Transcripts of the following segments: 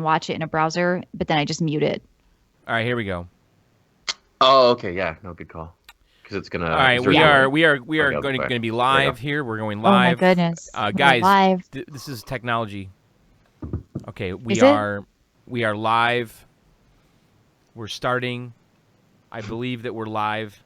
watch it in a browser, but then I just mute it. All right, here we go. Oh, okay, yeah, no, good call. Because it's gonna. All right, we are going to be live here. We're going live. Oh my goodness, guys! live. This is technology. Okay, Is we are live. We're starting. I believe that we're live.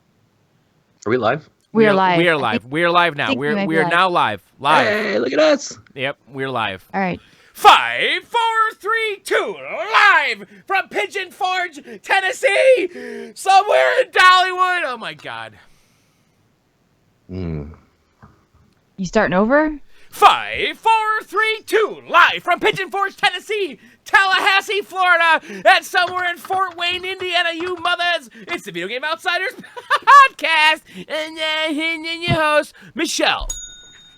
Are we live? We are live. We are live. We are live now. We are now live. Live. Hey, look at us. Yep, we're live. All right. 5, 4, 3, 2, live from Pigeon Forge, Tennessee, somewhere in Dollywood. Oh my God. You starting over? 5, 4, 3, 2, live from Pigeon Forge, Tennessee, Tallahassee, Florida, and somewhere in Fort Wayne, Indiana, you mothers. It's the Video Game Outsiders podcast, and your host, Michelle.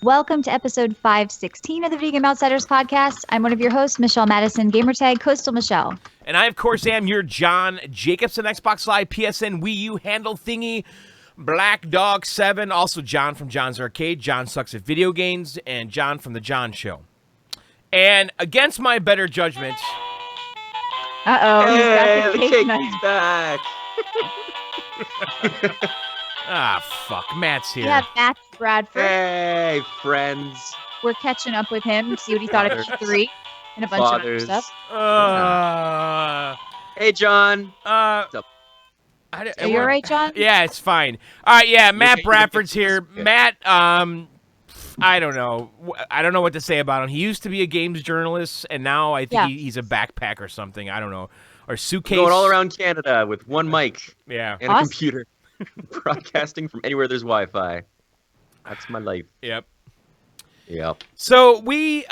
Welcome to episode 516 of the Video Game Outsiders podcast. I'm one of your hosts, Michelle Madison, gamertag Coastal Michelle. And I, of course, am your John Jacobson, Xbox Live, PSN, Wii U, handle thingy, Black Dog 7, also John from John's Arcade, John Sucks at Video Games, and John from The John Show. And against my better judgment... Uh-oh, Hey, he's got the cake the cake's back. Ah, fuck, Matt's here. Yeah, Matt's Bradford. Hey, friends. We're catching up with him, see what he thought of E3 and a bunch of other stuff. Hey, John. Are you all right, John? Yeah, it's fine. All right, yeah, Matt Bradford's here. Matt, I don't know. I don't know what to say about him. He used to be a games journalist, and now I think he's a backpack or something. I don't know. Or suitcase. Going all around Canada with one mic. Yeah. And a computer. Broadcasting from anywhere there's Wi-Fi. That's my life. Yep. So and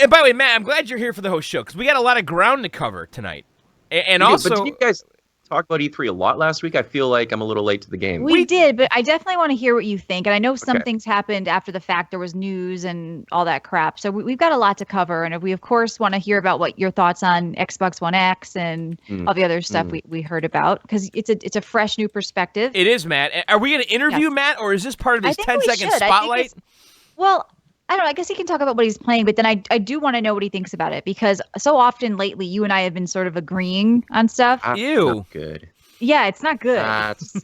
by the way, Matt, I'm glad you're here for the host show, because we got a lot of ground to cover tonight. And also... But did you guys talk about E3 a lot last week? I feel like I'm a little late to the game. We did, but I definitely want to hear what you think. And I know some things happened after the fact. There was news and all that crap. So we've got a lot to cover. And we, of course, want to hear about what your thoughts on Xbox One X and all the other stuff we heard about. Because it's a fresh new perspective. It is, Matt. Are we going to interview Matt, or is this part of his 10-second spotlight? Well, I don't know. I guess he can talk about what he's playing, but then I do want to know what he thinks about it, because so often lately you and I have been sort of agreeing on stuff. Ew. Good. Yeah, it's not good.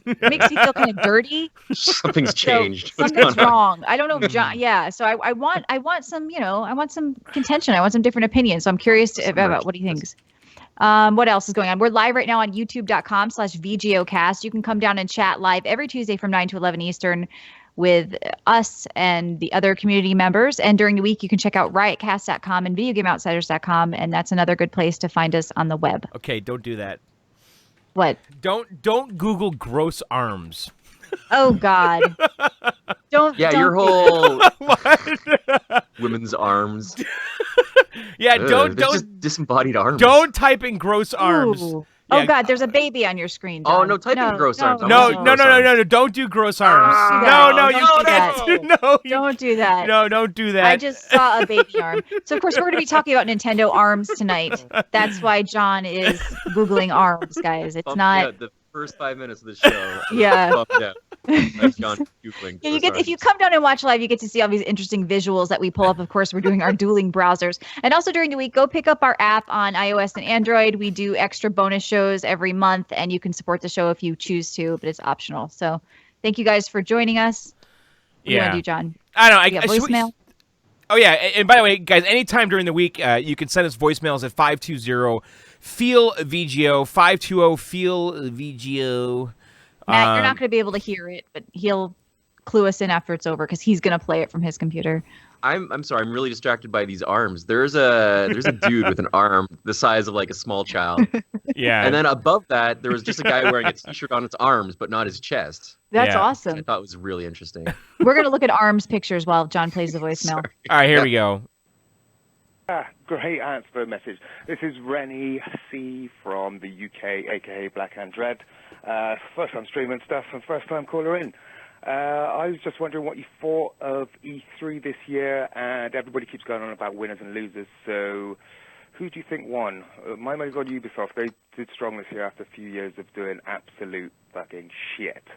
It makes me feel kind of dirty. Something's changed. Something's wrong. I don't know if John. Yeah, so I want some, I want some contention. I want some different opinions. So I'm curious about what he thinks. What else is going on? We're live right now on youtube.com/VGOcast. You can come down and chat live every Tuesday from 9 to 11 Eastern with us and the other community members. And during the week, you can check out RiotCast's.com and VideoGameOutsiders.com, and that's another good place to find us on the web. Okay, don't do that. What? Don't Google gross arms. Oh God! Don't. Your whole women's arms. Yeah, don't just disembodied arms. Don't type in gross arms. Ooh. Yeah. Oh God, there's a baby on your screen, John. Oh no, type in gross arms. No, don't do gross arms. Don't do that. No, don't do that. I just saw a baby arm. So of course we're going to be talking about Nintendo ARMS tonight. That's why John is Googling ARMS, guys. It's not the first 5 minutes of the show. Yeah. That's John Googling. Yeah, if you come down and watch live, you get to see all these interesting visuals that we pull up. Of course, we're doing our dueling browsers. And also during the week, go pick up our app on iOS and Android. We do extra bonus shows every month, and you can support the show if you choose to, but it's optional. So thank you guys for joining us. What do you want to do, John? I don't know. Voicemail? Oh, yeah. And by the way, guys, anytime during the week, you can send us voicemails at 520-FEEL-VGO, 520-FEEL-VGO. Matt, you're not going to be able to hear it, but he'll clue us in after it's over, because he's going to play it from his computer. I'm sorry, I'm really distracted by these arms. There's a dude with an arm the size of like a small child. Yeah. And then above that, there was just a guy wearing a t-shirt on its arms, but not his chest. That's awesome. I thought it was really interesting. We're going to look at arms pictures while John plays the voicemail. Sorry. All right, here we go. Great answer for a message. This is Rennie C from the UK, aka Black and Dread. First time streaming stuff and first time caller in. I was just wondering what you thought of E3 this year, and everybody keeps going on about winners and losers, so who do you think won? My money's on Ubisoft. They did strong this year after a few years of doing absolute fucking shit.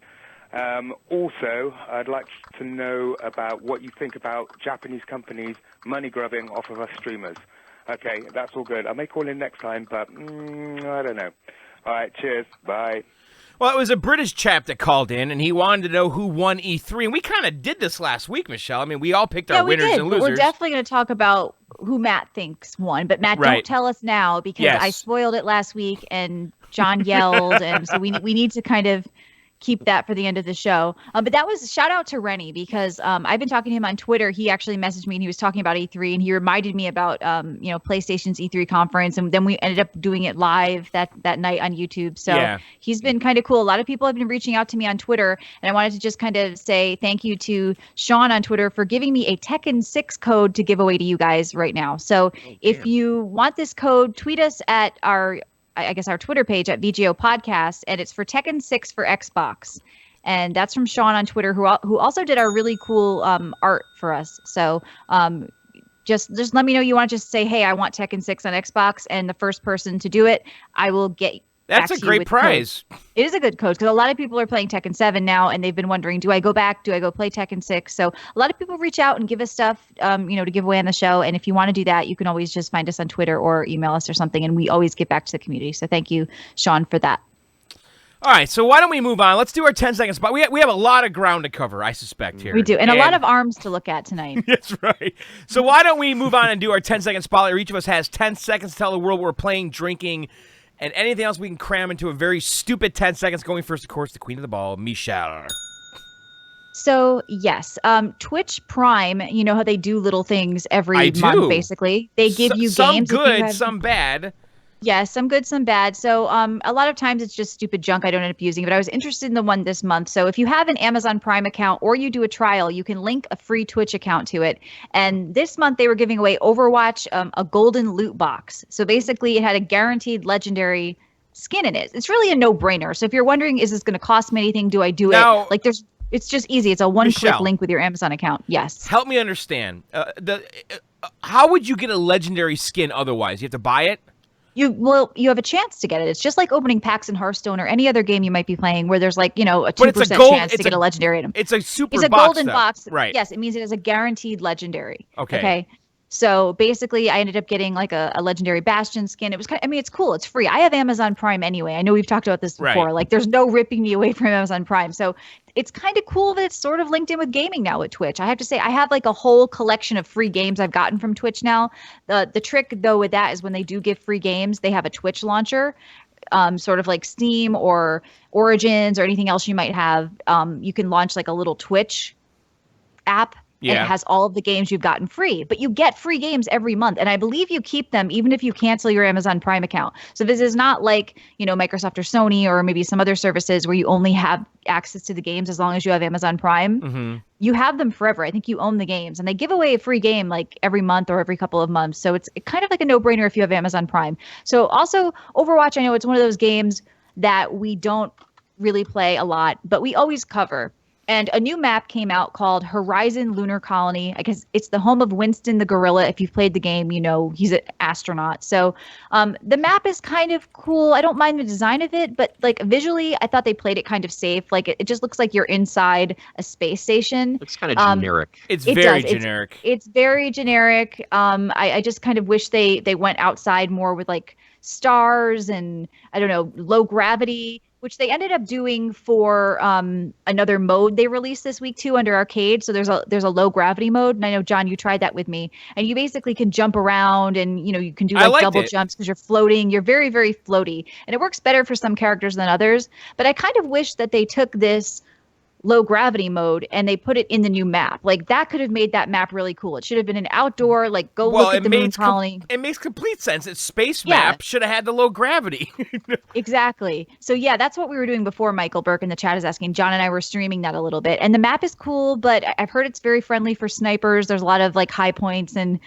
Also, I'd like to know about what you think about Japanese companies money grubbing off of us streamers. Okay, that's all good. I may call in next time, but I don't know. All right, cheers. Bye. Well, it was a British chap that called in, and he wanted to know who won E3. And we kind of did this last week, Michelle. I mean, we all picked our winners and losers. But we're definitely going to talk about who Matt thinks won. But Matt, don't tell us now because I spoiled it last week, and John yelled, and so we need to kind of keep that for the end of the show. But that was shout out to Rennie because I've been talking to him on Twitter. He actually messaged me and he was talking about E3 and he reminded me about PlayStation's E3 conference, and then we ended up doing it live that night on YouTube. So he's been kind of cool. A lot of people have been reaching out to me on Twitter, and I wanted to just kind of say thank you to Shawn on Twitter for giving me a Tekken 6 code to give away to you guys right now. So if you want this code, tweet us at our Twitter page at VGO Podcast, and it's for Tekken 6 for Xbox. And that's from Shawn on Twitter, who also did our really cool art for us. So just let me know you want to just say, hey, I want Tekken 6 on Xbox, and the first person to do it, I will get That's a great prize. It is a good code because a lot of people are playing Tekken 7 now, and they've been wondering, do I go back? Do I go play Tekken 6? So a lot of people reach out and give us stuff, to give away on the show. And if you want to do that, you can always just find us on Twitter or email us or something, and we always get back to the community. So thank you, Shawn, for that. All right, so why don't we move on? Let's do our 10-second spot. We have a lot of ground to cover, I suspect, here. We do, and a lot of arms to look at tonight. That's right. So why don't we move on and do our 10-second spotlight, where each of us has 10 seconds to tell the world we're playing, drinking, and anything else we can cram into a very stupid 10 seconds. Going first, of course, the queen of the ball, Michelle. So, yes, Twitch Prime, you know how they do little things every month, basically. They give you games. Some good, some bad. Yes, some good, some bad. So a lot of times it's just stupid junk I don't end up using, but I was interested in the one this month. So if you have an Amazon Prime account or you do a trial, you can link a free Twitch account to it. And this month they were giving away Overwatch, a golden loot box. So basically it had a guaranteed legendary skin in it. It's really a no-brainer. So if you're wondering, is this going to cost me anything? Do I do it? Like it's just easy. It's a one-click link with your Amazon account. Yes. Help me understand. How would you get a legendary skin otherwise? You have to buy it? You have a chance to get it. It's just like opening packs in Hearthstone or any other game you might be playing where there's a 2% chance to get a legendary item. It's a golden box. Right. Yes, it means it is a guaranteed legendary. Okay. So basically, I ended up getting like a legendary Bastion skin. It was it's cool. It's free. I have Amazon Prime anyway. I know we've talked about this before. Right. Like, there's no ripping me away from Amazon Prime. So it's kind of cool that it's sort of linked in with gaming now with Twitch. I have to say, I have like a whole collection of free games I've gotten from Twitch now. The trick though with that is when they do give free games, they have a Twitch launcher. Sort of like Steam or Origins or anything else you might have. You can launch like a little Twitch app. Yeah. And it has all of the games you've gotten free, but you get free games every month. And I believe you keep them even if you cancel your Amazon Prime account. So this is not like, Microsoft or Sony or maybe some other services where you only have access to the games as long as you have Amazon Prime. Mm-hmm. You have them forever. I think you own the games, and they give away a free game like every month or every couple of months. So it's kind of like a no-brainer if you have Amazon Prime. So also Overwatch, I know it's one of those games that we don't really play a lot, but we always cover. And a new map came out called Horizon Lunar Colony. I guess it's the home of Winston the gorilla. If you've played the game, you know he's an astronaut. So the map is kind of cool. I don't mind the design of it, but like visually, I thought they played it kind of safe. Like it just looks like you're inside a space station. Looks kind of generic. It's very generic. It's very generic. I just kind of wish they went outside more with like stars and low gravity, which they ended up doing for another mode they released this week too under arcade. So there's a low gravity mode, and I know John, you tried that with me, and you basically can jump around and you can do like double jumps because you're floating. You're very, very floaty, and it works better for some characters than others. But I kind of wish that they took this low gravity mode and they put it in the new map. Like that could have made that map really cool. It should have been an outdoor, like look at the moon colony. It makes complete sense. Its space map should have had the low gravity. Exactly. So yeah, that's what we were doing before. Michael Burke in the chat is asking. John and I were streaming that a little bit, and the map is cool, but I've heard it's very friendly for snipers. There's a lot of like high points, and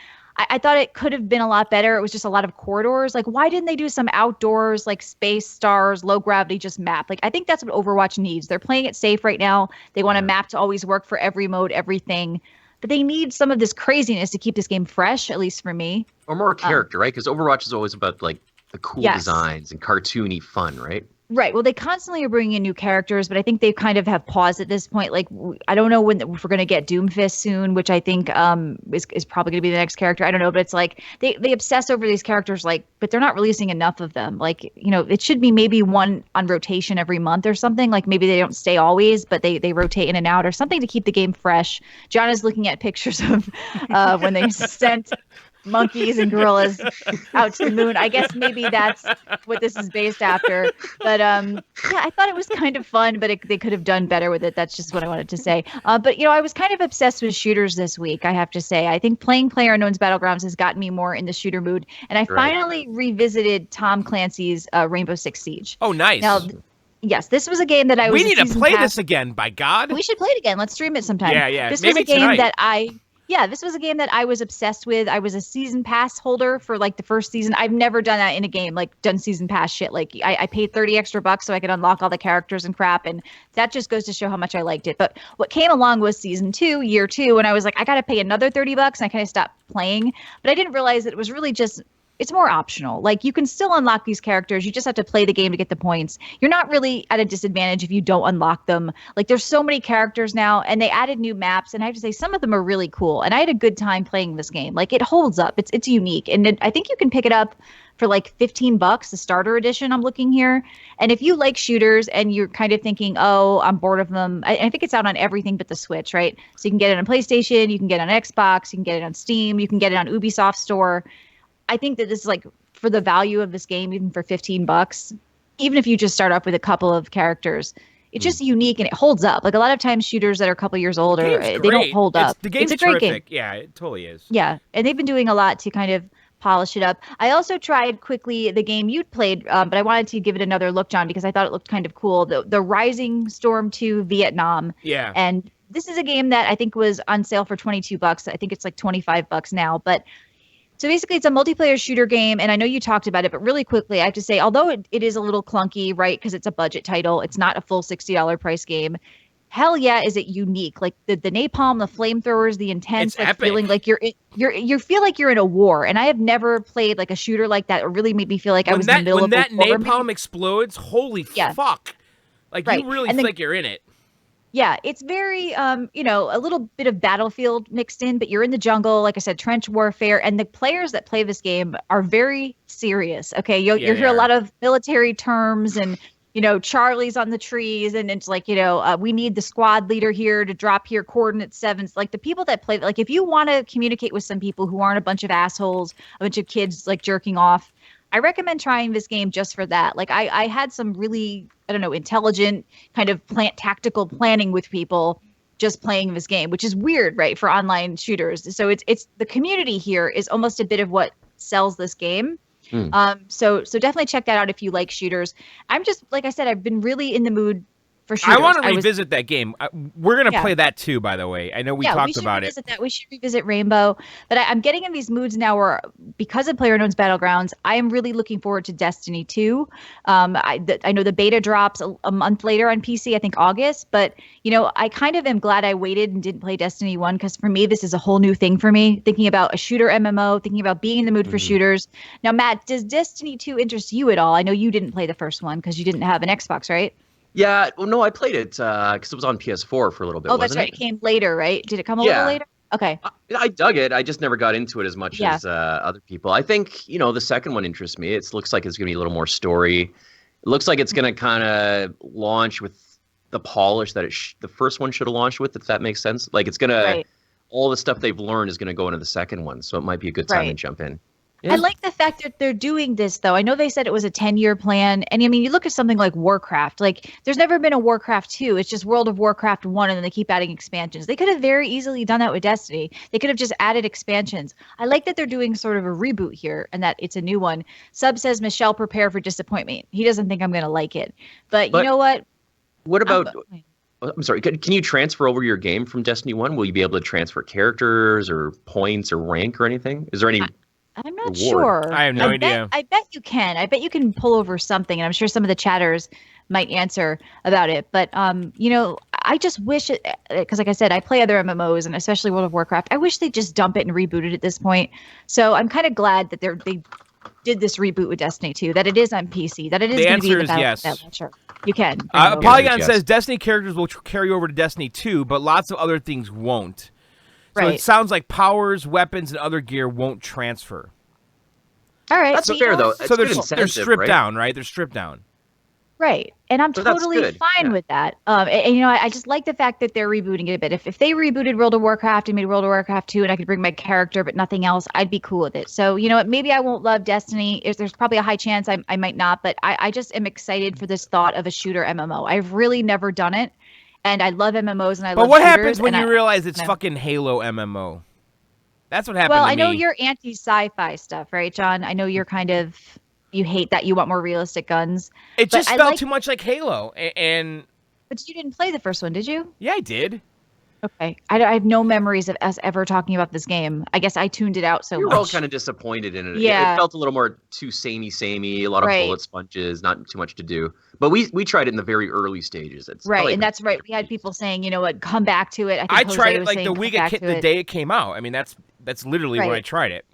I thought it could have been a lot better. It was just a lot of corridors. Like, why didn't they do some outdoors, like space, stars, low gravity, just map? Like, I think that's what Overwatch needs. They're playing it safe right now. They want a map to always work for every mode, everything. But they need some of this craziness to keep this game fresh, at least for me. Or more character, right? Because Overwatch is always about, like, the cool designs and cartoony fun, right? Right. Well, they constantly are bringing in new characters, but I think they kind of have paused at this point. Like, I don't know if we're going to get Doomfist soon, which I think is probably going to be the next character. I don't know, but it's like they obsess over these characters, like, but they're not releasing enough of them. Like, it should be maybe one on rotation every month or something. Like maybe they don't stay always, but they rotate in and out or something to keep the game fresh. John is looking at pictures of when they sent monkeys and gorillas out to the moon. I guess maybe that's what this is based after. But yeah, I thought it was kind of fun, but they could have done better with it. That's just what I wanted to say. But I was kind of obsessed with shooters this week, I have to say. I think playing PlayerUnknown's Battlegrounds has gotten me more in the shooter mood, and I finally revisited Tom Clancy's Rainbow Six Siege. Oh, nice. Now, yes, this was a game that I was. We need to play this again, by God. We should play it again. Let's stream it sometime. Yeah. This Maybe was a game tonight. this was a game that I was obsessed with. I was a season pass holder for like the first season. I've never done that in a game, like done season pass shit. Like I paid $30 extra so I could unlock all the characters and crap. And that just goes to show how much I liked it. But what came along was season 2, year 2. And I was like, I got to pay another $30. And I kind of stopped playing. But I didn't realize that it was really just, it's more optional. Like you can still unlock these characters. You just have to play the game to get the points. You're not really at a disadvantage if you don't unlock them. Like there's so many characters now, and they added new maps. And I have to say, some of them are really cool. And I had a good time playing this game. Like it holds up. It's unique, and I think you can pick it up for like $15, the starter edition. I'm looking here, and if you like shooters and you're kind of thinking, oh, I'm bored of them, I think it's out on everything but the Switch, right? So you can get it on PlayStation, you can get it on Xbox, you can get it on Steam, you can get it on Ubisoft Store. I think that this is like for the value of this game, even for $15, even if you just start up with a couple of characters, it's just unique and it holds up. Like a lot of times shooters that are a couple years old, they don't hold up. The game's it's a great terrific. game. Yeah, it totally is. Yeah, and they've been doing a lot to kind of polish it up. I also tried quickly the game you'd played, but I wanted to give it another look, John, because I thought it looked kind of cool. The Rising Storm 2 Vietnam. Yeah. And this is a game that I think was on sale for $22. I think it's like $25 now, but so basically, it's a multiplayer shooter game, and I know you talked about it, but really quickly, I have to say, although it is a little clunky, right, because it's a budget title, it's not a full $60 price game. Hell yeah, is it unique? Like the napalm, the flamethrowers, the intense, like epic. feeling like you feel like you're in a war. And I have never played like a shooter like that. It really made me feel like I was in the middle of a war. When that napalm explodes, holy fuck! Like you really feel like you're in it. Yeah, it's very, a little bit of Battlefield mixed in, but you're in the jungle, like I said, trench warfare, and the players that play this game are very serious. Okay, you'll hear a lot of military terms and, Charlie's on the trees, and it's like, we need the squad leader here to drop here, coordinate 7s. Like the people that play, like if you want to communicate with some people who aren't a bunch of assholes, a bunch of kids like jerking off, I recommend trying this game just for that. Like I had some really, intelligent kind of tactical planning with people just playing this game, which is weird, right, for online shooters. So it's the community here is almost a bit of what sells this game. So definitely check that out if you like shooters. I'm just, like I said, I've been really in the mood for shooters. I want to revisit that game. We're going to play that too, by the way. I know we talked about it. That. We should revisit Rainbow. But I'm getting in these moods now where, because of PlayerUnknown's Battlegrounds, I am really looking forward to Destiny 2. I know the beta drops a month later on PC, I think August. But, I kind of am glad I waited and didn't play Destiny 1, because for me, this is a whole new thing for me. Thinking about a shooter MMO, thinking about being in the mood for shooters. Now, Matt, does Destiny 2 interest you at all? I know you didn't play the first one because you didn't have an Xbox, right? Yeah, well, no, I played it because it was on PS4 for a little bit. Oh, that's right. It came later, right? Did it come a little later? Okay. I dug it. I just never got into it as much as other people. I think, the second one interests me. It looks like it's going to be a little more story. It looks like it's going to kind of launch with the polish that the first one should have launched with, if that makes sense. Like it's going to, all the stuff they've learned is going to go into the second one. So it might be a good time to jump in. Yeah. I like the fact that they're doing this, though. I know they said it was a 10-year plan. And I mean, you look at something like Warcraft, like there's never been a Warcraft 2. It's just World of Warcraft 1, and then they keep adding expansions. They could have very easily done that with Destiny. They could have just added expansions. I like that they're doing sort of a reboot here and that it's a new one. Sub says, Michelle, prepare for disappointment. He doesn't think I'm going to like it. But you know what? What about... I'm sorry. Can you transfer over your game from Destiny 1? Will you be able to transfer characters or points or rank or anything? Is there any... I'm not sure. I have no idea. I bet you can. I bet you can pull over something, and I'm sure some of the chatters might answer about it. But I just wish it, because like I said, I play other MMOs and especially World of Warcraft. I wish they'd just dump it and reboot it at this point. So I'm kind of glad that they did this reboot with Destiny 2, that it is on PC, that it is The going to be answer the is yes. that launcher. You can. Polygon Yes. says Destiny characters will carry over to Destiny 2, but lots of other things won't. So Right. it sounds like powers, weapons, and other gear won't transfer. All right. That's so, fair, though. It's So they're good incentive, stripped right? down, right? They're stripped down. Right. And I'm So that's totally good, fine yeah. with that. And, you know, I just like the fact that they're rebooting it a bit. If they rebooted World of Warcraft and made World of Warcraft 2 and I could bring my character but nothing else, I'd be cool with it. So, you know what, maybe I won't love Destiny. There's probably a high chance I might not, but I just am excited for this thought of a shooter MMO. I've really never done it, and I love MMOs and I But love what shooters, happens when and you I- realize it's no. fucking Halo MMO? That's what happened Well, to I me. know you're anti-sci-fi stuff, right, John? I know you're kind of, you hate that, you want more realistic guns. It but just I felt like- too much like Halo, and But you didn't play the first one, did you? yeah, I did. Okay. I have no memories of us ever talking about this game. I guess I tuned it out so We were much. all kind of disappointed in it. Yeah. It felt a little more too samey, a lot of Right. bullet sponges, not too much to do. But we tried it in the very early stages. It's Right, probably and been that's right. We had people saying, you know what, come back to it. I think I Jose tried it was like saying, the come week back to the it. day it came out. I mean, that's literally when Right. I tried it.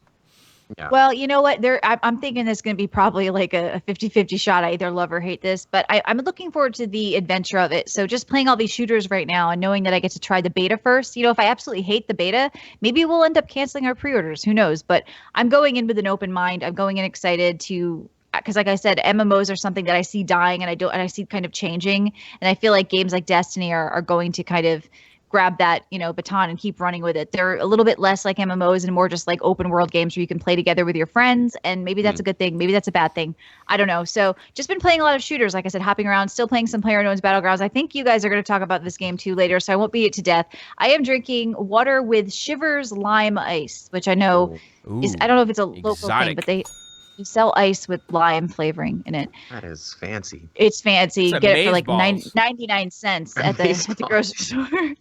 Yeah. Well, you know what? I'm thinking there's going to be probably like a 50-50 shot. I either love or hate this, but I'm looking forward to the adventure of it. So just playing all these shooters right now and knowing that I get to try the beta first, you know, if I absolutely hate the beta, maybe we'll end up canceling our pre-orders. Who knows? But I'm going in with an open mind. I'm going in excited to, because like I said, MMOs are something that I see dying and I see kind of changing. And I feel like games like Destiny are going to kind of grab that, you know, baton and keep running with it. They're a little bit less like MMOs and more just like open world games where you can play together with your friends, and maybe that's a good thing, maybe that's a bad thing, I don't know. So just been playing a lot of shooters, like I said, hopping around, still playing some PlayerUnknown's Battlegrounds. I think you guys are going to talk about this game too later, so I won't beat it to death. I am drinking water with Shivers lime ice, which I know is, I don't know if it's a local thing, exotic. but they sell ice with lime flavoring in it. That is fancy. It's fancy. It's Get it for like amazeballs. 99 cents at the Amazeballs. grocery store.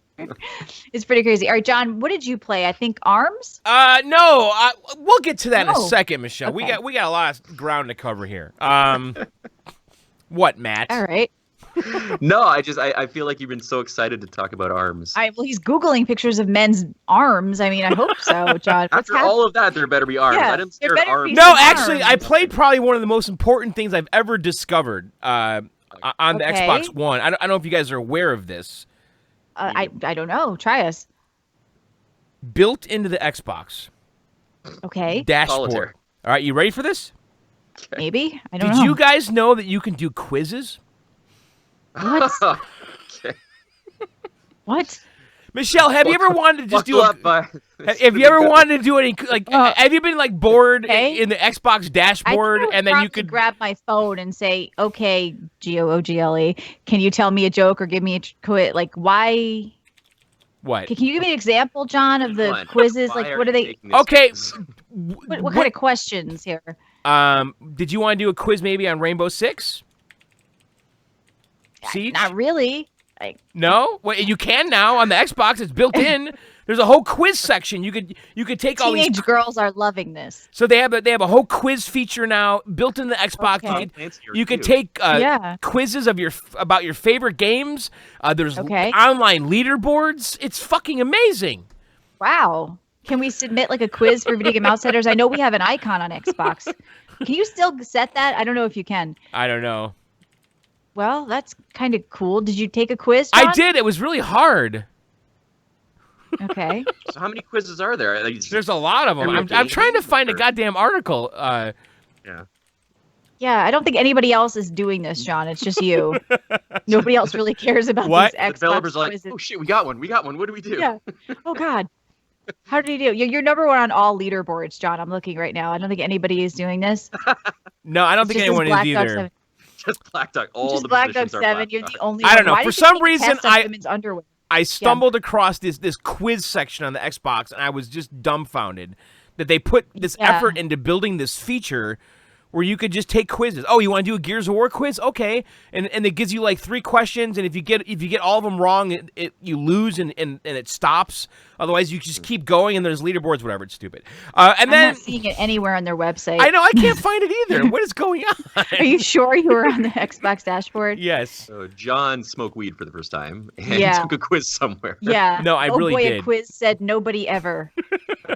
It's pretty crazy. All right, John, what did you play? I think ARMS? No, we'll get to that in a Oh, second, Michelle. okay. We got a lot of ground to cover here. What, Matt? All right. No, I feel like you've been so excited to talk about ARMS. Well, he's Googling pictures of men's arms. I mean, I hope so, John. What's After all of that, there better be ARMS. Yeah, I didn't there stare at better be ARMS. No, some actually, I arms. played probably one of the most important things I've ever discovered on the Okay. Xbox One. I don't know if you guys are aware of this. I don't know. Try us. Built into the Xbox Okay. dashboard. Solitaire. All right, you ready for this? Maybe. I don't Did know. you guys know that you can do quizzes? What? Okay. What? Michelle, have you ever wanted to just do Buckle a... up, Have you ever wanted to do any, like, have you been, like, bored Okay. in the Xbox dashboard, I think I would and then you probably could... grab my phone and say, okay, Google, can you tell me a joke or give me a quiz? Like, why... What? Can you give me an example, John, of the One, quizzes? why Like, what are are they... you taking this Okay. quiz? What kind of questions here? Did you want to do a quiz maybe on Rainbow Six Siege? Not really. Like, No? Well, you can now on the Xbox. It's built in. There's a whole quiz section. You could take all these. teenage girls are loving this. So they have a whole quiz feature now built in the Xbox. Okay. You could too. take Yeah. quizzes about your favorite games. There's Okay. online leaderboards. It's fucking amazing. Wow. Can we submit like a quiz for Video Game Outsiders? I know we have an icon on Xbox. Can you still set that? I don't know if you can. I don't know. Well, that's kind of cool. Did you take a quiz, John? I did. It was really hard. Okay. So how many quizzes are there? There's a lot of them. I'm trying to find a goddamn article. Yeah. Yeah, I don't think anybody else is doing this, John. It's just you. Nobody else really cares about What? these The Xbox developers are like, quizzes. oh shit, we got one. What do we do? Yeah. Oh God. How did you do? You're number one on all leaderboards, John. I'm looking right now. I don't think anybody is doing this. No, I don't It's think just anyone this Black is Dog either. 7. Just Black Dog. All Just the Black Dog positions are 7. Black You're Dog. the only I one. don't know. Why For did you some take a reason, test on women's underwear? I stumbled across this quiz section on the Xbox, and I was just dumbfounded that they put this Yeah. effort into building this feature where you could just take quizzes. Oh, you want to do a Gears of War quiz? Okay, and it gives you like 3 questions, and if you get all of them wrong, you lose and it stops. Otherwise, you just keep going, and there's leaderboards, whatever. It's stupid. And I'm then not seeing it anywhere on their website. I know I can't find it either. What is going on? Are you sure you were on the Xbox dashboard? Yes. So John smoked weed for the first time and Yeah. took a quiz somewhere. Yeah. No, I oh really boy, did. A quiz said nobody ever.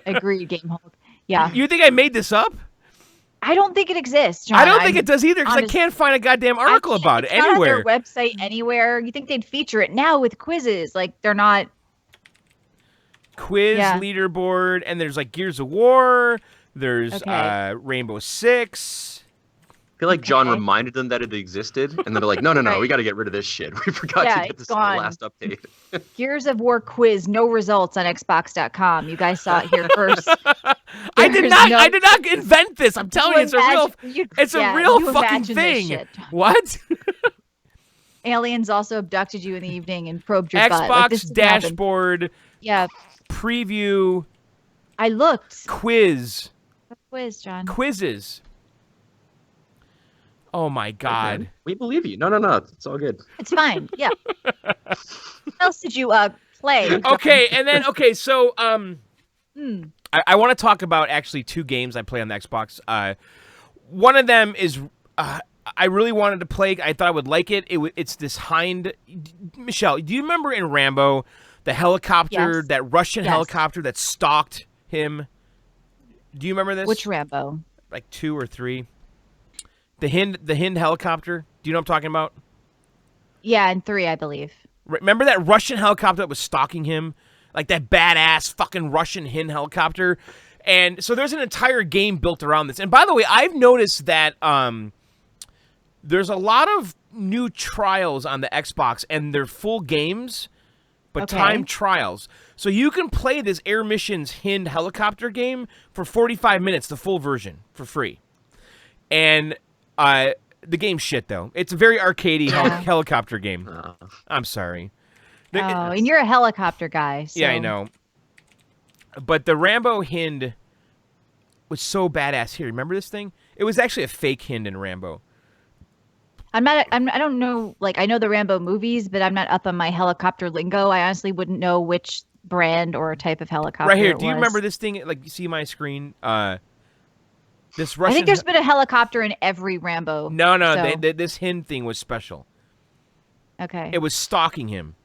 Agreed, Game Hulk. Yeah. You think I made this up? I don't think it exists, John. I don't think it does either because I can't find a goddamn article about it anywhere. Not on their website anywhere. You think they'd feature it now with quizzes? Like they're not. Quiz leaderboard, and there's like Gears of War. There's Rainbow Six. I feel like John reminded them that it existed, and then they're like, no, we got to get rid of this shit. We forgot to get this last update. Gears of War quiz, no results on Xbox.com. You guys saw it here first. I did not invent this. I'm telling you, it's a real fucking thing. Shit, what? Aliens also abducted you in the evening and probed your butt. Xbox dashboard. Yeah. Preview. I looked. Quiz. What quiz, John? Quizzes. Oh my God. Okay. We believe you. No. It's all good. It's fine. Yeah. What else did you play? Okay, and then so I want to talk about actually 2 games I play on the Xbox. One of them is I really wanted to play. I thought I would like it. It's this Hind. Michelle, do you remember in Rambo the helicopter, that Russian helicopter that stalked him? Do you remember this? Which Rambo? Like 2 or 3. The Hind helicopter. Do you know what I'm talking about? Yeah, in 3, I believe. Remember that Russian helicopter that was stalking him? Like that badass fucking Russian Hind helicopter? And so there's an entire game built around this. And by the way, I've noticed that there's a lot of new trials on the Xbox, and they're full games, but timed trials. So you can play this Air Missions Hind helicopter game for 45 minutes, the full version, for free. And the game's shit, though. It's a very arcadey helicopter game. I'm sorry. And you're a helicopter guy. So. Yeah, I know. But the Rambo Hind was so badass. Here, remember this thing? It was actually a fake Hind in Rambo. I don't know. Like, I know the Rambo movies, but I'm not up on my helicopter lingo. I honestly wouldn't know which brand or type of helicopter. Right here. Do you remember this thing? Like, you see my screen? This Russian. I think there's been a helicopter in every Rambo. No. This Hind thing was special. Okay. It was stalking him.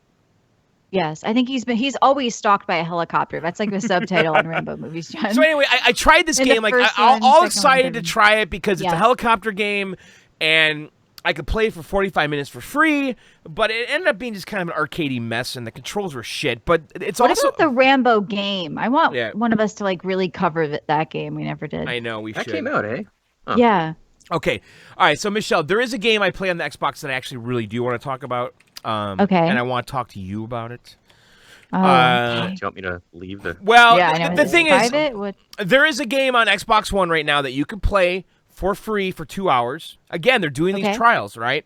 Yes, I think he's always stalked by a helicopter. That's like the subtitle in Rambo movies, John. So anyway, I tried this game. Like, all excited to try it because it's a helicopter game, and I could play it for 45 minutes for free, but it ended up being just kind of an arcadey mess, and the controls were shit. But it's what about the Rambo game? I want one of us to like really cover that game. We never did. I know, we should. That came out, eh? Oh. Yeah. Okay. All right, so Michelle, there is a game I play on the Xbox that I actually really do want to talk about. Okay. And I want to talk to you about it. Do you want me to leave the... Well, the thing is, there is a game on Xbox One right now that you can play for free for 2 hours. Again, they're doing these trials, right?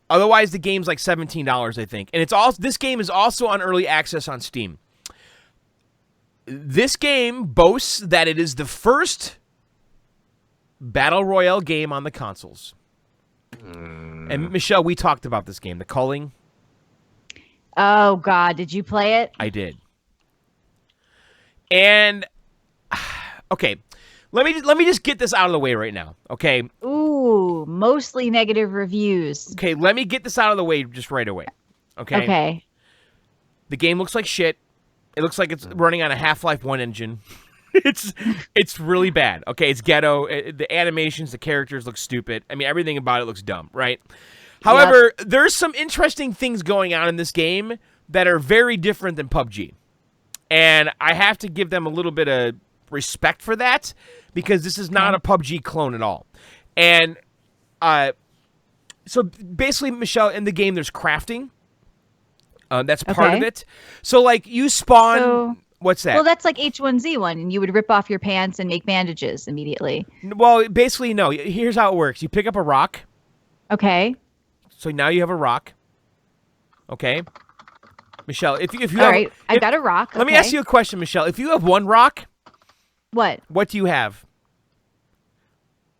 Otherwise, the game's like $17, I think. And this game is also on early access on Steam. This game boasts that it is the first Battle Royale game on the consoles. And Michelle, we talked about this game, the Culling. Oh God, did you play it? I did. And okay, let me just get this out of the way right now. Okay. Ooh, mostly negative reviews. Okay, let me get this out of the way just right away. Okay. Okay. The game looks like shit. It looks like it's running on a Half-Life 1 engine. It's really bad. Okay, it's ghetto. The animations, the characters look stupid. I mean, everything about it looks dumb, right? However, there's some interesting things going on in this game that are very different than PUBG. And I have to give them a little bit of respect for that because this is not a PUBG clone at all. And so basically, Michelle, in the game, there's crafting. That's part of it. So, like, you spawn... What's that? Well, that's like H1Z1, and you would rip off your pants and make bandages immediately. Well, basically, no. Here's how it works. You pick up a rock. Okay. So now you have a rock. Okay. Michelle, if you All right, I've got a rock. Let me ask you a question, Michelle. If you have one rock... What? What do you have?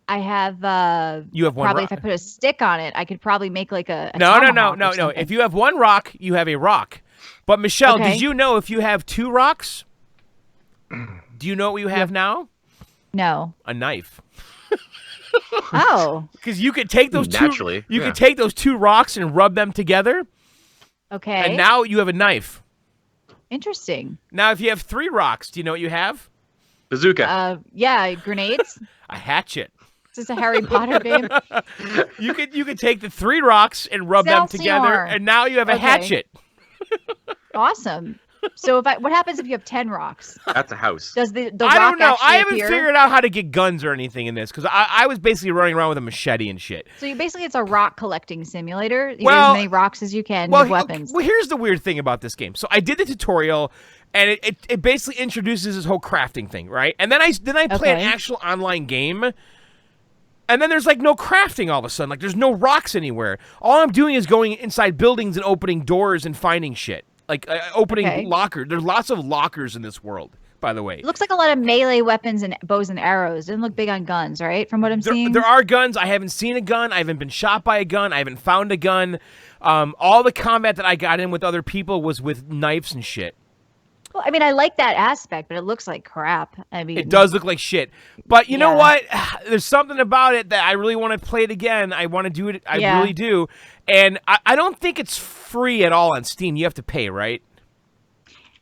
I have... you have one probably rock. If I put a stick on it, I could probably make like a No. If you have one rock, you have a rock. But Michelle, did you know if you have 2 rocks, do you know what you have now? No. A knife. Oh. Because you could take those Naturally, you could take those 2 rocks and rub them together. Okay. And now you have a knife. Interesting. Now, if you have 3 rocks, do you know what you have? Bazooka. Yeah, grenades. A hatchet. Is this a Harry Potter game? You could take the 3 rocks and rub them together, and now you have a hatchet. Awesome. So what happens if you have 10 rocks? That's a house. Does the rock I don't know. actually I haven't appear? figured out how to get guns or anything in this because I was basically running around with a machete and shit. So it's a rock collecting simulator. You get Well, as many rocks as you can with weapons. Well, here's the weird thing about this game. So I did the tutorial, and it basically introduces this whole crafting thing, right? And then I play an actual online game. And then there's like no crafting all of a sudden. Like there's no rocks anywhere. All I'm doing is going inside buildings and opening doors and finding shit. Like opening lockers. There's lots of lockers in this world, by the way. It looks like a lot of melee weapons and bows and arrows. Didn't look big on guns, right? From what I'm seeing. There are guns. I haven't seen a gun. I haven't been shot by a gun. I haven't found a gun. All the combat that I got in with other people was with knives and shit. Well, I mean, I like that aspect, but it looks like crap. I mean, it does look like shit. But you know what? There's something about it that I really want to play it again. I want to do it. I really do. And I don't think it's free at all on Steam. You have to pay, right?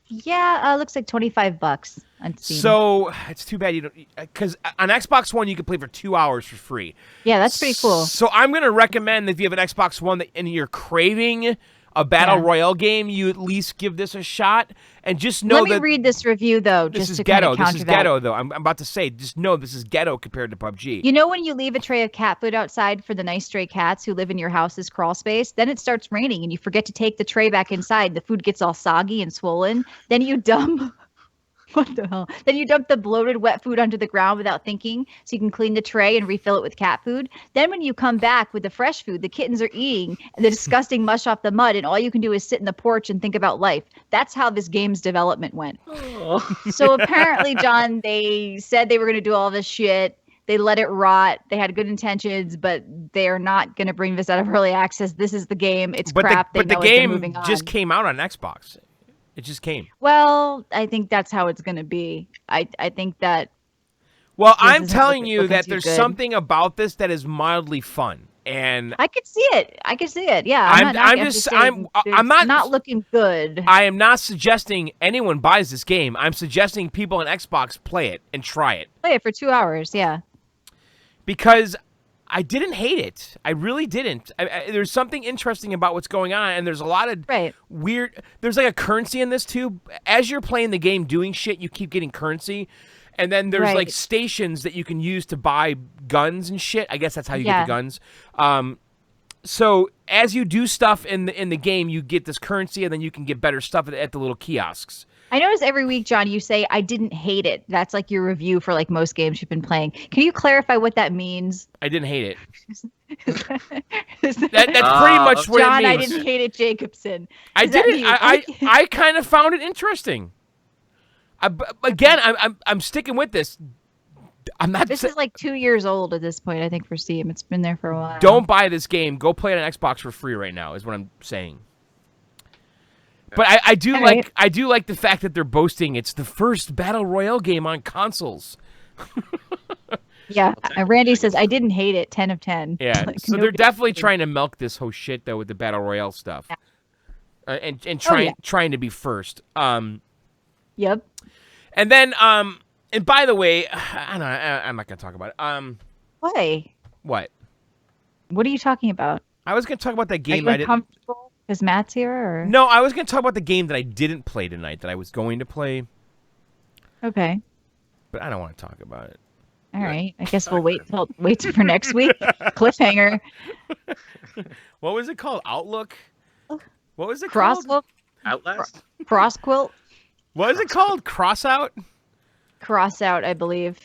Yeah, it looks like $25 on Steam. So it's too bad you don't, because on Xbox One you can play for 2 hours for free. Yeah, that's pretty cool. So I'm gonna recommend that if you have an Xbox One and you're craving a battle royale game, you at least give this a shot. And just know Let me read this review, though, just to kind of counter that. This is ghetto, though. I'm about to say, just know this is ghetto compared to PUBG. You know when you leave a tray of cat food outside for the nice stray cats who live in your house's crawl space? Then it starts raining, and you forget to take the tray back inside. The food gets all soggy and swollen. Then you dump... What the hell? Then you dump the bloated wet food onto the ground without thinking, so you can clean the tray and refill it with cat food. Then when you come back with the fresh food, the kittens are eating the disgusting mush off the mud, and all you can do is sit in the porch and think about life. That's how this game's development went. Oh. So apparently, John, they said they were going to do all this shit. They let it rot. They had good intentions, but they are not going to bring this out of early access. This is the game. It's crap. But the game just came out on Xbox. It just came. Well, I think that's how it's going to be. I think that... Well, I'm telling you that there's something about this that is mildly fun. And I could see it. Yeah. I'm not looking good. I am not suggesting anyone buys this game. I'm suggesting people on Xbox play it and try it. Play it for 2 hours, yeah. Because I didn't hate it. I really didn't. There's something interesting about what's going on, and there's a lot of weird... There's like a currency in this, too. As you're playing the game doing shit, you keep getting currency. And then there's like stations that you can use to buy guns and shit. I guess that's how you get the guns. So as you do stuff in the game, you get this currency, and then you can get better stuff at the little kiosks. I notice every week, John, you say, I didn't hate it. That's like your review for like most games you've been playing. Can you clarify what that means? I didn't hate it. That's pretty much what John, it means. I didn't hate it, Jacobson. I didn't. I kind of found it interesting. Again, I'm sticking with this. I'm not. This is like 2 years old at this point, I think, for Steam. It's been there for a while. Don't buy this game. Go play it on Xbox for free right now, is what I'm saying. But I do like the fact that they're boasting it's the first battle royale game on consoles. Yeah, Randy says I didn't hate it. 10 of 10. Yeah, like, so they're definitely trying to milk this whole shit though with the battle royale stuff, and trying to be first. Yep. And then and by the way, I'm not gonna talk about it. Why? What? What are you talking about? I was gonna talk about that game. Are you uncomfortable because Matt's here? Or? No, I was gonna talk about the game that I didn't play tonight that I was going to play. Okay. But I don't want to talk about it. All right. I guess we'll wait for next week. Cliffhanger. What was it called? Outlook? What was it called? Outlast? Crossquilt? What is it called? Crossout? Crossout, I believe.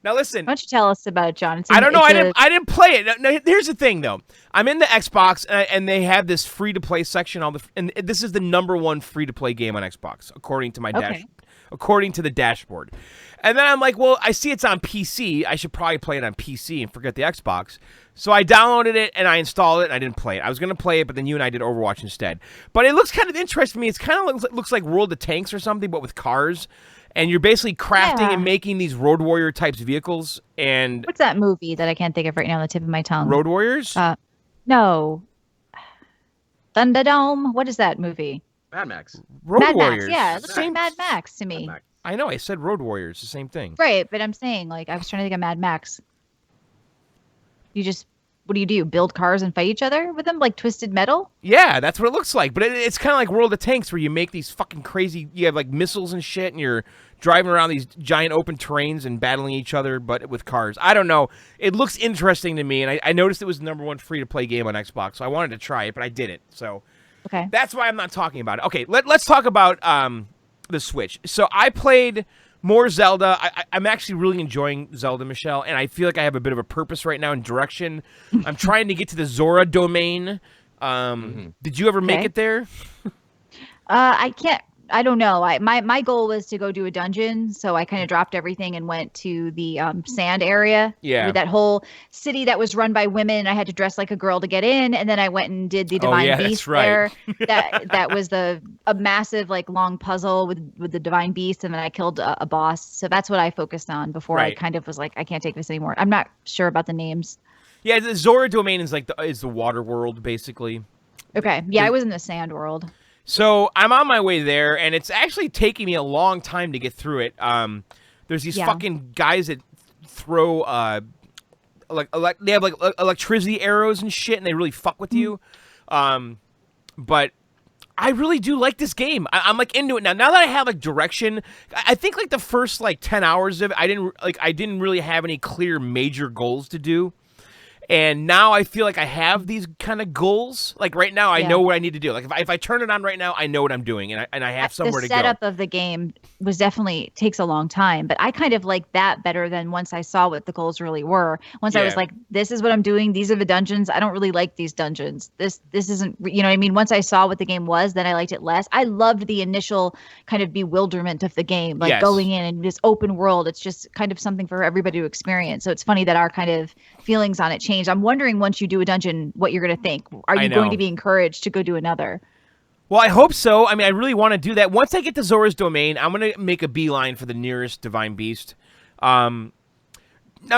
Now listen. Why don't you tell us about it, John? I don't know. I didn't play it. Now, here's the thing, though. I'm in the Xbox, and they have this free-to-play section. And this is the #1 free-to-play game on Xbox, according to my according to the dashboard. And then I'm like, well, I see it's on PC. I should probably play it on PC and forget the Xbox. So I downloaded it, and I installed it, and I didn't play it. I was going to play it, but then you and I did Overwatch instead. But it looks kind of interesting to me. It's kind of looks like World of Tanks or something, but with cars. And you're basically crafting and making these Road Warrior types vehicles. And what's that movie that I can't think of right now on the tip of my tongue? Road Warriors? No. Thunderdome? What is that movie? Mad Max. Road Mad Warriors. Max, yeah. It looks like Mad Max to me. I know. I said Road Warriors, the same thing. Right, but I'm saying, like, I was trying to think of Mad Max. What do? You build cars and fight each other with them, like Twisted Metal? Yeah, that's what it looks like. But it's kind of like World of Tanks, where you make these fucking crazy. You have like missiles and shit, and you're driving around these giant open terrains and battling each other, but with cars. I don't know. It looks interesting to me, and I noticed it was the #1 free-to-play game on Xbox, so I wanted to try it, but I didn't. So okay, that's why I'm not talking about it. Okay, let's talk about the Switch. So I played more Zelda. I'm actually really enjoying Zelda, Michelle, and I feel like I have a bit of a purpose right now and direction. I'm trying to get to the Zora domain. Did you ever make it there? I can't. I don't know. My goal was to go do a dungeon, so I kind of dropped everything and went to the sand area. Yeah. With that whole city that was run by women. I had to dress like a girl to get in, and then I went and did the Divine Beast there. That was a massive like long puzzle with the Divine Beast, and then I killed a boss. So that's what I focused on before I kind of was like, I can't take this anymore. I'm not sure about the names. Yeah, the Zora domain is like the water world basically. Okay. Yeah, I was in the sand world. So I'm on my way there, and it's actually taking me a long time to get through it. There's these fucking guys that throw they have like electricity arrows and shit, and they really fuck with you. But I really do like this game. I'm like into it now. Now that I have like direction, I think like the first like 10 hours of it, I didn't really have any clear major goals to do. And now I feel like I have these kind of goals. Like right now, I know what I need to do. Like if I turn it on right now, I know what I'm doing, and I have somewhere to go. The setup of the game was definitely takes a long time, but I kind of like that better than once I saw what the goals really were. Once I was like, this is what I'm doing. These are the dungeons. I don't really like these dungeons. This isn't, you know what I mean? Once I saw what the game was, then I liked it less. I loved the initial kind of bewilderment of the game, like going in and this open world. It's just kind of something for everybody to experience. So it's funny that our kind of feelings on it change. I'm wondering once you do a dungeon, what you're going to think. Are you going to be encouraged to go do another? Well, I hope so. I mean, I really want to do that. Once I get to Zora's Domain, I'm going to make a beeline for the nearest Divine Beast. Now,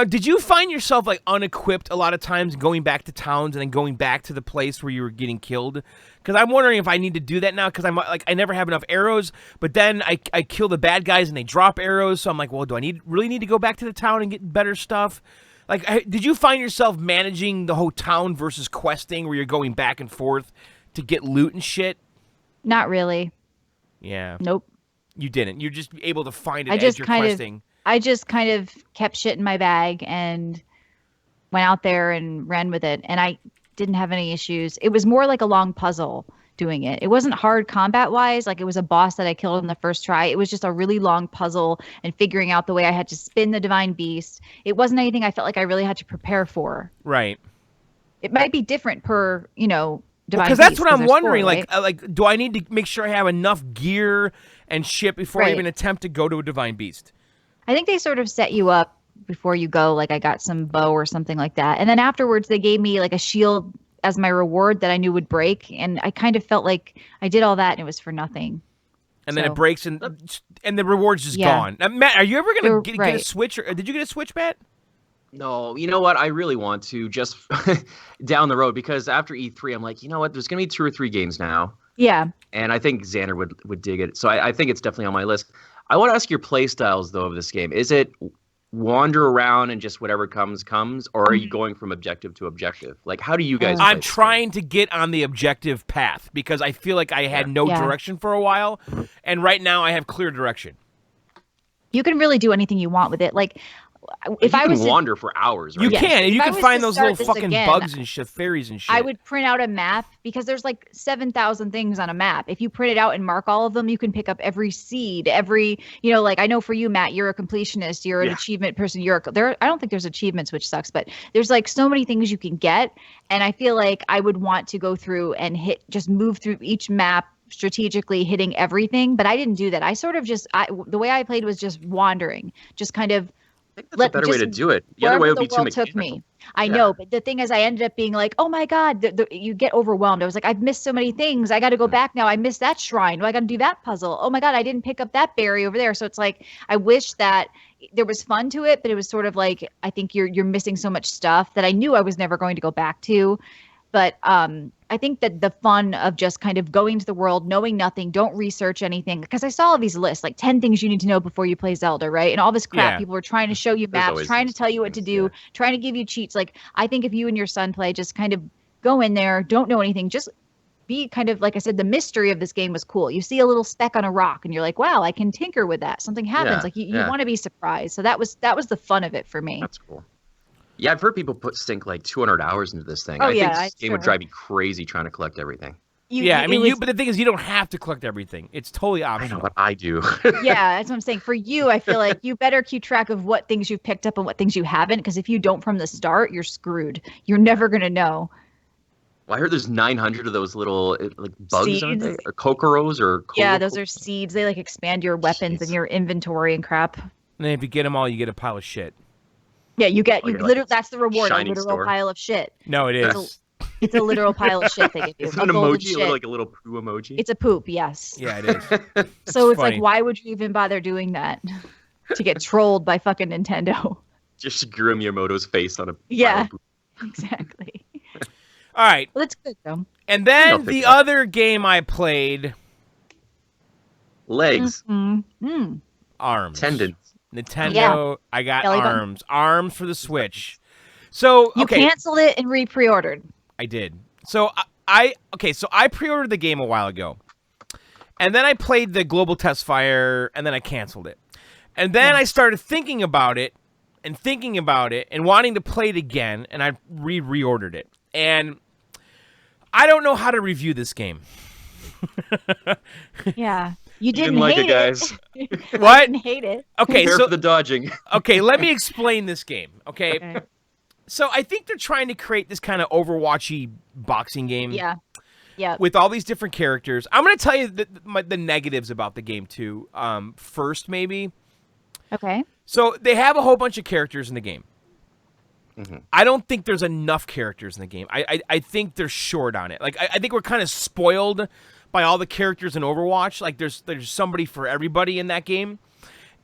did you find yourself like unequipped a lot of times going back to towns and then going back to the place where you were getting killed? Because I'm wondering if I need to do that now, because I never have enough arrows, but then I kill the bad guys and they drop arrows, so I'm like, well, do I really need to go back to the town and get better stuff? Like, did you find yourself managing the whole town versus questing where you're going back and forth to get loot and shit? Not really. Yeah. Nope. You didn't. You're just able to find it as you're questing. I just kind of kept shit in my bag and went out there and ran with it. And I didn't have any issues. It was more like a long puzzle doing it. It wasn't hard combat-wise. Like, it was a boss that I killed in the first try. It was just a really long puzzle and figuring out the way I had to spin the Divine Beast. It wasn't anything I felt like I really had to prepare for. Right. It might be different per, Divine Beast. Because that's what I'm wondering. Right? Like, do I need to make sure I have enough gear and shit before I even attempt to go to a Divine Beast? I think they sort of set you up before you go. Like, I got some bow or something like that. And then afterwards, they gave me like a shield as my reward that I knew would break, and I kind of felt like I did all that and it was for nothing. And then it breaks and the reward's just gone. Now, Matt, are you ever going to get a Switch? Or did you get a Switch, Matt? No, you know what? I really want to, just down the road, because after E3, I'm like, you know what? There's going to be 2 or 3 games now. Yeah. And I think Xander would dig it. So I think it's definitely on my list. I want to ask your play styles, though, of this game. Is it wander around and just whatever comes, or are you going from objective to objective? Like, how do you guys play? I'm trying to get on the objective path because I feel like I had no direction for a while, and right now I have clear direction. You can really do anything you want with it. Like, if I was to wander for hours, right? You can, and you can find those little fucking bugs and shit, fairies and shit. I would print out a map because there's like 7,000 things on a map. If you print it out and mark all of them, you can pick up every seed, every, like I know for you, Matt, you're a completionist, you're an achievement person. I don't think there's achievements, which sucks, but there's like so many things you can get. And I feel like I would want to go through and just move through each map strategically, hitting everything. But I didn't do that. I sort of the way I played was just wandering, just kind of. I think that's a better way to do it. The other way would be too mechanical. Took me. I know, but the thing is, I ended up being like, oh my God, you get overwhelmed. I was like, I've missed so many things. I got to go back now. I missed that shrine. I got to do that puzzle. Oh my God, I didn't pick up that berry over there. So it's like, I wish that there was fun to it, but it was sort of like, I think you're missing so much stuff that I knew I was never going to go back to. But I think that the fun of just kind of going to the world, knowing nothing, don't research anything. Because I saw all these lists, like 10 things you need to know before you play Zelda, right? And all this crap. Yeah. People were trying to show you There's maps, always trying to those tell you what to things, do, trying to give you cheats. Like, I think if you and your son play, just kind of go in there, don't know anything, just be kind of, like I said, the mystery of this game was cool. You see a little speck on a rock and you're like, wow, I can tinker with that. Something happens. Yeah, Like you yeah. want to be surprised. So that was the fun of it for me. That's cool. Yeah, I've heard people sink like 200 hours into this thing. Oh, I yeah, think this game would drive me crazy trying to collect everything. I mean, but the thing is, you don't have to collect everything. It's totally I know, optional. but I do. Yeah, that's what I'm saying. For you, I feel like you better keep track of what things you've picked up and what things you haven't, because if you don't from the start, you're screwed. You're never going to know. Well, I heard there's 900 of those little like bugs, aren't they? Seeds. Or kokoros or Yeah, those are seeds. They like expand your weapons and your inventory and crap. And then if you get them all, you get a pile of shit. Yeah, you get you're like literally. That's the reward. A shining literal store. pile of shit. No, it is. It's a literal pile of shit they give you. Is it an golden emoji? shit. Like a little poo emoji? It's a poop. Yes. Yeah, it is. So it's funny. like, why would you even bother doing that? To get trolled by fucking Nintendo. Just Shigeru Miyamoto's face on a Yeah. pile of poo. Exactly. All right. Well, that's good though. And then Nothing the else. other game I played, Legs, ARMS. tendons. Nintendo, Yeah. I got Belly button. ARMS. ARMS for the Switch. So, You okay. canceled it and pre-ordered. I did. So I pre-ordered the game a while ago. And then I played the global test fire and then I canceled it. And then I started thinking about it and wanting to play it again, and I reordered it. And I don't know how to review this game. Yeah. You didn't didn't like hate it, guys. What? I didn't hate it. Okay, Prepare so for the dodging. okay, let me explain this game. Okay? Okay. So I think they're trying to create this kind of Overwatchy boxing game. Yeah. Yeah. With all these different characters. I'm going to tell you the negatives about the game, too. First, maybe. Okay. So they have a whole bunch of characters in the game. Mm-hmm. I don't think there's enough characters in the game. I think they're short on it. Like I think we're kind of spoiled by all the characters in Overwatch. Like there's somebody for everybody in that game.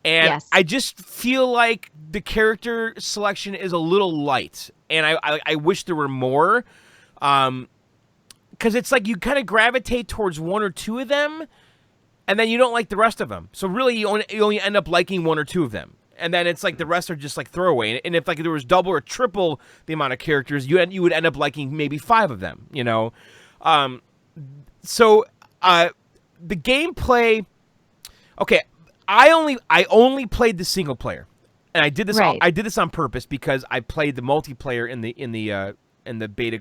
And Yes. I just feel like the character selection is a little light. And I wish there were more. Because it's like you kind of gravitate towards one or two of them, and then you don't like the rest of them. So really, you only end up liking one or two of them. And then it's like the rest are just like throwaway. And if like there was double or triple the amount of characters, you would end up liking maybe 5 of them, you know? So the gameplay, okay, I only played the single player. And I did this Right. I did this on purpose because I played the multiplayer in the beta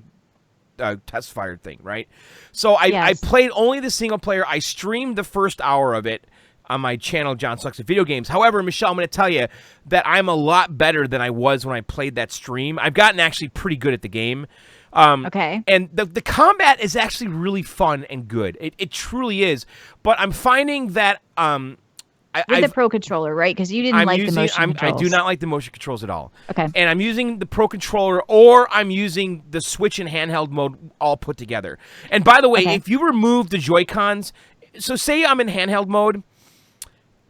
test fire thing, right? So I played only the single player. I streamed the first hour of it on my channel, John Sucks at Video Games. However, Michelle, I'm going to tell you that I'm a lot better than I was when I played that stream. I've gotten actually pretty good at the game. Okay. And the combat is actually really fun and good. It truly is. But I'm finding that With the Pro Controller, right? Because you didn't like the motion I controls. do not like the motion controls at all. Okay. And I'm using the Pro Controller, or I'm using the Switch and handheld mode all put together. And by the way, Okay. if you remove the Joy-Cons, so say I'm in handheld mode,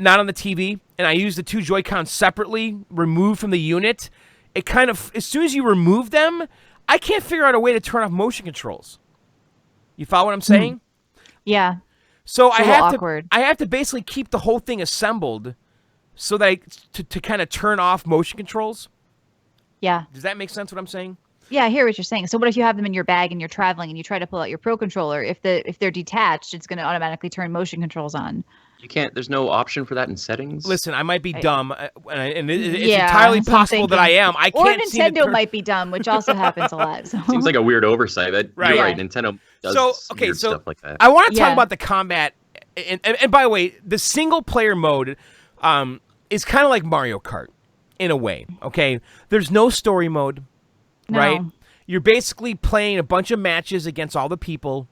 not on the TV, and I use the 2 Joy-Cons separately, removed from the unit, it kind of, as soon as you remove them, I can't figure out a way to turn off motion controls. You follow what I'm saying? Yeah. So It's a little awkward. I have to basically keep the whole thing assembled so that to kind of turn off motion controls. Yeah. Does that make sense what I'm saying? Yeah, I hear what you're saying. So what if you have them in your bag and you're traveling and you try to pull out your Pro Controller? If they're detached, it's going to automatically turn motion controls on. You can't. There's no option for that in settings. Listen, I might be dumb, and it's Yeah, entirely that's what I'm possible that I thinking. am. I Or can't seem to Nintendo turn- might be dumb, which also happens a lot. So. Seems like a weird oversight. But Right. You're right. Yeah. Nintendo does Okay, weird so stuff like that. I want to talk Yeah. about the combat. And by the way, the single player mode is kind of like Mario Kart in a way. Okay, there's no story mode, No. right? You're basically playing a bunch of matches against all the people,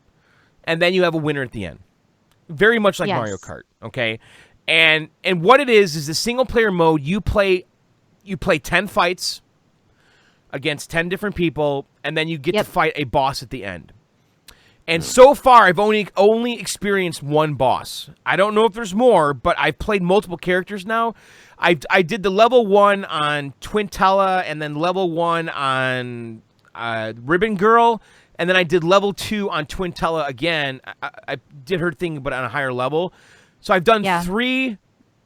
and then you have a winner at the end. Very much like Yes. Mario Kart. Okay, and what it is the single player mode. You play 10 fights against 10 different people, and then you get to fight a boss at the end. And so far, I've only experienced one boss. I don't know if there's more, but I've played multiple characters now. I did the level 1 on Twintella, and then level 1 on Ribbon Girl, and then I did level 2 on Twintella again. I did her thing, but on a higher level. So I've done 3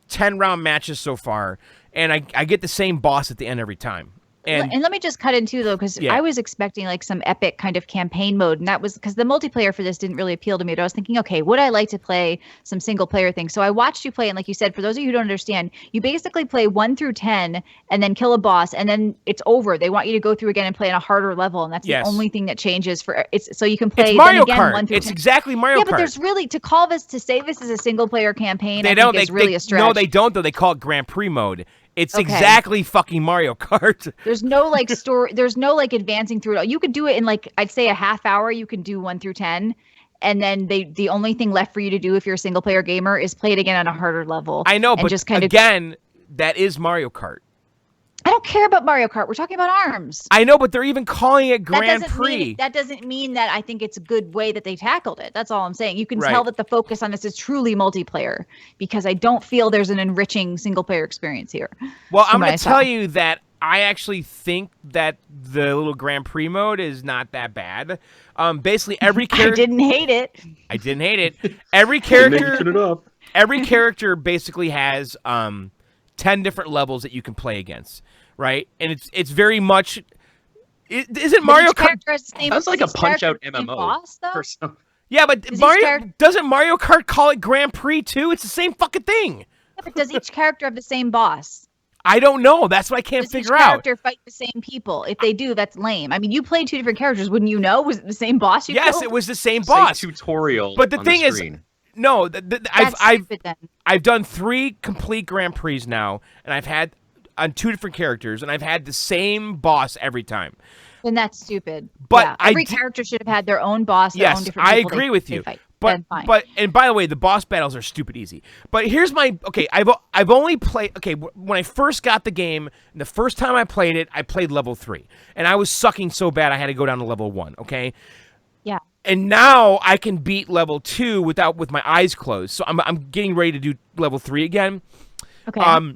10-round matches so far, and I get the same boss at the end every time. And let me just cut in too, though, because I was expecting like some epic kind of campaign mode, and that was because the multiplayer for this didn't really appeal to me. But I was thinking, okay, would I like to play some single player things? So I watched you play, and like you said, for those of you who don't understand, you basically play 1 through 10, and then kill a boss, and then it's over. They want you to go through again and play on a harder level, and that's the only thing that changes for it's. So you can play it's Mario then again, Kart. 1 through It's 10. exactly Mario Kart. Yeah, but there's really to say this is a single player campaign. They I don't. Think is really a stretch. No, they don't. Though they call it Grand Prix mode. It's exactly fucking Mario Kart. There's no like story. There's no like advancing through it all. You could do it in like I'd say a half hour. You can do 1 through 10, and then the only thing left for you to do if you're a single player gamer is play it again on a harder level. I know, and but just kind again, that is Mario Kart. I don't care about Mario Kart. We're talking about ARMS. I know, but they're even calling it Grand Prix. That doesn't mean that I think it's a good way that they tackled it. That's all I'm saying. You can tell that the focus on this is truly multiplayer because I don't feel there's an enriching single player experience here. Well, I'm going to tell you that I actually think that the little Grand Prix mode is not that bad. Basically, every character. I didn't hate it. I didn't hate it. Every character basically has 10 different levels that you can play against. Right, and it's very much. Isn't Mario Kart? That's like a Punch-Out MMO. Boss, yeah, but doesn't Mario Kart call it Grand Prix too? It's the same fucking thing. Yeah, but does each character have the same boss? I don't know. That's what I can't figure out. Does each character fight the same people? If they do, that's lame. I mean, you played 2 different characters. Wouldn't you know? Was it the same boss? Yes, it was the same boss. Tutorial. But the thing is, no, I've done 3 complete Grand Prix now, and I've had. On 2 different characters, and I've had the same boss every time. Then that's stupid. But every character should have had their own boss. Their own different I agree with you. But and by the way, the boss battles are stupid easy. But here's my I've only played when I first got the game, the first time I played it, I played level 3, and I was sucking so bad I had to go down to level 1. Okay. Yeah. And now I can beat level 2 with my eyes closed. So I'm getting ready to do level 3 again. Okay.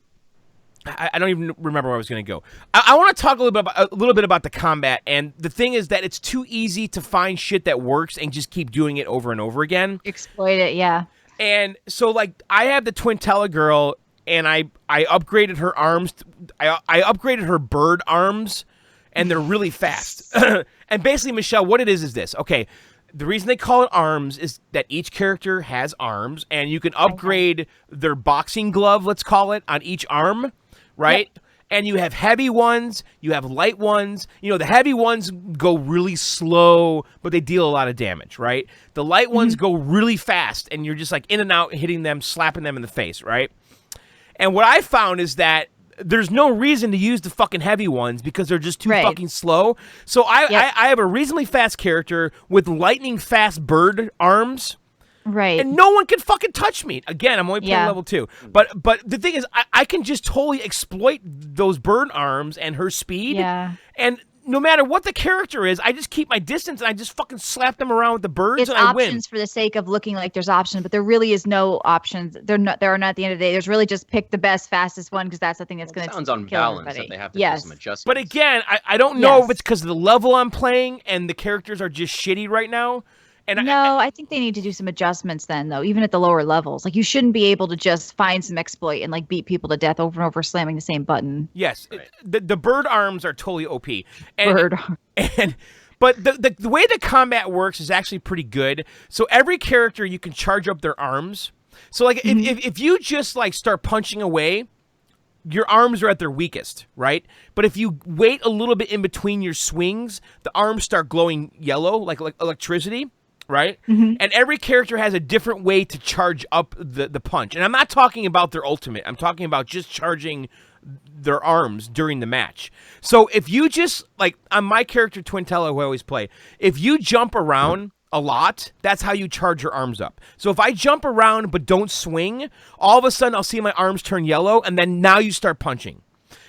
I don't even remember where I was going to go. I want to talk a little bit about the combat, and the thing is that it's too easy to find shit that works and just keep doing it over and over again. Exploit it, yeah. And so, like, I have the Twintella girl, and I upgraded her arms. I upgraded her bird arms, and they're really fast. And basically, Michelle, what it is this. Okay, the reason they call it arms is that each character has arms, and you can upgrade their boxing glove, let's call it, on each arm. Right? Yep. And you have heavy ones, you have light ones. You know, the heavy ones go really slow, but they deal a lot of damage, right? The light ones go really fast, and you're just like in and out, hitting them, slapping them in the face, right? And what I found is that there's no reason to use the fucking heavy ones because they're just too fucking slow. So I have a reasonably fast character with lightning fast bird arms. Right. And no one can fucking touch me. Again, I'm only playing level 2. But the thing is, I can just totally exploit those bird arms and her speed. Yeah. And no matter what the character is, I just keep my distance and I just fucking slap them around with the birds and I win. It's options for the sake of looking like there's options, but there really is no options. There are not at the end of the day. There's really just pick the best, fastest one because that's the thing that's going to sounds unbalanced that they have to do some adjustments. But again, I don't know if it's because of the level I'm playing and the characters are just shitty right now. And I think they need to do some adjustments then, though, even at the lower levels. Like, you shouldn't be able to just find some exploit and, like, beat people to death over and over slamming the same button. Yes. Right. The bird arms are totally OP. And, but the way the combat works is actually pretty good. So every character, you can charge up their arms. So, like, if you just, like, start punching away, your arms are at their weakest, right? But if you wait a little bit in between your swings, the arms start glowing yellow, like electricity. Right? And every character has a different way to charge up the punch. And I'm not talking about their ultimate. I'm talking about just charging their arms during the match. So if you just, like, on my character Twintella, who I always play, if you jump around a lot, that's how you charge your arms up. So if I jump around but don't swing, all of a sudden I'll see my arms turn yellow, and then now you start punching.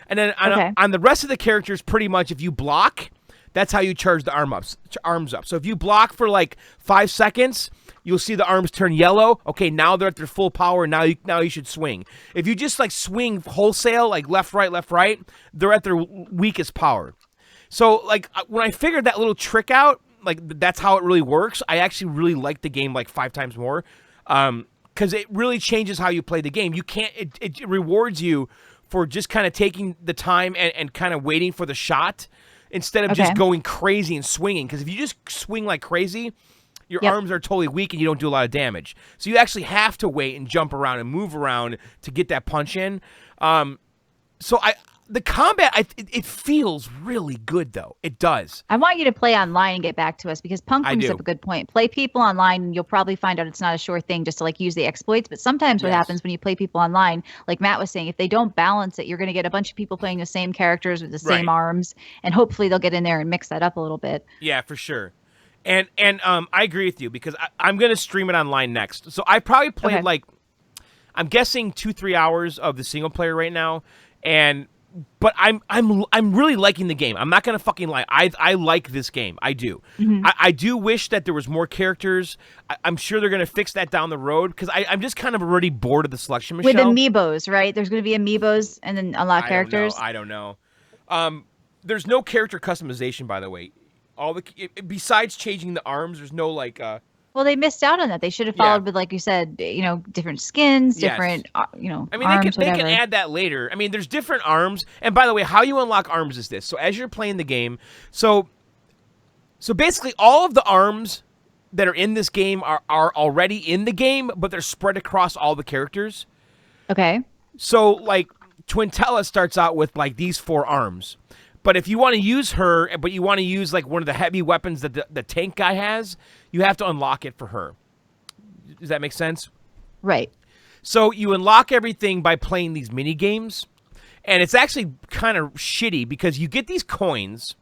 And then on the rest of the characters, pretty much, if you block, that's how you charge the arms up. So if you block for like 5 seconds, you'll see the arms turn yellow. Okay, now they're at their full power. Now you should swing. If you just like swing wholesale, like left, right, they're at their weakest power. So like when I figured that little trick out, like that's how it really works, I actually really like the game like 5 times more, because it really changes how you play the game. You can't. It rewards you for just kind of taking the time and kind of waiting for the shot instead of just going crazy and swinging. Because if you just swing like crazy, your arms are totally weak and you don't do a lot of damage. So you actually have to wait and jump around and move around to get that punch in. So the combat, it feels really good, though. It does. I want you to play online and get back to us, because Punk brings up a good point. Play people online, and you'll probably find out it's not a sure thing just to like use the exploits. But sometimes what happens when you play people online, like Matt was saying, if they don't balance it, you're going to get a bunch of people playing the same characters with the same arms, and hopefully they'll get in there and mix that up a little bit. Yeah, for sure. And I agree with you, because I'm going to stream it online next. So I probably played like, I'm guessing 2-3 hours of the single player right now, but I'm really liking the game. I'm not gonna fucking lie. I like this game. I do. I do wish that there was more characters. I'm sure they're gonna fix that down the road, because I'm just kind of already bored of the selection, Michelle. With amiibos, right? There's gonna be amiibos and then unlock characters. I don't know. There's no character customization, by the way. Besides changing the arms, there's no like. Well, they missed out on that. They should have followed with, like you said, different skins, different, I mean, arms, they can add that later. I mean, there's different arms. And by the way, how you unlock arms is this. So as you're playing the game, so basically all of the arms that are in this game are already in the game, but they're spread across all the characters. Okay. So like Twintella starts out with like these 4 arms. But if you want to use her, but you want to use like one of the heavy weapons that the tank guy has, you have to unlock it for her. Does that make sense? Right. So you unlock everything by playing these mini games, and it's actually kind of shitty because you get these coins.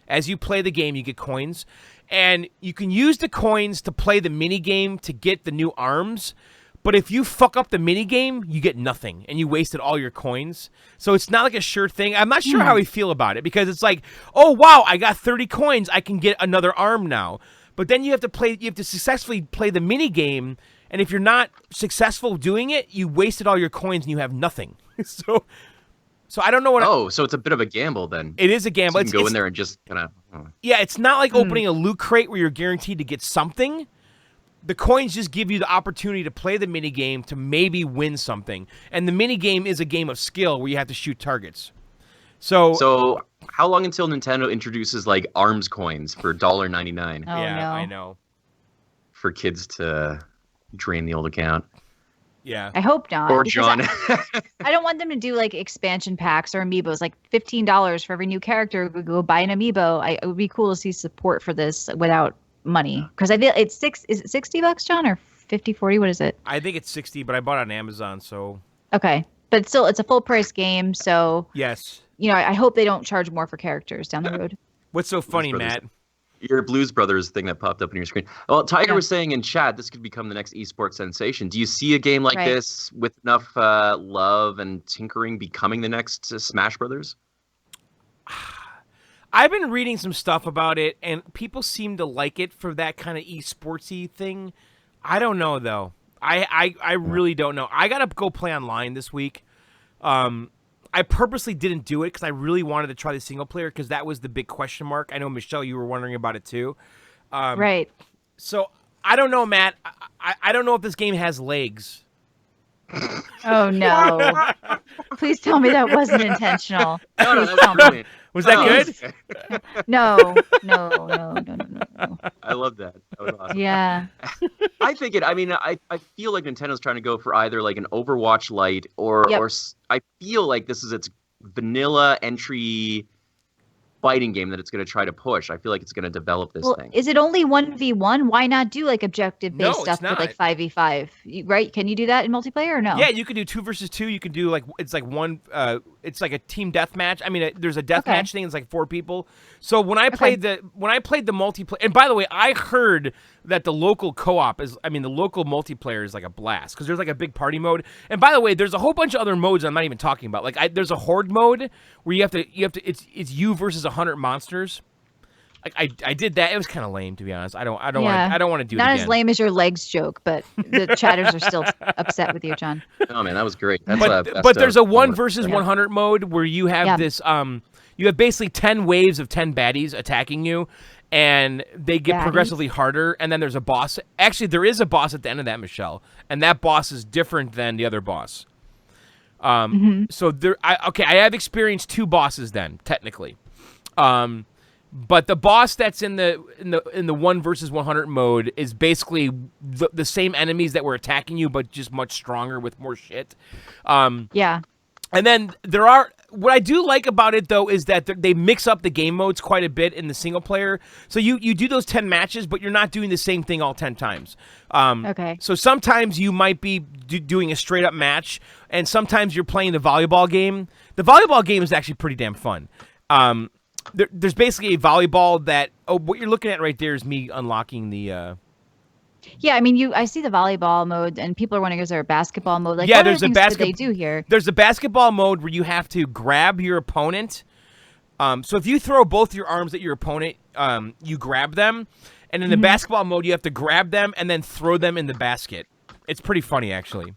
As you play the game, you get coins, and you can use the coins to play the mini game to get the new arms. But if you fuck up the mini game, you get nothing, and you wasted all your coins. So it's not like a sure thing. I'm not sure how we feel about it, because it's like, oh wow, I got 30 coins, I can get another arm now. But then you have to successfully play the mini game, and if you're not successful doing it, you wasted all your coins and you have nothing. So I don't know what. So it's a bit of a gamble then. It is a gamble. So you can go in there and just kind of. Yeah, it's not like opening a loot crate where you're guaranteed to get something. The coins just give you the opportunity to play the mini game to maybe win something. And the mini game is a game of skill where you have to shoot targets. So how long until Nintendo introduces like arms coins for $1.99? Oh, yeah, no. I know. For kids to drain the old account. Yeah. I hope not. Or John. I don't want them to do like expansion packs or amiibos, like $15 for every new character. We go buy an amiibo. It would be cool to see support for this without money, because I feel it's is it $60, John, or 50, 40? What is it? I think it's 60, but I bought it on Amazon, so. Okay, but still, it's a full price game, so. Yes. I hope they don't charge more for characters down the road. What's so funny, Matt? Your Blues Brothers thing that popped up on your screen. Well, Tiger was saying in chat, this could become the next esports sensation. Do you see a game like this with enough love and tinkering becoming the next Smash Brothers? I've been reading some stuff about it, and people seem to like it for that kind of esportsy thing. I don't know, though. I really don't know. I got to go play online this week. I purposely didn't do it because I really wanted to try the single player, because that was the big question mark. I know, Michelle, you were wondering about it, too. Right. So, I don't know, Matt. I don't know if this game has legs. Oh, no. Please tell me that wasn't intentional. No, that was brilliant. Was that good? No. I love that. That was awesome. Yeah. I think I feel like Nintendo's trying to go for either like an Overwatch Lite or I feel like this is its vanilla entry fighting game that it's going to try to push. I feel like it's going to develop this thing. Is it only 1v1? Why not do like objective-based stuff with like 5v5? Right? Can you do that in multiplayer or no? Yeah, you can do 2 versus 2. You can do like it's like one. It's like a team deathmatch. I mean, there's a deathmatch thing. It's like 4 people. So when I played the multiplayer, and by the way, I heard that the local co-op the local multiplayer is like a blast, because there's like a big party mode. And by the way, there's a whole bunch of other modes I'm not even talking about. Like there's a horde mode where you have to it's you versus 100 monsters. Like I did that. It was kind of lame, to be honest. I don't want to do it again. Not as lame as your legs joke, but the chatters are still upset with you, John. Oh man, that was great. But there's a 1 versus 100 mode where you have this you have basically 10 waves of 10 baddies attacking you, and they get progressively harder, and then there's a boss. Actually, there is a boss at the end of that, Michelle, and that boss is different than the other boss. So I have experienced 2 bosses then, technically. But the boss that's in the 1 versus 100 mode is basically the same enemies that were attacking you, but just much stronger with more shit. Yeah. And then what I do like about it though is that they mix up the game modes quite a bit in the single player. So you do those 10 matches, but you're not doing the same thing all 10 times. Okay. So sometimes you might be doing a straight up match, and sometimes you're playing the volleyball game. The volleyball game is actually pretty damn fun. There's basically a volleyball that what you're looking at right there is me unlocking the. Yeah, I mean, I see the volleyball mode, and people are wondering, is there a basketball mode? Like, yeah, what there's other a things do they do here? There's a basketball mode where you have to grab your opponent. So if you throw both your arms at your opponent, you grab them, and in the basketball mode, you have to grab them and then throw them in the basket. It's pretty funny, actually.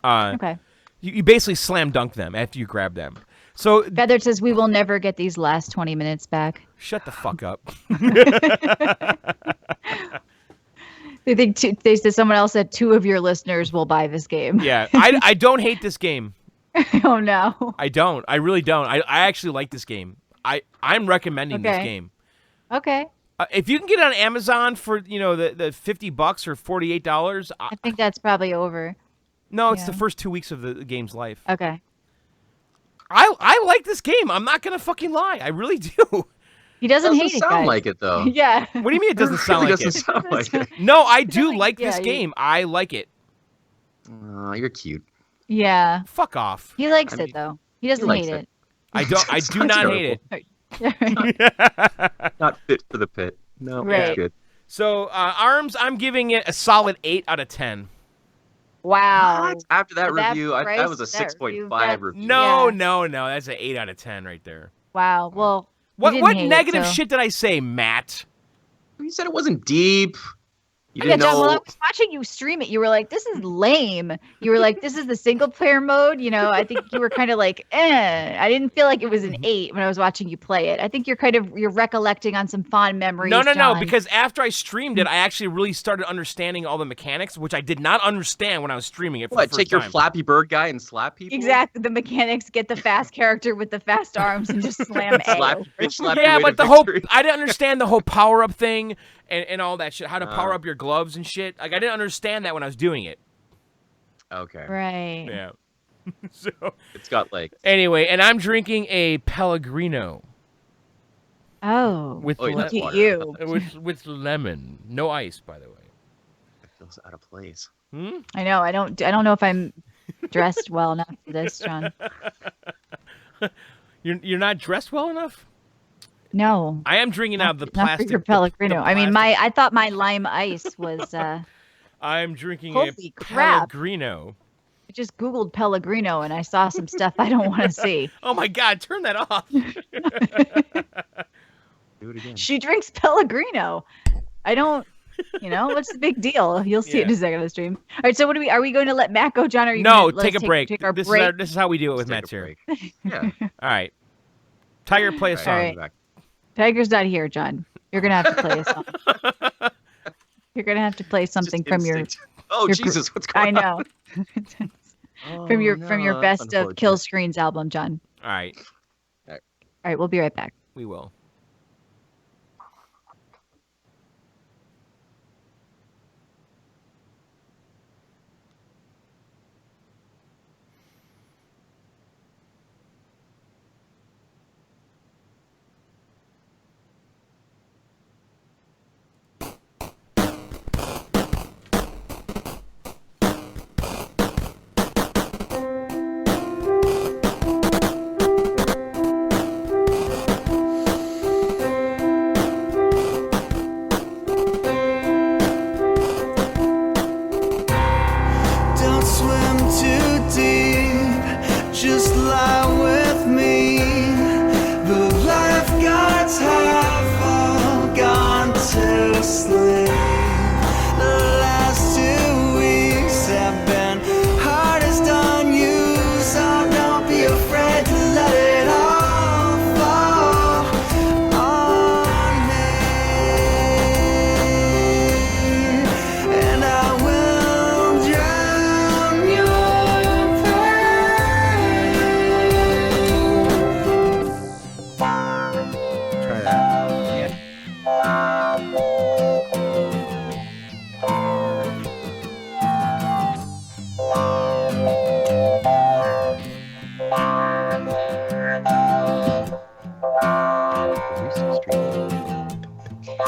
Okay. You basically slam dunk them after you grab them. So Feather says we will never get these last 20 minutes back. Shut the fuck up. They said someone else said 2 of your listeners will buy this game. Yeah, I don't hate this game. Oh no. I don't. I really don't. I actually like this game. I'm recommending this game. Okay. If you can get it on Amazon for the $50 or $48, I think that's probably over. No, it's the first 2 weeks of the game's life. Okay. I like this game. I'm not gonna fucking lie. I really do. He doesn't hate it, sound guys. like it though. Yeah. What do you mean it doesn't sound like it? Sound like it. No, I do like this game. I like it. Oh, you're cute. Yeah. Fuck off. He likes it though. He doesn't hate it. I do not hate it. Not fit for the pit. No, right. Good. So ARMS, I'm giving it a solid 8 out of 10. Wow. What? After that review, that was a 6.5 review. No, that's an 8 out of 10 right there. Wow. Well, what negative shit did I say, Matt? You said it wasn't deep. You Yeah, didn't John, know. when I was watching you stream it, you were like, this is lame. You were like, this is the single player mode. I think you were kind of like, I didn't feel like it was an 8 when I was watching you play it. I think you're recollecting on some fond memories. No, because after I streamed it, I actually really started understanding all the mechanics, which I did not understand when I was streaming it for the first take time. your Flappy Bird guy and slap people? Exactly. The mechanics, get the fast character with the fast arms and just slam A. Yeah, but I didn't understand the whole power-up thing and all that shit, how to power up your gloves and shit. Like, I didn't understand that when I was doing it. Okay. Right. Yeah. So it's got legs. Anyway, and I'm drinking a Pellegrino. Oh. With look at you. With lemon. No ice, by the way. It feels out of place. I know. I don't know if I'm dressed well enough for this, John. You're not dressed well enough? No. I am drinking out of the plastic. Not for your Pellegrino. I mean, I thought my lime ice was. I'm drinking holy a crap. Pellegrino. I just Googled Pellegrino and I saw some stuff I don't want to see. Oh my God! Turn that off. Do it again. She drinks Pellegrino. I don't. What's the big deal? You'll see it in a second on the stream. All right, so are we going to let Matt go, John? Or are you no, gonna, take a break. Take our this break. This is how we do it with Matt's here. Yeah. All right. Tiger, play a song. All right. Tiger's not here, John. You're gonna have to play a song. You're gonna have to play something from instinct. your. Jesus, what's going on? I know. from your best of Kill Screens album, John. All right. All right, we'll be right back. We will.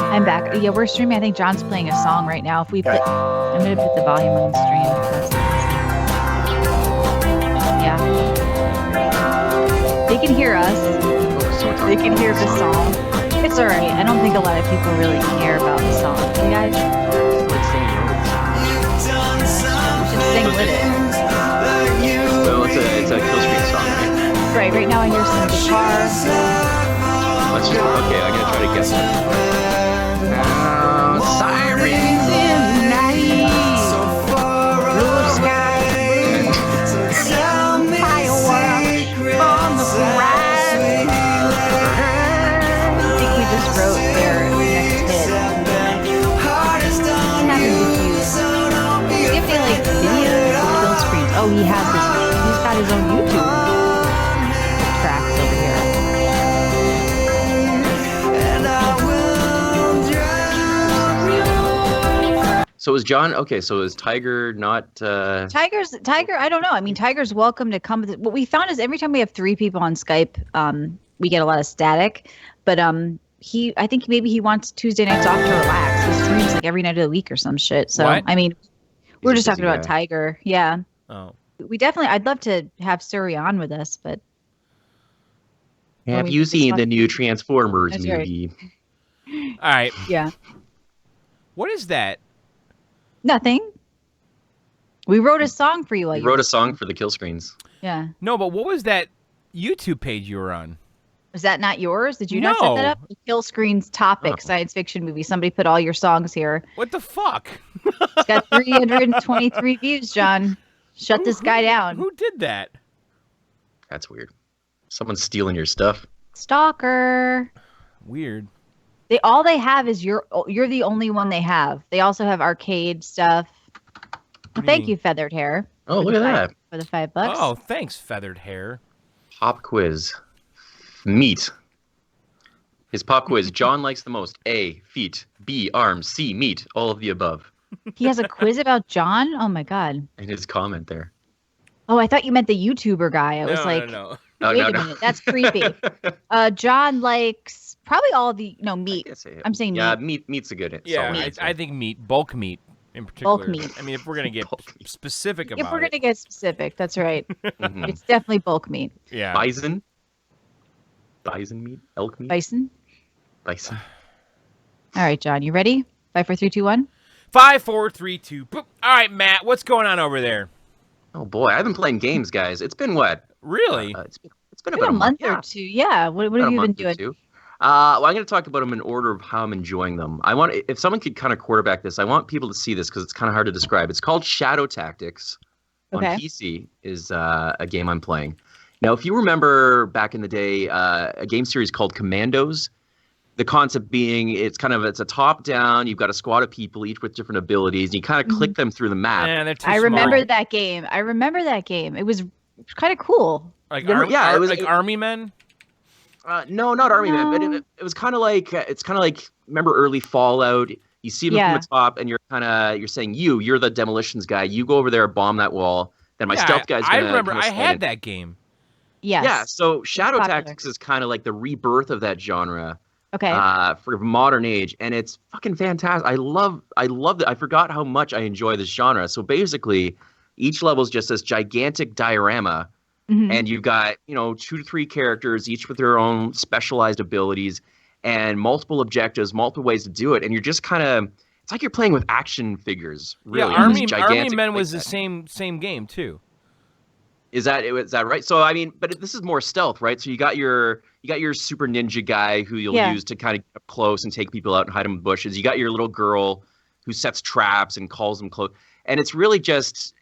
I'm back. Yeah, we're streaming. I think John's playing a song right now. If we put, I'm gonna put the volume on the stream. Yeah. They can hear us. They can hear the song. It's alright. I don't think a lot of people really care about the song. You guys? Like singing notes. We should sing with it. No, it's a Killstreak song, right? Right now I hear some guitar. Let's just, okay, I'm gonna try to guess it. Sirens in the night, blue sky, fireworks on the horizon. I think we just wrote their next hit. If they like videos or kill screens. Oh, he's got his own YouTube tracks over here. So is John okay? So is Tiger not? Tiger. I don't know. I mean, Tiger's welcome to come. What we found is every time we have 3 people on Skype, we get a lot of static. But I think maybe he wants Tuesday nights off to relax. He streams like every night of the week or some shit. So What? I mean, we're just talking about guy. Tiger. Yeah. Oh. I'd love to have Suri on with us, but Have we you just seen talk- the new Transformers That's right. movie? All right. yeah, What is that? nothing. We wrote a song for you. While He you wrote a song for the kill screens. Yeah. No, but what was that YouTube page you were on? Is that not yours? Did you not set that No. up? The Kill Screens topic Oh. science fiction movie. Somebody put all your songs here. What the fuck? It's got 323 views, John. Shut this guy down. Who did that? That's weird. Someone's stealing your stuff. Stalker. Weird. All they have is you're the only one they have. They also have arcade stuff. do you Thank mean? you, Feathered Hair. Oh, look at that. For the $5. Oh, thanks, feathered hair. Pop quiz. Meat. His pop quiz. John likes the most A, feet. B, arms. C, meat. All of the above. He has a quiz about John? Oh my god. In his comment there. Oh, I thought you meant the YouTuber guy. I was No, like, no. Oh, wait no, a no. minute, that's creepy. John likes probably all the meat. I guess it- I'm saying yeah, meat. meat's a good Yeah, solid I, answer. I think meat, bulk meat in particular. Bulk meat. I mean, if we're gonna get Bulk meat. specific about If we're it, gonna get specific, that's right. Mhm. It's definitely bulk meat. yeah. Bison. Bison meat. Elk meat. Bison. Bison. All right, John, you ready? 5, 4, 3, 2, 1. 5, 4, 3, 2. Boop. All right, Matt, what's going on over there? Oh boy, I've been playing games, guys. It's been what? Really? It's been About about a month yeah. or two. Yeah. What About have a you been month or doing? two. Well, I'm going to talk about them in order of how I'm enjoying them. I want, if someone could kind of quarterback this, I want people to see this because it's kind of hard to describe. It's called Shadow Tactics on Okay. PC. Is a game I'm playing. Now, if you remember back in the day, a game series called Commandos. The concept being, it's a top down. You've got a squad of people, each with different abilities. And you kind of click them through the map. Yeah, they're too I small. remember that game. It was kind of cool. Like, Yeah, it was- like army men. No, not Army Man, but No. it was kind of like remember early Fallout. You see them Yeah. from the top, and you're saying you're the demolitions guy. You go over there, bomb that wall. Then my Yeah, stealth guy's I gonna. remember. kinda I stand had in. that game. Yes. Yeah, so Shadow Popular. Tactics is kind of like the rebirth of that genre Okay. for modern age, and it's fucking fantastic. I love it. I forgot how much I enjoy this genre. So basically, each level is just this gigantic diorama. Mhm. And you've got, 2 to 3 characters, each with their own specialized abilities and multiple objectives, multiple ways to do it. And you're just kind of, it's like you're playing with action figures, really. Yeah, This Army gigantic Men was the playset. same game too. Is that right? So I mean, but this is more stealth, right? So you got your super ninja guy who you'll Yeah. use to kind of get up close and take people out and hide them in bushes. You got your little girl who sets traps and calls them close. And it's really just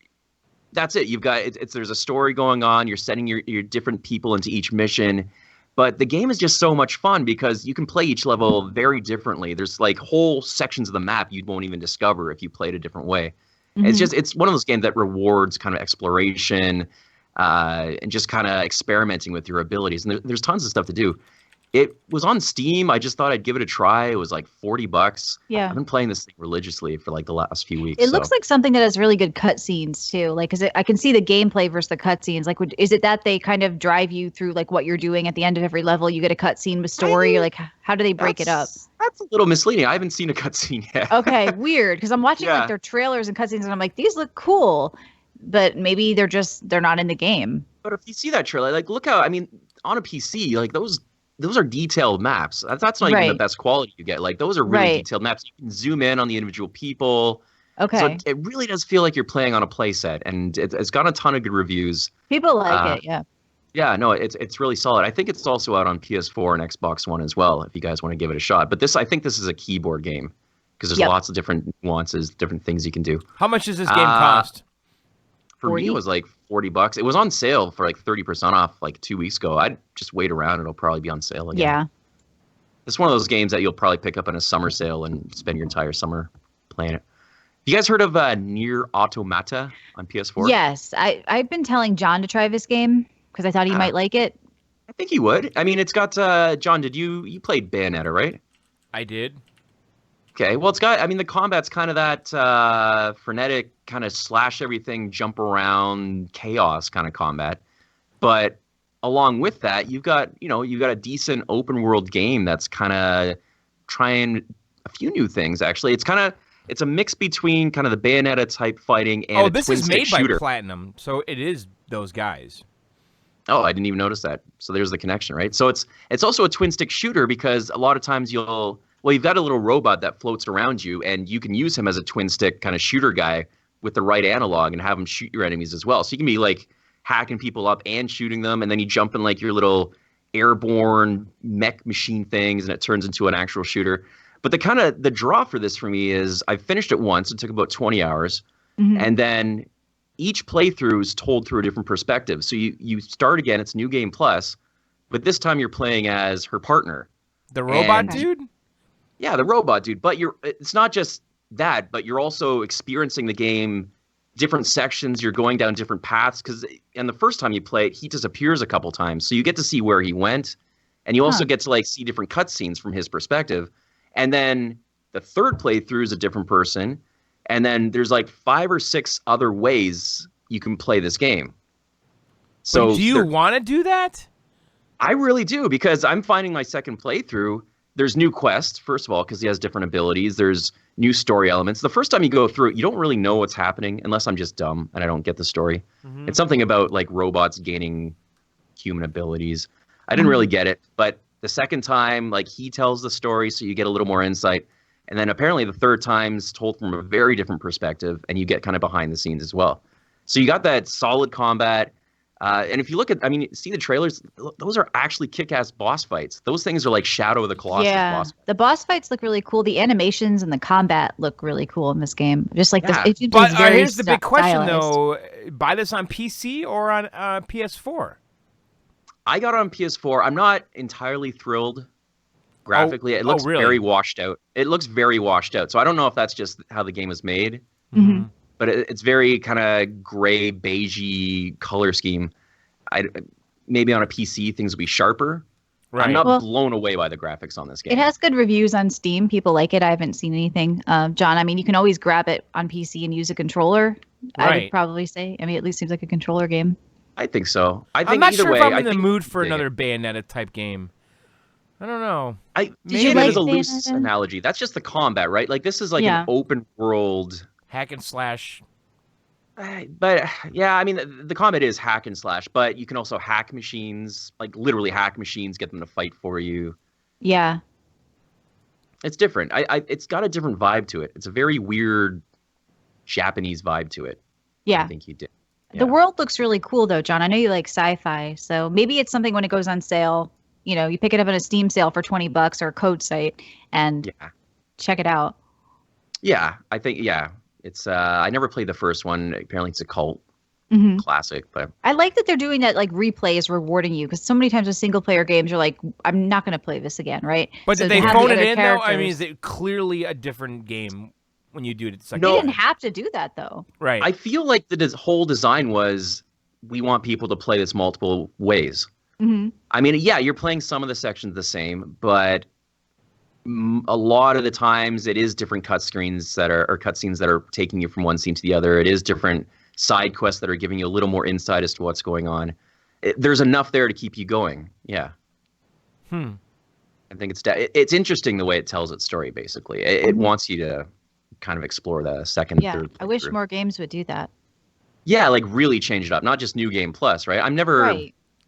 that's it. You've got there's a story going on. You're setting your different people into each mission, but the game is just so much fun because you can play each level very differently. There's like whole sections of the map you won't even discover if you played a different way. Mhm. It's one of those games that rewards kind of exploration and just kind of experimenting with your abilities. And there's tons of stuff to do. It was on Steam. I just thought I'd give it a try. It was like $40. Yeah. I've been playing this thing religiously for like the last few weeks. It looks like something that has really good cutscenes too. Like, I can see the gameplay versus the cutscenes. Like, is it that they kind of drive you through like what you're doing at the end of every level? You get a cutscene with story. Or like, how do they break it up? That's a little misleading. I haven't seen a cutscene yet. Okay, weird. Because I'm watching like their trailers and cutscenes, and I'm like, these look cool, but maybe they're not in the game. But if you see that trailer, like, look how, I mean, on a PC, like those are detailed maps. That's not even the best quality you get. Like, those are really detailed maps. You can zoom in on the individual people. Okay. So it really does feel like you're playing on a playset, and it's got a ton of good reviews. People like it, yeah. Yeah, no, it's really solid. I think it's also out on PS4 and Xbox One as well, if you guys want to give it a shot. But I think this is a keyboard game, because there's lots of different nuances, different things you can do. How much does this game cost? For me, it was like $40. It was on sale for like 30% off like 2 weeks ago. I'd just wait around. It'll probably be on sale again. Yeah. It's one of those games that you'll probably pick up in a summer sale and spend your entire summer playing it. You guys heard of Nier Automata on PS4? Yes. I've been telling John to try this game because I thought he might like it. I think he would. I mean, it's got, John, you played Bayonetta, right? I did. Okay, well, the combat's kind of that frenetic kind of slash everything, jump around, chaos kind of combat. But along with that, you've got a decent open world game that's kind of trying a few new things, actually. It's a mix between kind of the Bayonetta type fighting and this is made shooter. by Platinum, so it is those guys. Oh, I didn't even notice that. So there's the connection, right? So it's also a twin stick shooter, because a lot of times you've got a little robot that floats around you, and you can use him as a twin stick kind of shooter guy with the right analog and have him shoot your enemies as well. So you can be like hacking people up and shooting them, and then you jump in like your little airborne mech machine things, and it turns into an actual shooter. But the draw for this for me is I finished it once. It took about 20 hours. Mm-hmm. And then each playthrough is told through a different perspective. So you start again. It's New Game Plus, but this time you're playing as her partner. The robot dude? Yeah, the robot dude. But it's not just that, but you're also experiencing the game, different sections. You're going down different paths, and the first time you play it, he disappears a couple times. So you get to see where he went, and you also get to like see different cutscenes from his perspective. And then the third playthrough is a different person. And then there's like 5 or 6 other ways you can play this game. So do you want to do that? I really do, because I'm finding my second playthrough, there's new quests, first of all, because he has different abilities. There's new story elements. The first time you go through it, you don't really know what's happening unless I'm just dumb and I don't get the story. Mm-hmm. It's something about like robots gaining human abilities. I didn't really get it, but the second time, like, he tells the story, so you get a little more insight. And then apparently the third time's told from a very different perspective, and you get kind of behind the scenes as well. So you got that solid combat. And if you look at, see the trailers, those are actually kick-ass boss fights. Those things are like Shadow of the Colossus boss fights. The boss fights look really cool. The animations and the combat look really cool in this game. Just like this. But here's the big question, though. Buy this on PC or on PS4? I got it on PS4. I'm not entirely thrilled graphically. It looks very washed out. It looks very washed out. So I don't know if that's just how the game is made. Mm-hmm. But it's very kind of gray, beigey color scheme. Maybe on a PC, things will be sharper. Right. I'm not blown away by the graphics on this game. It has good reviews on Steam. People like it. I haven't seen anything. John, you can always grab it on PC and use a controller. Right. I would probably say. It at least seems like a controller game. I think so. I'm not sure if I'm in the mood for another Bayonetta type game. I don't know. Bayonetta is a loose analogy. That's just the combat, right? Like, this is like an open world hack and slash. But yeah, the combat is hack and slash, but you can also hack machines, like literally hack machines, get them to fight for you. Yeah. It's different. It's got a different vibe to it. It's a very weird Japanese vibe to it. Yeah. I think you did. Yeah. The world looks really cool, though, John. I know you like sci-fi, so maybe it's something when it goes on sale, you pick it up on a Steam sale for $20 or a code site and check it out. Yeah, I think, it's, I never played the first one. Apparently it's a cult classic, but I like that they're doing that, like, replay is rewarding you, because so many times with single player games, you're like, I'm not going to play this again, right? But did they phone it in, though? Is it clearly a different game when you do it? It's like, no, they didn't have to do that, though. Right. I feel like the whole design was, we want people to play this multiple ways. Mm-hmm. I mean, yeah, you're playing some of the sections the same, but a lot of the times it is different cutscenes that are taking you from one scene to the other. It is different side quests that are giving you a little more insight as to what's going on. There's enough there to keep you going. Yeah. I think it's interesting the way it tells its story. Basically, it wants you to kind of explore the second, third. I wish more games would do that. Yeah, like really change it up, not just New Game Plus, right? I'm never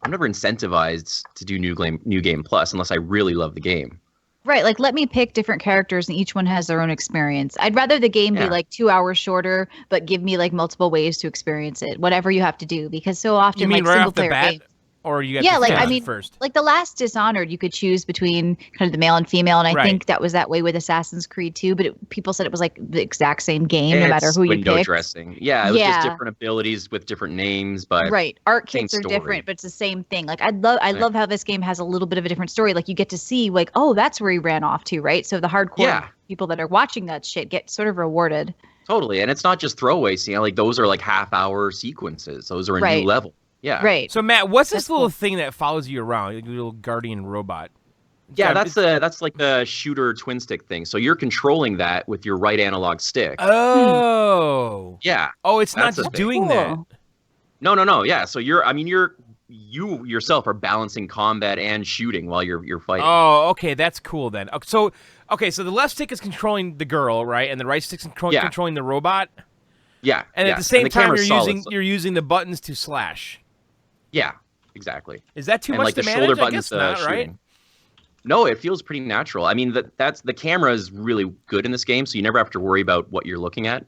incentivized to do New Game Plus unless I really love the game. Right, like let me pick different characters and each one has their own experience. I'd rather the game be like 2 hours shorter, but give me like multiple ways to experience it. Whatever you have to do, because so often you mean like right single off the player bat? games. Or you first? Like the last Dishonored, you could choose between kind of the male and female, and I think that was that way with Assassin's Creed too. But people said it was like the exact same game, no matter who you picked. Window dressing, it was just different abilities with different names, but art kits are different, but it's the same thing. Like I love how this game has a little bit of a different story. Like you get to see like, oh, that's where he ran off to, right? So the hardcore people that are watching that shit get sort of rewarded. Totally, and it's not just throwaway scene. Like those are like half-hour sequences. Those are a new level. Yeah. Right. So Matt, what's this little thing that follows you around? Like a little guardian robot. Yeah, that's like the shooter twin stick thing. So you're controlling that with your right analog stick. Oh. Yeah. Oh, it's not just doing that. No. Yeah. So you yourself are balancing combat and shooting while you're fighting. Oh, okay, that's cool then. So the left stick is controlling the girl, right, and the right stick's controlling the robot. Yeah. And at the same time, you're using the buttons to slash. Yeah, exactly. Is that too much to manage? Shoulder buttons, I guess not, right? Shooting. No, it feels pretty natural. I mean, that's the camera is really good in this game, so you never have to worry about what you're looking at.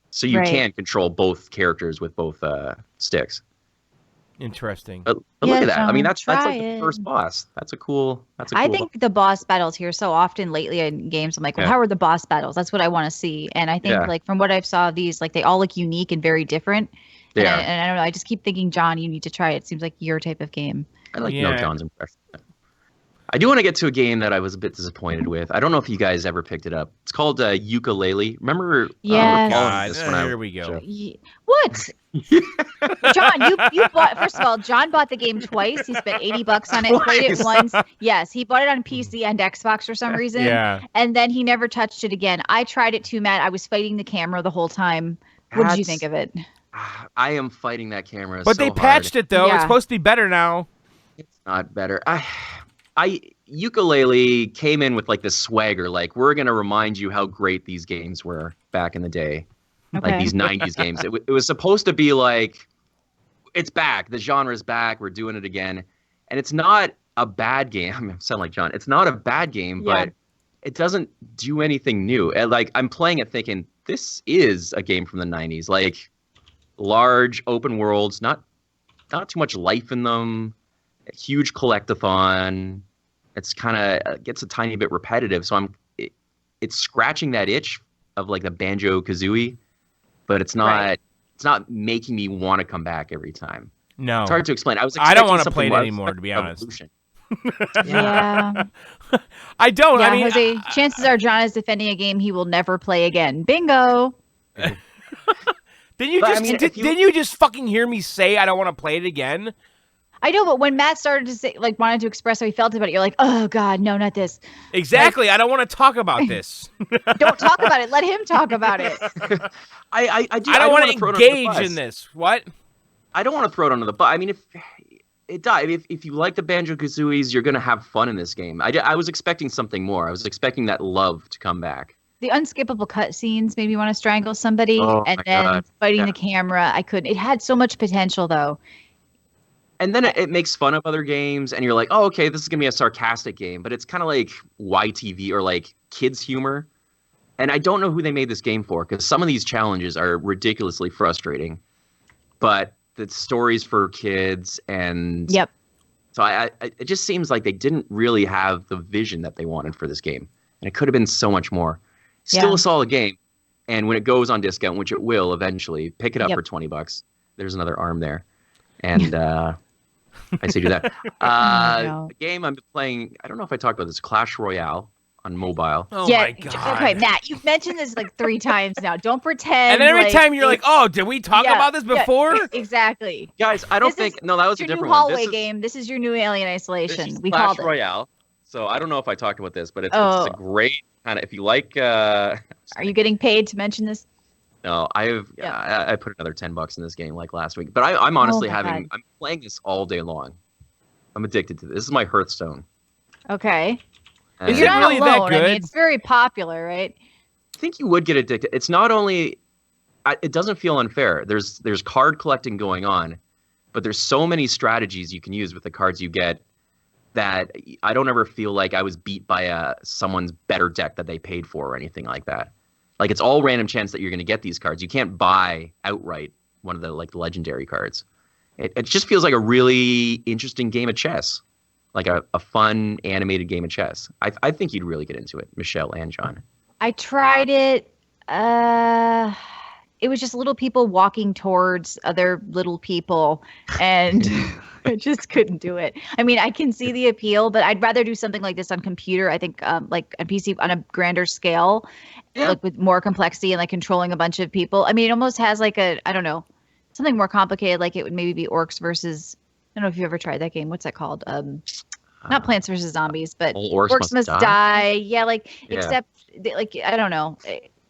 So you can control both characters with both sticks. Interesting. But look at that. I mean, that's like the first boss. That's a cool. I think the boss battles here so often lately in games, I'm like, well, how are the boss battles? That's what I want to see. And I think like from what I've saw of these, like they all look unique and very different. And I don't know. I just keep thinking, John, you need to try it. It seems like your type of game. I like know John's impression. I do want to get to a game that I was a bit disappointed with. I don't know if you guys ever picked it up. It's called Yooka-Laylee. Remember? Here we go. What? John, you bought. First of all, John bought the game twice. He spent $80 on it. Played it once. Yes, he bought it on PC and Xbox for some reason. Yeah. And then he never touched it again. I tried it too, Matt. I was fighting the camera the whole time. What did you think of it? I am fighting that camera. But they patched it though. It's supposed to be better now. It's not better. Yooka-Laylee came in with like this swagger, like we're gonna remind you how great these games were back in the day, like these '90s games. It was supposed to be like, it's back, the genre's back, we're doing it again, and it's not a bad game. I sound like John. It's not a bad game, but it doesn't do anything new. And like I'm playing it thinking this is a game from the '90s, like large open worlds, not too much life in them, a huge collectathon. It's kind of gets a tiny bit repetitive, so it's scratching that itch of like the Banjo-Kazooie, but it's not making me want to come back every time. No, it's hard to explain. I don't want to play it anymore, to be honest. Yeah. I don't. Yeah, I mean, Jose, chances are John is defending a game he will never play again. Bingo. Didn't you just fucking hear me say I don't want to play it again? I know, but when Matt started to say, like, wanted to express how he felt about it, you're like, oh God, no, not this. Exactly. Like, I don't want to talk about this. Don't talk about it. Let him talk about it. I don't want to engage in this. What? I don't want to throw it under the bus. I mean, if you like the Banjo-Kazooies, you're going to have fun in this game. I was expecting something more. I was expecting that love to come back. The unskippable cutscenes made me want to strangle somebody, and then fighting the camera. I couldn't. It had so much potential, though. And then it makes fun of other games, and you're like, oh, okay, this is going to be a sarcastic game, but it's kind of like YTV or like kids' humor. And I don't know who they made this game for, because some of these challenges are ridiculously frustrating. But the story's for kids, and so it just seems like they didn't really have the vision that they wanted for this game. And it could have been so much more. Still a solid game. And when it goes on discount, which it will eventually, pick it up for $20. There's another arm there. And I say do that. The game I'm playing, I don't know if I talked about this, Clash Royale on mobile. Oh Yeah, my god. okay, Matt, you've mentioned this like 3 times now. Don't pretend. And then every time you're like, oh, did we talk about this before? Yeah, exactly. Guys, I don't think no, that was a your new different one. hallway game. This is your new Alien Isolation. We Clash called it. Royale. So I don't know if I talked about this, but it's a great kind of, if you like. Are you getting paid to mention this? No, I put another $10 in this game like last week. But I'm honestly I'm playing this all day long. I'm addicted to this. This is my Hearthstone. Okay. Is You're it not really alone. that good? I mean, it's very popular, right? I think you would get addicted. It's not only, it doesn't feel unfair. There's card collecting going on, but there's so many strategies you can use with the cards you get that I don't ever feel like I was beat by someone's better deck that they paid for or anything like that. Like, it's all random chance that you're going to get these cards. You can't buy outright one of the like legendary cards. It just feels like a really interesting game of chess, like a fun animated game of chess. I think you'd really get into it, Michelle and John. I tried it. It was just little people walking towards other little people, and I just couldn't do it. I mean, I can see the appeal, but I'd rather do something like this on computer. I think like a PC on a grander scale, like with more complexity and like controlling a bunch of people. I mean, it almost has like I don't know, something more complicated. Like it would maybe be Orcs versus. I don't know if you ever tried that game. What's that called? Not Plants vs Zombies, but Orcs Must Die. Yeah, except like I don't know.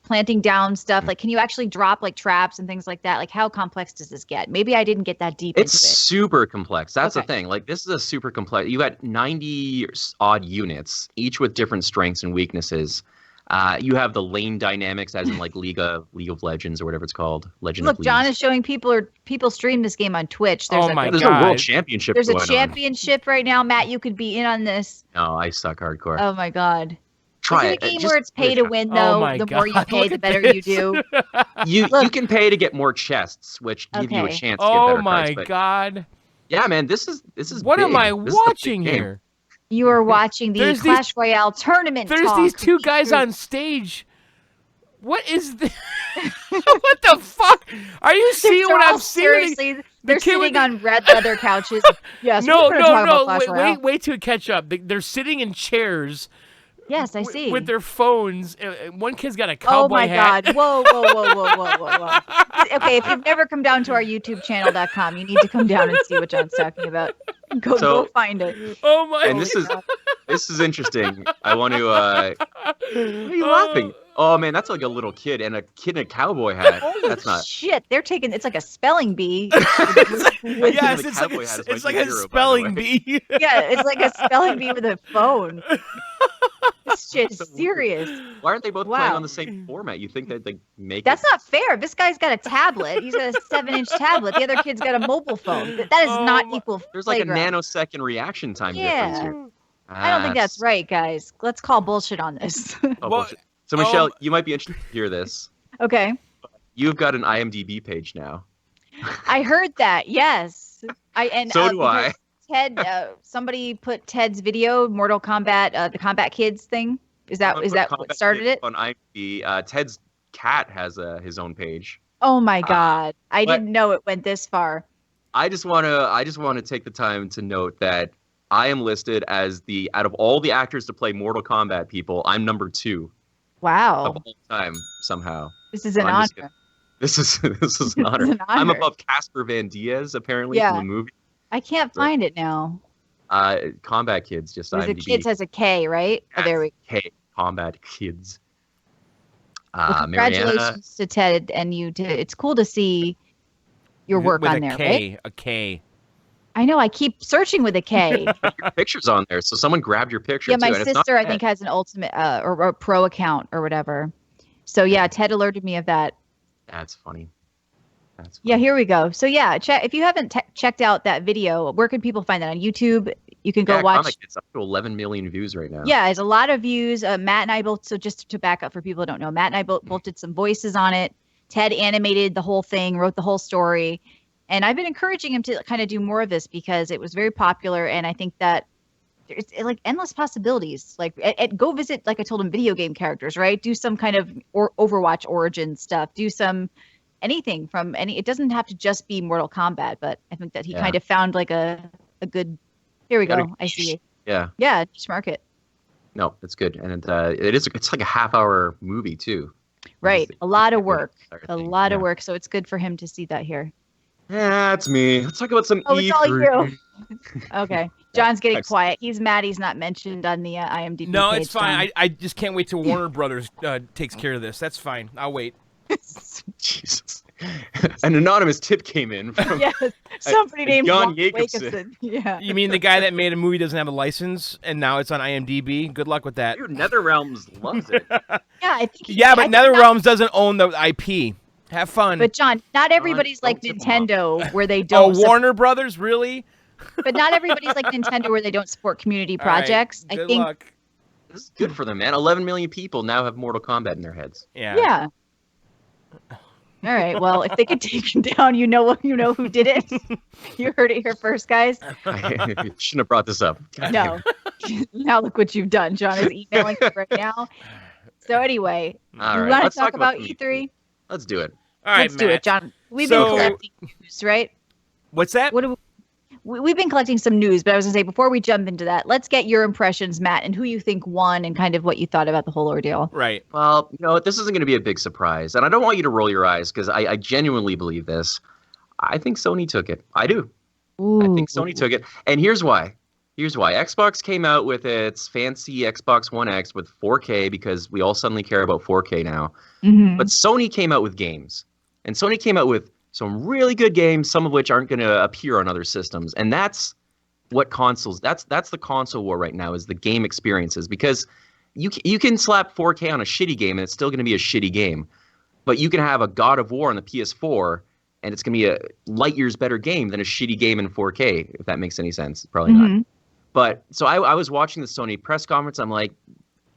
Planting down stuff, like can you actually drop like traps and things like that? Like how complex does this get? Maybe I didn't get that deep into it. It's super complex. That's the thing. Like this is a super complex. You got 90 odd units, each with different strengths and weaknesses. You have the lane dynamics, as in like League of Legends or whatever it's called. Look, John is showing people stream this game on Twitch. There's there's a world championship. There's a championship right now. Matt, you could be in on this. No, I suck hardcore. Oh my god. Try it. Is it a game where it's pay to win, though? The more you pay, the better you do. You can pay to get more chests, which give you a chance to get better cards. Oh my god! Yeah, man, this is. What big. am I watching here? You are watching the Clash Royale tournament. There's these 2 guys on stage. What is this? What the fuck? Are you seeing what I'm seeing? Seriously, they're sitting on red leather couches. Yes. No. Wait till we catch up. They're sitting in chairs. Yes, I see. With their phones. One kid's got a cowboy hat. Oh my god. Whoa. Okay, if you've never come down to our YouTubechannel.com, you need to come down and see what John's talking about. Go find it. Oh my god. And this is interesting. I want to why are you laughing? Oh man, that's like a little kid and a kid in a cowboy hat. That's not shit. They're taking it's like a spelling bee. Yes, it's like a spelling bee. Yeah, it's like a spelling bee with a phone. This shit is serious. Why aren't they both playing on the same format? You think that they make That's not fair. This guy's got a tablet. He's got a 7-inch tablet. The other kid's got a mobile phone. That is not equal. There's like a nanosecond reaction time difference here. I don't think that's right, guys. Let's call bullshit on this. So Michelle, you might be interested to hear this. Okay. You've got an IMDb page now. I heard that. Yes. So do I. Ted, somebody put Ted's video, Mortal Kombat, the Kombat Kids thing. Is that what started it? On IMDb, Ted's cat has his own page. Oh my god! I didn't know it went this far. I just want to take the time to note that I am listed as out of all the actors to play Mortal Kombat people, I'm number 2. Wow! Of all time, somehow. This is an honor. This is an honor. I'm above Casper Van Diaz apparently from the movie. I can't find it now. Kombat Kids, just IMDb. The Kids has a K, right? Oh, there we go. K. Kombat Kids. Well, congratulations to Ted and you. It's cool to see your work on there, right? A K. I know. I keep searching with a K. Your picture's on there, so someone grabbed your picture. Yeah, my sister I think has an ultimate or a pro account or whatever. So yeah, Ted alerted me of that. That's funny. Yeah, here we go. So yeah, if you haven't checked out that video, where can people find that? On YouTube? You can go watch. It's up to 11 million views right now. Yeah, it's a lot of views. Matt and I both. So just to back up for people who don't know, Matt and I both did some voices on it. Ted animated the whole thing, wrote the whole story, and I've been encouraging him to kind of do more of this because it was very popular, and I think that there's like endless possibilities. Like go visit, like I told him, video game characters, right? Do some kind of Overwatch origin stuff. Do some. Anything from any, it doesn't have to just be Mortal Kombat, but I think that he kind of found like a good. Here we go. I see. Yeah. Yeah, niche market. No, it's good, and it's like a half-hour movie too. Right, a lot of work, Yeah. of work. So it's good for him to see that here. Yeah, that's me. Let's talk about some It's all E3. you. Okay, John's getting quiet. He's mad he's not mentioned on the IMDb No, page, it's fine. John. I just can't wait till Warner Brothers takes care of this. That's fine. I'll wait. Jesus. An anonymous tip came in from Yes, somebody named Jon Lon Jacobson. Jacobson. Yeah. You mean the guy that made a movie doesn't have a license and now it's on IMDb? Good luck with that. Dude, NetherRealms loves it. Yeah, I think. Yeah, but I think NetherRealms doesn't own the IP. Have fun. But John, not everybody's like don't tip 'em Nintendo, where they Oh, don't. Warner Brothers, really? But not everybody's like Nintendo, where they don't support community All right, projects. good I think. luck. This is good for them, man. 11 million people now have Mortal Kombat in their heads. Yeah. Yeah. All right. Well, if they could take him down, you know who did it. You heard it here first, guys. I shouldn't have brought this up. No. Now look what you've done. John is emailing me right now. So anyway, All you right, want to let's talk about the E3? Let's do it. All right, Let's do Matt. it, John. We've So- been collecting news, right? What's that? We've been collecting some news, but I was going to say, before we jump into that, let's get your impressions, Matt, and who you think won and kind of what you thought about the whole ordeal. Right. Well, this isn't going to be a big surprise, and I don't want you to roll your eyes because I genuinely believe this. I think Sony took it. I do. Ooh. I think Sony took it, and here's why. Xbox came out with its fancy Xbox One X with 4K because we all suddenly care about 4K now. Mhm. But Sony came out with games, and Sony came out with some really good games, some of which aren't going to appear on other systems, and that's what consoles. That's the console war right now, is the game experiences, because you can slap 4K on a shitty game and it's still going to be a shitty game, but you can have a God of War on the PS4 and it's going to be a light years better game than a shitty game in 4K, if that makes any sense. Probably not. But so I was watching the Sony press conference. I'm like,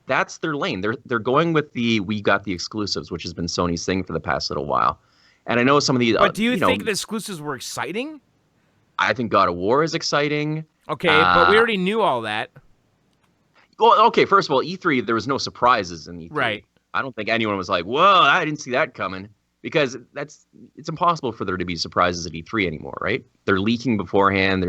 that's their lane. They're going with we got the exclusives, which has been Sony's thing for the past little while. And I know some of the. But do you think the exclusives were exciting? I think God of War is exciting. Okay, but we already knew all that. Well, okay, first of all, E3, there was no surprises in E3. Right. I don't think anyone was like, whoa, I didn't see that coming. Because it's impossible for there to be surprises at E3 anymore, right? They're leaking beforehand.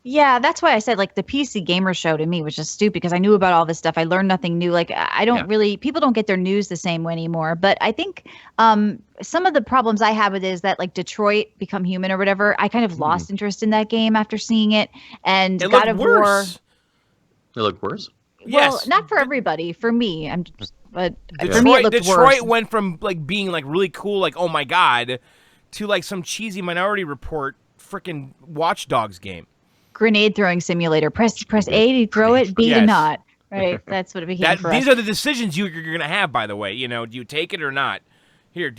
Yeah, that's why I said, like, the PC Gamer Show to me was just stupid, because I knew about all this stuff. I learned nothing new. Like, I don't really, people don't get their news the same way anymore. But I think some of the problems I have with it is that, like, Detroit Become Human or whatever, I kind of lost interest in that game after seeing it. And It God looked of worse. They look worse. War, well, Yes. not for everybody. For me, but for me, it Detroit, looked Detroit worse. went from like being like really cool, like oh my god, to like some cheesy Minority Report freaking Watch Dogs game. Grenade throwing simulator. Press A to throw it, B to Yes. not. Right, that's what it became for us. These are the decisions you're going to have, by the way. You know, do you take it or not? Here,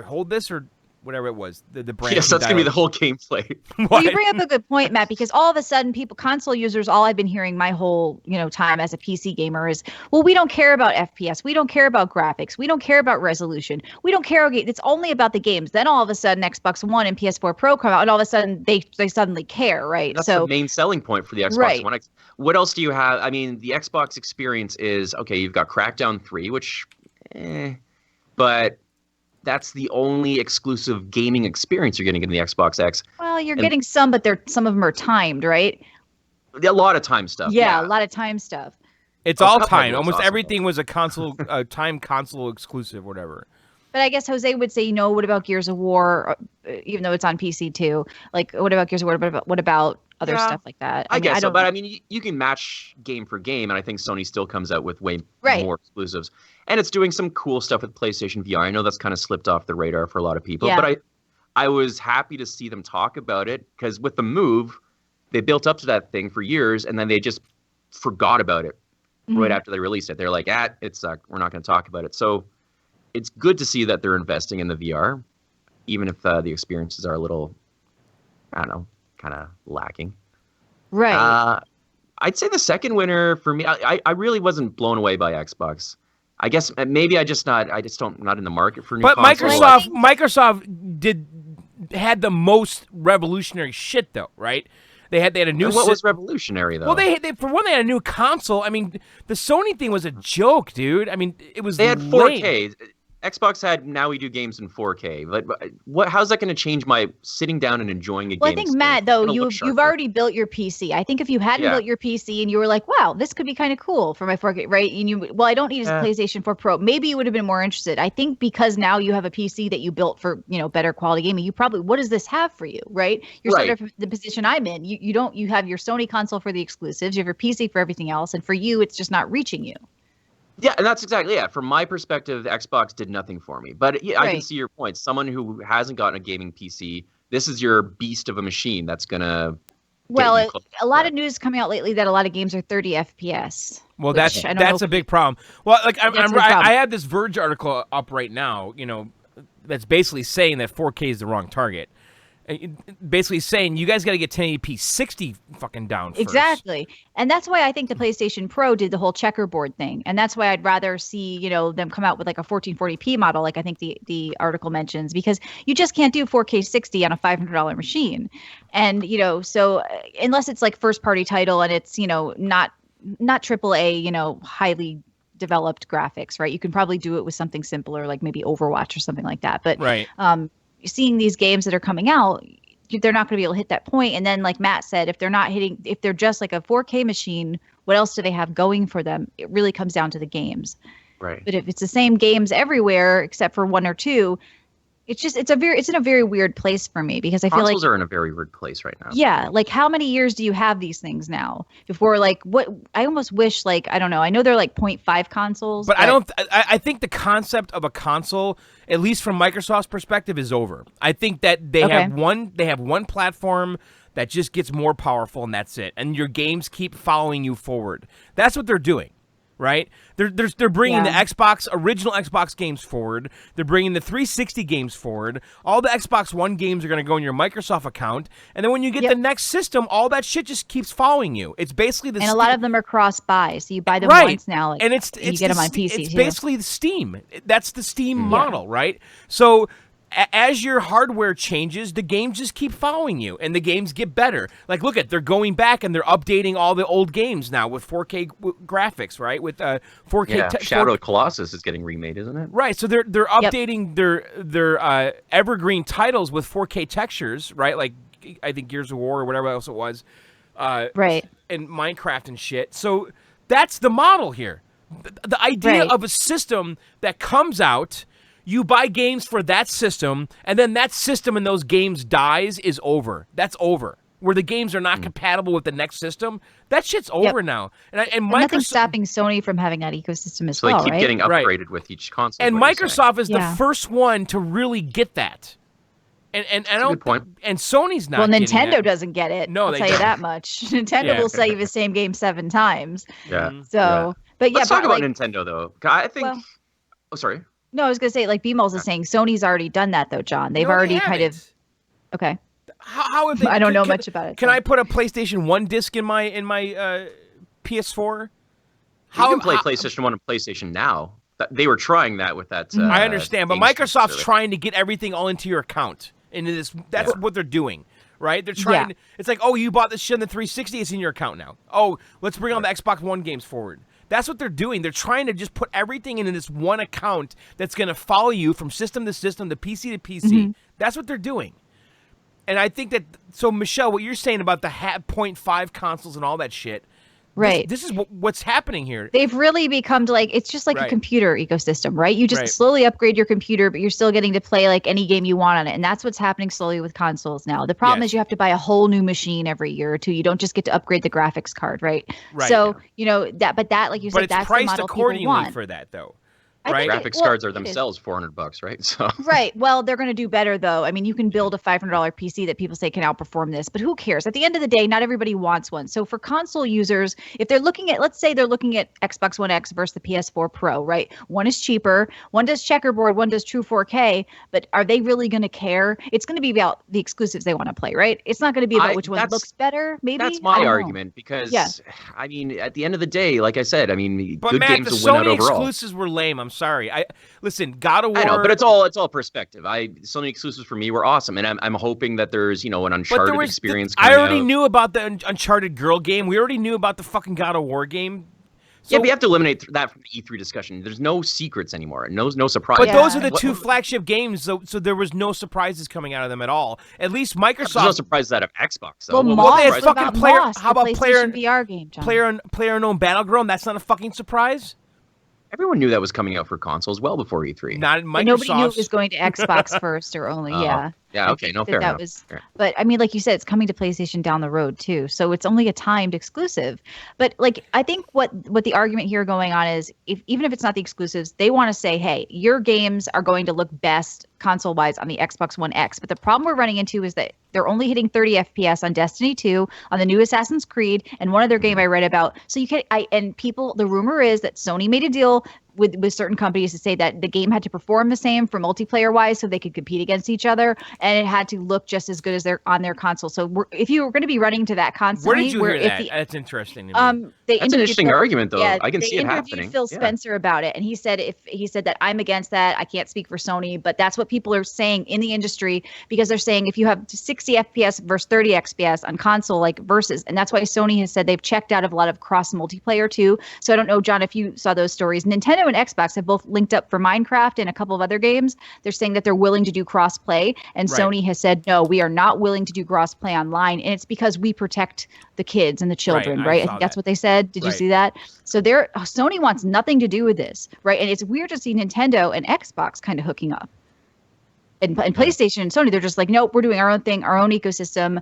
hold this or whatever it was. The brand. Yes, that's going to be the whole gameplay. Well, you bring up a good point, Matt, because all of a sudden console users, all I've been hearing my whole, time as a PC gamer is, well, we don't care about FPS. We don't care about graphics. We don't care about resolution. We don't care. It's only about the games. Then all of a sudden Xbox One and PS4 Pro come out and all of a sudden they suddenly care, right? That's the main selling point for the Xbox One X. What else do you have? I mean, the Xbox experience is, okay, you've got Crackdown 3, which, but that's the only exclusive gaming experience you're getting in the Xbox X. Well, you're getting some, but some of them are timed, right? A lot of time stuff. Yeah, a lot of time stuff. It's all Cuphead time. looks Almost awesome, everything was a time console exclusive, whatever. But I guess Jose would say, what about Gears of War, even though it's on PC too? Like, what about Gears of War? What about other stuff like that? I guess so, but I mean, you can match game for game, and I think Sony still comes out with way more exclusives. And it's doing some cool stuff with PlayStation VR. I know that's kind of slipped off the radar for a lot of people, but I was happy to see them talk about it, because with the Move, they built up to that thing for years, and then they just forgot about it right after they released it. They're like, it sucked. We're not going to talk about it. So it's good to see that they're investing in the VR, even if the experiences are a little, I don't know, kind of lacking. Right. I'd say the second winner for me, I really wasn't blown away by Xbox. I guess maybe I'm not in the market for new consoles. But Microsoft had the most revolutionary shit though, right? They had a new. What was revolutionary though? Well, they for one, they had a new console. I mean, the Sony thing was a joke, dude. I mean, it was. They had 4K. Xbox had now we do games in 4K. But how's that going to change my sitting down and enjoying a game? Well, I think, Matt, though, you've already built your PC. I think if you hadn't built your PC and you were like, wow, this could be kind of cool for my 4K, right? And I don't need a PlayStation 4 Pro. Maybe you would have been more interested. I think because now you have a PC that you built for, better quality gaming, you probably, what does this have for you, right? You're sort of the position I'm in. You have your Sony console for the exclusives, you have your PC for everything else, and for you, it's just not reaching you. Yeah, and that's exactly From my perspective, Xbox did nothing for me. But I can see your point. Someone who hasn't gotten a gaming PC, this is your beast of a machine that's gonna. Well, a lot of news coming out lately that a lot of games are 30 FPS. Well, that's a big problem. Well, like I have this Verge article up right now. That's basically saying that 4K is the wrong target. Basically saying you guys got to get 1080p 60 fucking down first. Exactly. And that's why I think the PlayStation Pro did the whole checkerboard thing. And that's why I'd rather see, them come out with like a 1440p model, like I think the article mentions, because you just can't do 4K 60 on a $500 machine. And, so unless it's like first party title and it's, not AAA, highly developed graphics, right? You can probably do it with something simpler, like maybe Overwatch or something like that. But seeing these games that are coming out, they're not going to be able to hit that point. And then, like Matt said, if they're just like a 4K machine, what else do they have going for them? It really comes down to the games. Right. But if it's the same games everywhere except for one or two, it's in a very weird place for me, because I feel like consoles are in a very weird place right now. Yeah, like how many years do you have these things now before what I almost wish, like, I don't know. I know they're like 0.5 consoles, but I think the concept of a console, at least from Microsoft's perspective, is over. I think that they have one platform that just gets more powerful, and that's it. And your games keep following you forward. That's what they're doing. Right? They're bringing the original Xbox games forward. They're bringing the 360 games forward. All the Xbox One games are going to go in your Microsoft account. And then when you get the next system, all that shit just keeps following you. It's basically the a lot of them are cross-buy, so you buy them once now, and you get them on PC. It's basically the Steam. That's the Steam model, right? So as your hardware changes, the games just keep following you, and the games get better. Like, look they're going back and they're updating all the old games now with 4K graphics, right? With 4K. Yeah, Shadow of Colossus is getting remade, isn't it? Right. So they're updating their evergreen titles with 4K textures, right? Like I think Gears of War or whatever else it was, right? And Minecraft and shit. So that's the model here. The idea of a system that comes out. You buy games for that system, and then that system and those games dies is over. That's over. Where the games are not compatible with the next system, that shit's over now. And nothing's stopping Sony from having that ecosystem as well, right? So they keep getting upgraded with each console. And Microsoft is the first one to really get that. And I don't. Good point. And Sony's not. Well, Nintendo doesn't get it. No, I'll tell you that much. Nintendo will sell you the same game 7 times. Yeah. So, but let's talk about Nintendo though. I think. Sorry. No, I was going to say, like BMULL is saying, Sony's already done that, though, John. They've already kind of... Okay. How have they... I don't know much about it. Can I put a PlayStation 1 disc in my PS4? You can play PlayStation 1 and PlayStation Now. They were trying that with that... I understand, but Microsoft's trying to get everything all into your account. That's what they're doing, right? They're trying... It's like, oh, you bought this shit in the 360, it's in your account now. Oh, let's bring on the Xbox One games forward. That's what they're doing. They're trying to just put everything into this one account that's going to follow you from system to system, to PC to PC. Mm-hmm. That's what they're doing. And I think that, so Michelle, what you're saying about the 0.5 consoles and all that shit, right? This is what's happening here. They've really become it's just like a computer ecosystem, right? You just slowly upgrade your computer, but you're still getting to play like any game you want on it. And that's what's happening slowly with consoles now. The problem is you have to buy a whole new machine every year or two. You don't just get to upgrade the graphics card, right? So, that, like you said, that's the model people want. But it's priced accordingly for that, though. Right? Graphics cards are themselves $400, right? So right. Well, they're going to do better, though. I mean, you can build a $500 PC that people say can outperform this, but who cares? At the end of the day, not everybody wants one. So for console users, if they're looking at, let's say they're looking at Xbox One X versus the PS4 Pro, right? One is cheaper, one does checkerboard, one does true 4K, but are they really going to care? It's going to be about the exclusives they want to play, right? It's not going to be about which one looks better, maybe? That's my argument, because, I mean, at the end of the day, like I said, I mean, but good Matt, games will win out overall. But Sony exclusives were lame. I'm sorry. Listen, God of War. I know, but it's all perspective. Sony exclusives for me were awesome, and I'm hoping that there's an Uncharted experience. I already knew about the Uncharted girl game. We already knew about the fucking God of War game. Yeah, but you have to eliminate that from the E3 discussion. There's no secrets anymore. No surprises. But those are the two flagship games, so there was no surprises coming out of them at all. At least Microsoft. There's no surprises out of Xbox, though. Well, Moss, fucking player. Moss, how about player VR game, John? Player-unknown Battleground? That's not a fucking surprise. Everyone knew that was coming out for consoles well before E3. Not Microsoft. Nobody knew it was going to Xbox first or only. Yeah. Yeah. Okay. No, fair enough. But I mean, like you said, it's coming to PlayStation down the road too, so it's only a timed exclusive. But like, I think what the argument here going on is, even if it's not the exclusives, they want to say, hey, your games are going to look best console-wise on the Xbox One X. But the problem we're running into is that they're only hitting 30 FPS on Destiny 2, on the new Assassin's Creed, and one other game I read about. So you can, the rumor is that Sony made a deal with certain companies to say that the game had to perform the same for multiplayer wise so they could compete against each other, and it had to look just as good as they're on their console. So if you were going to be running to that constantly, where did you hear that? That's interesting to me. That's an interesting argument, though. I can see it happening. They interviewed Phil Spencer about it, and he said that I'm against that. I can't speak for Sony, but that's what people are saying in the industry, because they're saying if you have 60 FPS versus 30 FPS on console, like versus, and that's why Sony has said they've checked out of a lot of cross multiplayer too. So I don't know, John, if you saw those stories. Nintendo and Xbox have both linked up for Minecraft and a couple of other games. They're saying that they're willing to do cross play, and Sony has said no, we are not willing to do cross play online, and it's because we protect the kids and the children, right? I think that's what they said. Did you see that? So Sony wants nothing to do with this, right? And it's weird to see Nintendo and Xbox kind of hooking up. And PlayStation and Sony, they're just like, nope, we're doing our own thing, our own ecosystem.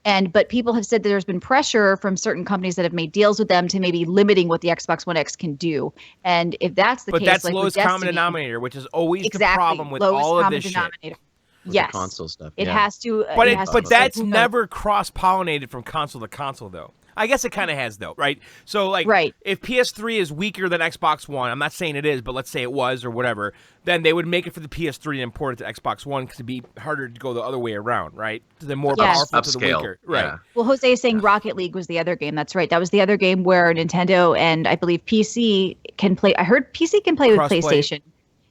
But people have said that there's been pressure from certain companies that have made deals with them to maybe limiting what the Xbox One X can do. And if that's the case, but that's like lowest common denominator, which is always the problem with all of this shit. Yes, console stuff. It has to. But that's never cross-pollinated from console to console, though. I guess it kind of has, though, right? So, like, if PS3 is weaker than Xbox One, I'm not saying it is, but let's say it was or whatever, then they would make it for the PS3 and import it to Xbox One because it'd be harder to go the other way around, right? The more powerful to the weaker. Right. Yeah. Well, Jose is saying Rocket League was the other game. That's right. That was the other game where Nintendo and I believe PC can play. I heard PC can play with PlayStation.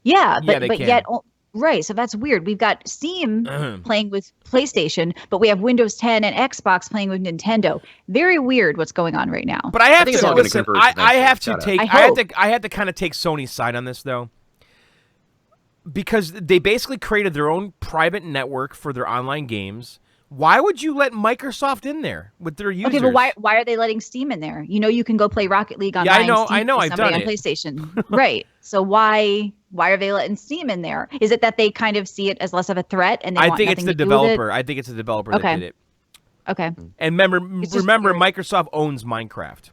Yeah, but yet... Right, so that's weird. We've got Steam playing with PlayStation, but we have Windows 10 and Xbox playing with Nintendo. Very weird what's going on right now. But I have to listen. I have to kind of take Sony's side on this, though, because they basically created their own private network for their online games. Why would you let Microsoft in there with their users? Okay, but why are they letting Steam in there? You know, you can go play Rocket League online. Yeah, I know. I've done it on PlayStation. Right. So why are they letting Steam in there? Is it that they kind of see it as less of a threat and they want nothing to do with it? I think it's the developer that did it. Okay. And remember, Microsoft owns Minecraft.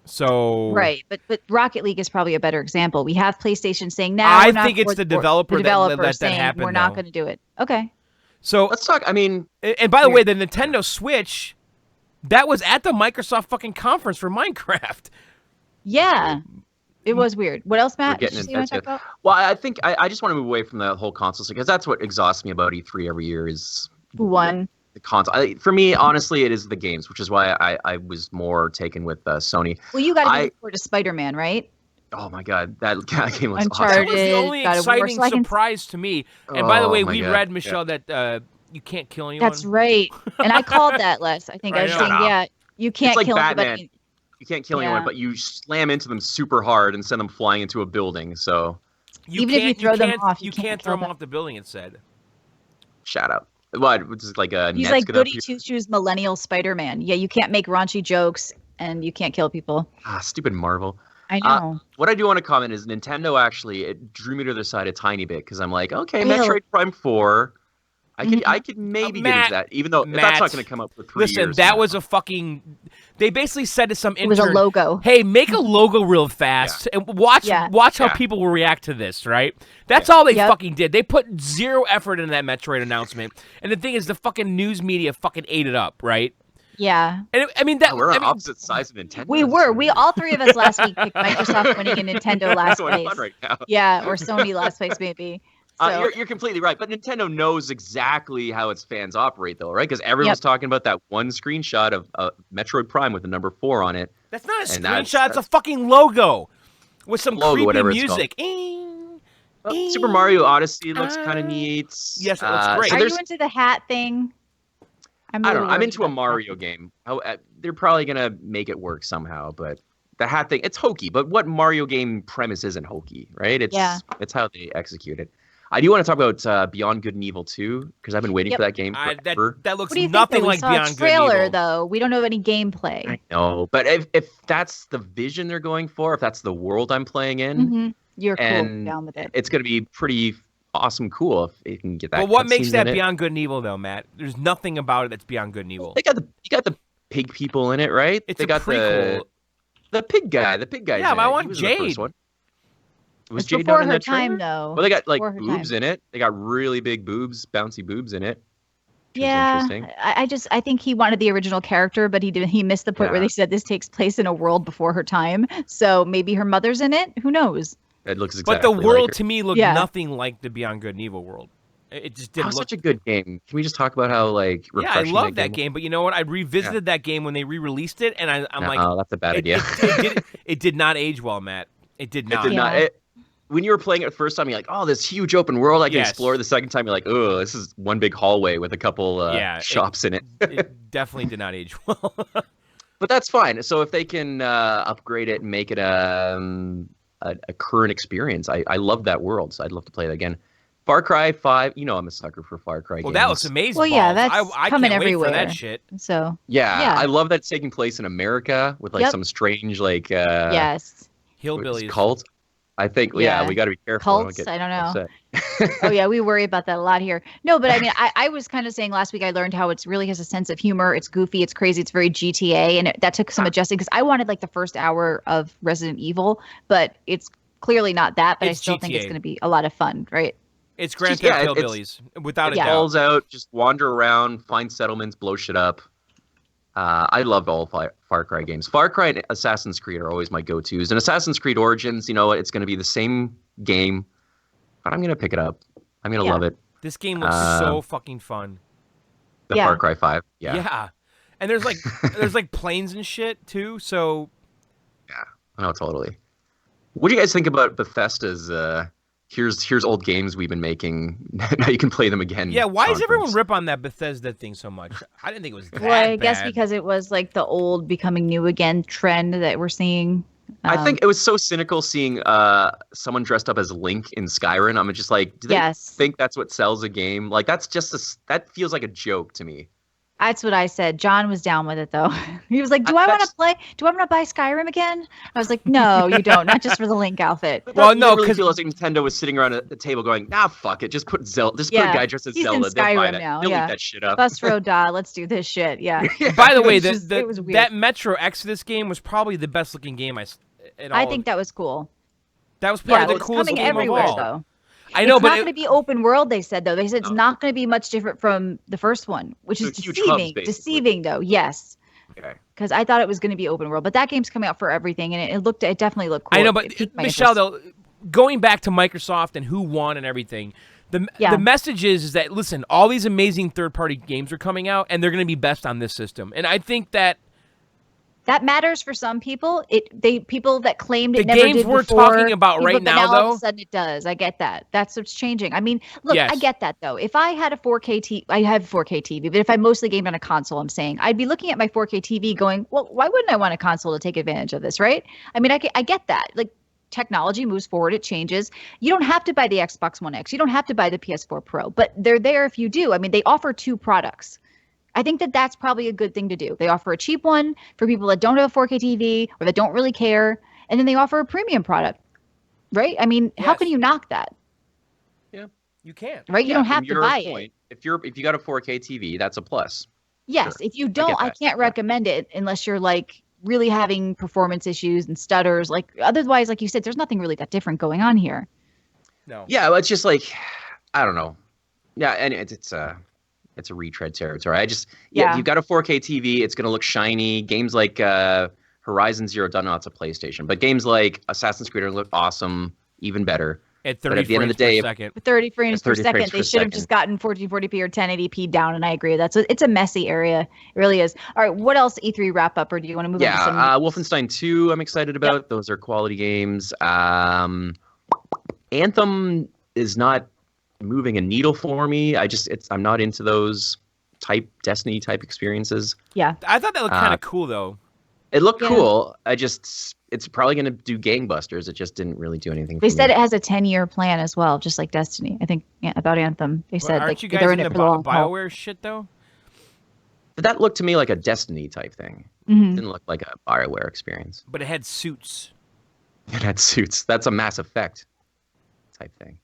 So right, but Rocket League is probably a better example. We have PlayStation saying now. I think it's the developer that let that happen. We're not going to do it. Okay. So let's talk. I mean, and by the way, the Nintendo Switch, that was at the Microsoft fucking conference for Minecraft. Yeah, it was weird. What else, Matt? Well, I think I just want to move away from the whole console because that's what exhausts me about E3 every year is who won the console. For me, honestly, it is the games, which is why I was more taken with Sony. Well, you got to look forward to Spider-Man, right? Oh my God, that game was Uncharted, awesome. That was the only exciting surprise to me. And by the way, we read, Michelle, that you can't kill anyone. That's right. And I called that less. I think I was saying, you can't kill Batman. Anybody. You can't kill anyone, but you slam into them super hard and send them flying into a building. So even if you throw them off, you can't throw them off the building. It said. Shout out. What? Which is like a. He's like goody two shoes millennial Spider-Man. Yeah, you can't make raunchy jokes and you can't kill people. Stupid Marvel. I know. What I do want to comment is Nintendo actually it drew me to their side a tiny bit because I'm like, okay, Metroid Prime 4. I could maybe get into that, even though that's not going to come up for 3 years. Listen, that was a fucking. They basically said to some intern, "It was a logo. Hey, make a logo real fast and watch how people will react to this." Right? That's all they fucking did. They put zero effort into that Metroid announcement, and the thing is, the fucking news media fucking ate it up. Right? Yeah. And we're on opposite sides of Nintendo. We were. We all three of us last week picked Microsoft winning and Nintendo last place. Right now. Yeah, or Sony last place maybe. So. You're completely right, but Nintendo knows exactly how its fans operate, though, right? Because everyone's talking about that one screenshot of Metroid Prime with the number 4 on it. That's not a screenshot; it's a fucking logo with some creepy music. Super Mario Odyssey looks kind of neat. Yes, it looks great. Are you into the hat thing? I don't know. I'm into a Mario game. They're probably gonna make it work somehow, but the hat thing. It's hokey, but what Mario game premise isn't hokey, right? It's how they execute it. I do want to talk about Beyond Good and Evil 2 because I've been waiting for that game forever. That looks What do you nothing think, like Beyond Good and Evil. We saw a trailer, though. We don't know any gameplay. I know, but if that's the vision they're going for, if that's the world I'm playing in, you're cool down with it. It's going to be pretty awesome, cool if you can get that. But what makes that Beyond Good and Evil, though, Matt? There's nothing about it that's Beyond Good and Evil. You got the pig people in it, right? It's they got prequel. The pig guy. The pig guy. Yeah, but I want Jade. Jade. Was it's Jade before not in her that time, trailer? though. Well, they got like boobs in it. They got really big boobs, bouncy boobs in it. Yeah, I think he wanted the original character, but he missed the point where they said this takes place in a world before her time. So maybe her mother's in it. Who knows? It looks exactly. But the world like to me looked nothing like the Beyond Good and Evil world. It just didn't look such a good game. Can we just talk about how refreshing I love that game, but you know what? I revisited that game when they re-released it, and I'm like, oh, that's a bad idea. It did not age well, Matt. It did not. It did not. When you were playing it the first time, you're like, oh, this huge open world I can explore. The second time, you're like, oh, this is one big hallway with a couple shops in it. It definitely did not age well. But that's fine. So if they can upgrade it and make it a current experience, I love that world. So I'd love to play it again. Far Cry 5, I'm a sucker for Far Cry games. Well, that looks amazing. Well, yeah, that's I coming can't everywhere. Wait for that shit. So yeah, I love that it's taking place in America with some strange hillbillies cult. I think we got to be careful. Cults, I don't know. Oh yeah, we worry about that a lot here. No, but I mean, I was kind of saying last week I learned how it really has a sense of humor. It's goofy, it's crazy, it's very GTA, and that took some adjusting because I wanted like the first hour of Resident Evil, but it's clearly not that. But I still think it's going to be a lot of fun, right? It's Grand Theft Hillbillies, without a doubt. Balls out, just wander around, find settlements, blow shit up. I loved all Far Cry games. Far Cry and Assassin's Creed are always my go-tos. And Assassin's Creed Origins, it's going to be the same game, but I'm going to pick it up. I'm going to love it. This game looks so fucking fun. The Far Cry 5, Yeah. And there's like planes and shit too, so. Yeah, I know, totally. What do you guys think about Bethesda's here's old games we've been making. Now you can play them again. Yeah, why does everyone rip on that Bethesda thing so much? I didn't think it was that Well, I guess bad. because it was like the old becoming new again trend that we're seeing. I think it was so cynical seeing someone dressed up as Link in Skyrim. I'm just like, do they think that's what sells a game? Like, that's just that feels like a joke to me. That's what I said. John was down with it, though. He was like, do I want to play? Do I want to buy Skyrim again? I was like, no, you don't. Not just for the Link outfit. Well, no, because feel like Nintendo was sitting around at the table going, nah, fuck it. Just put Zelda. Just put a guy dressed as Zelda. In Skyrim they'll buy now. They'll eat that shit up. Bus Road Da, let's do this shit. Yeah. By the way, that Metro Exodus game was probably the best looking game I think that was cool. That was probably the coolest game everywhere, of all. Though. I know, it's but not going to be open world. They said though. They said it's not going to be much different from the first one, which is deceiving. Deceiving though, yes. Okay. Because I thought it was going to be open world, but that game's coming out for everything, and it definitely looked cool. I know, but Michelle, though, going back to Microsoft and who won and everything, the message is that listen, all these amazing third-party games are coming out, and they're going to be best on this system, and I think that matters for some people. People that claimed it never did before. The games we're talking about right now, though, all of a sudden it does. I get that. That's what's changing. I mean, look, I get that though. If I had a 4K TV, I have 4K TV, but if I mostly gamed on a console, I'm saying I'd be looking at my 4K TV, going, well, why wouldn't I want a console to take advantage of this, right? I mean, I get that. Like, technology moves forward, it changes. You don't have to buy the Xbox One X. You don't have to buy the PS4 Pro, but they're there if you do. I mean, they offer two products. I think that's probably a good thing to do. They offer a cheap one for people that don't have a 4K TV or that don't really care, and then they offer a premium product, right? I mean, how can you knock that? Yeah, you can't. Right? You don't have to buy it. If you got a 4K TV, that's a plus. Yes. Sure. If you don't, I can't recommend it unless you're like really having performance issues and stutters. Like otherwise, like you said, there's nothing really that different going on here. No. Yeah, well, it's just like I don't know. Yeah, and it's a retread territory. If you've got a 4K TV, it's going to look shiny. Games like Horizon Zero Dawn, it's a PlayStation, but games like Assassin's Creed are look awesome, even better. At 30 frames per second. 30 frames per second. They should have just gotten 1440p or 1080p down, and I agree with that. So it's a messy area. It really is. All right, what else E3 wrap up, or do you want to move on to some? Wolfenstein 2 I'm excited about. Yep. Those are quality games. Anthem is not moving a needle for me. I'm not into those Destiny type experiences. Yeah. I thought that looked kind of cool though. It looked cool. It's probably going to do gangbusters. It just didn't really do anything. They said it has a 10-year plan as well, just like Destiny. I think about Anthem. They said aren't you guys they're in in the it for the long haul. BioWare shit though? But that looked to me like a Destiny type thing. Mm-hmm. It didn't look like a BioWare experience. But it had suits. It had suits. That's a Mass Effect type thing.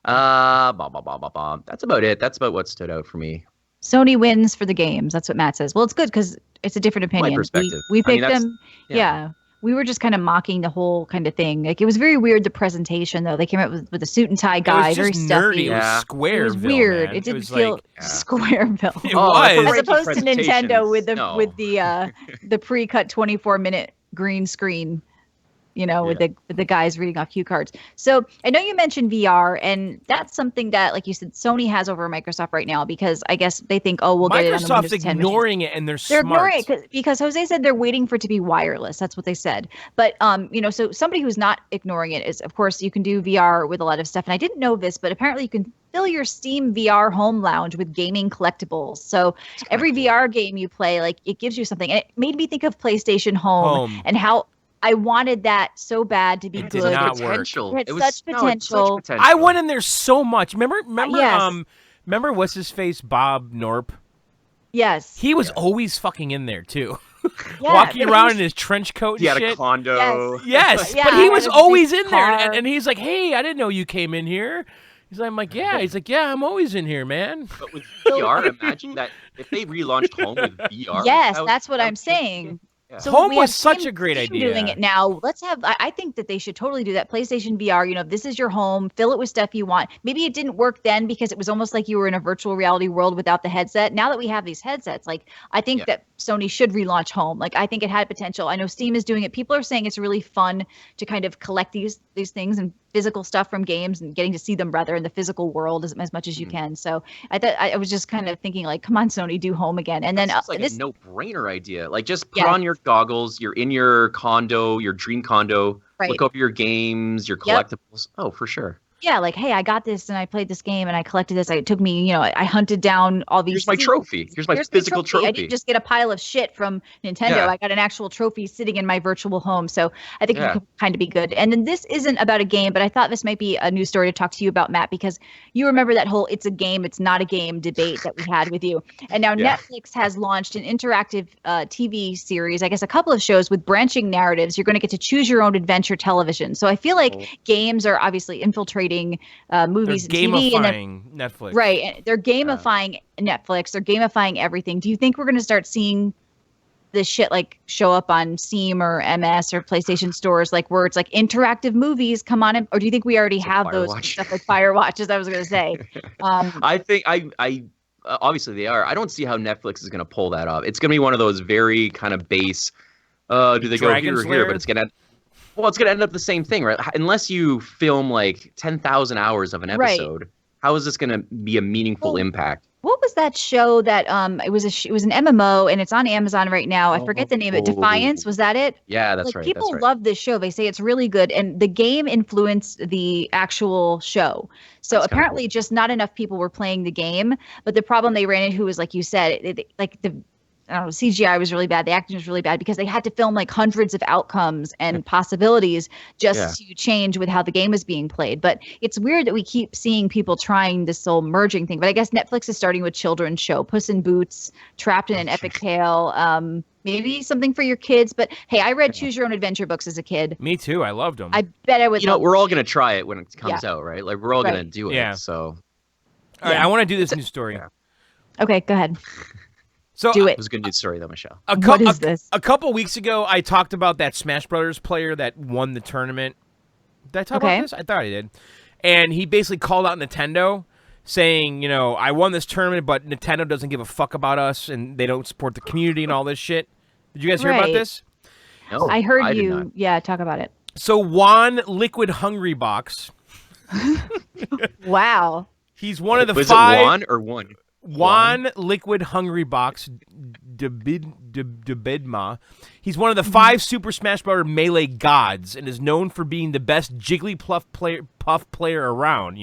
That's about it. That's about what stood out for me. Sony wins for the games. That's what Matt says. Well, it's good because it's a different opinion. My perspective. We picked I mean, them. Yeah. We were just kind of mocking the whole kind of thing. Like, it was very weird, the presentation, though. They came out with a suit and tie guy, it was very just stuffy. nerdy. It was Squareville, It was weird. man. It didn't was feel like, Squareville. It was. As opposed to Nintendo with No. the pre-cut 24-minute green screen. With the guys reading off cue cards. So I know you mentioned VR, and that's something that, like you said, Sony has over Microsoft right now, because I guess they think, we'll get it on the Windows 10 machines. ignoring it, and they're smart. Ignoring it because Jose said they're waiting for it to be wireless. That's what they said. But so somebody who's not ignoring it is, of course, you can do VR with a lot of stuff. And I didn't know this, but apparently you can fill your Steam VR home lounge with gaming collectibles. So every VR game you play, like, it gives you something. And it made me think of PlayStation Home. And how I wanted that so bad to be good. Did not work. It had such potential. I went in there so much. Remember what's his face, Bob Norp? Yes. He was always fucking in there too. Yeah, walking around in his trench coat and he had shit. a condo. Yes, Yeah, but he was always in there, car. and he's like, "Hey, I didn't know you came in here." I'm like, "Yeah." He's like, "Yeah, I'm always in here, man." But with VR, imagine that if they relaunched Home with VR. Yes, that's what I'm saying. Yeah. So Home we was have such Steam- a great Steam idea. Doing it now. Let's have. I think that they should totally do that. PlayStation VR. This is your home. Fill it with stuff you want. Maybe it didn't work then because it was almost like you were in a virtual reality world without the headset. Now that we have these headsets, like, I think that Sony should relaunch Home. Like, I think it had potential. I know Steam is doing it. People are saying it's really fun to kind of collect these things and physical stuff from games and getting to see them rather in the physical world as much as you can. So I was just kind of thinking, like, come on, Sony, do Home again. And then it's like this a no-brainer idea. Like, just put on your goggles. You're in your condo, your dream condo. Right. Look over your games, your collectibles. Oh, for sure. Yeah, like, hey, I got this and I played this game and I collected this. It took me, I hunted down all these. Here's my trophy. Here's my physical trophy. I didn't just get a pile of shit from Nintendo. Yeah. I got an actual trophy sitting in my virtual home. So I think it could kind of be good. And then this isn't about a game, but I thought this might be a news story to talk to you about, Matt, because you remember that whole "it's a game, it's not a game" debate that we had with you. And now Netflix has launched an interactive TV series, I guess a couple of shows with branching narratives. You're going to get to choose your own adventure television. So I feel like games are obviously infiltrating movies and TV, and then Netflix. Right, and they're gamifying Netflix. They're gamifying everything. Do you think we're going to start seeing this shit like show up on Steam or MS or PlayStation stores, like where it's like interactive movies come on, or do you think we already have those stuff like Firewatch, as I was going to say? I think I obviously they are. I don't see how Netflix is going to pull that off. It's going to be one of those very kind of base. Do they go here or here? But it's going to. Well, it's going to end up the same thing, right? Unless you film like 10,000 hours of an episode, how is this going to be a meaningful impact? What was that show that it was an MMO and it's on Amazon right now? I forget the name of it. Defiance, was that it? Yeah, that's right. People love this show. They say it's really good, and the game influenced the actual show. So apparently, just not enough people were playing the game. But the problem they ran into was, like you said, I don't know, CGI was really bad. The acting was really bad because they had to film like hundreds of outcomes and possibilities just to change with how the game was being played. But it's weird that we keep seeing people trying this whole merging thing. But I guess Netflix is starting with children's show, Puss in Boots, Trapped in an Epic Tale, maybe something for your kids. But hey, I read Choose Your Own Adventure books as a kid. Me too. I loved them. I bet I would. We're all going to try it when it comes out, right? Like, we're all going to do it. Yeah. So. All right, I want to do this news story. Yeah. Okay, go ahead. So do it. It was a good news story, though, Michelle. What is this? A couple weeks ago, I talked about that Smash Brothers player that won the tournament. Did I talk about this? I thought I did. And he basically called out Nintendo, saying, I won this tournament, but Nintendo doesn't give a fuck about us, and they don't support the community and all this shit. Did you guys hear about this? No, I heard did you. not. Yeah, talk about it. So Juan Liquid Hungry Box. Wow. He's one of the Was five. it Juan or one? Juan Liquid Hungry Box Debidma. He's one of the 5 Super Smash Bros. Melee gods and is known for being the best Jigglypuff player around,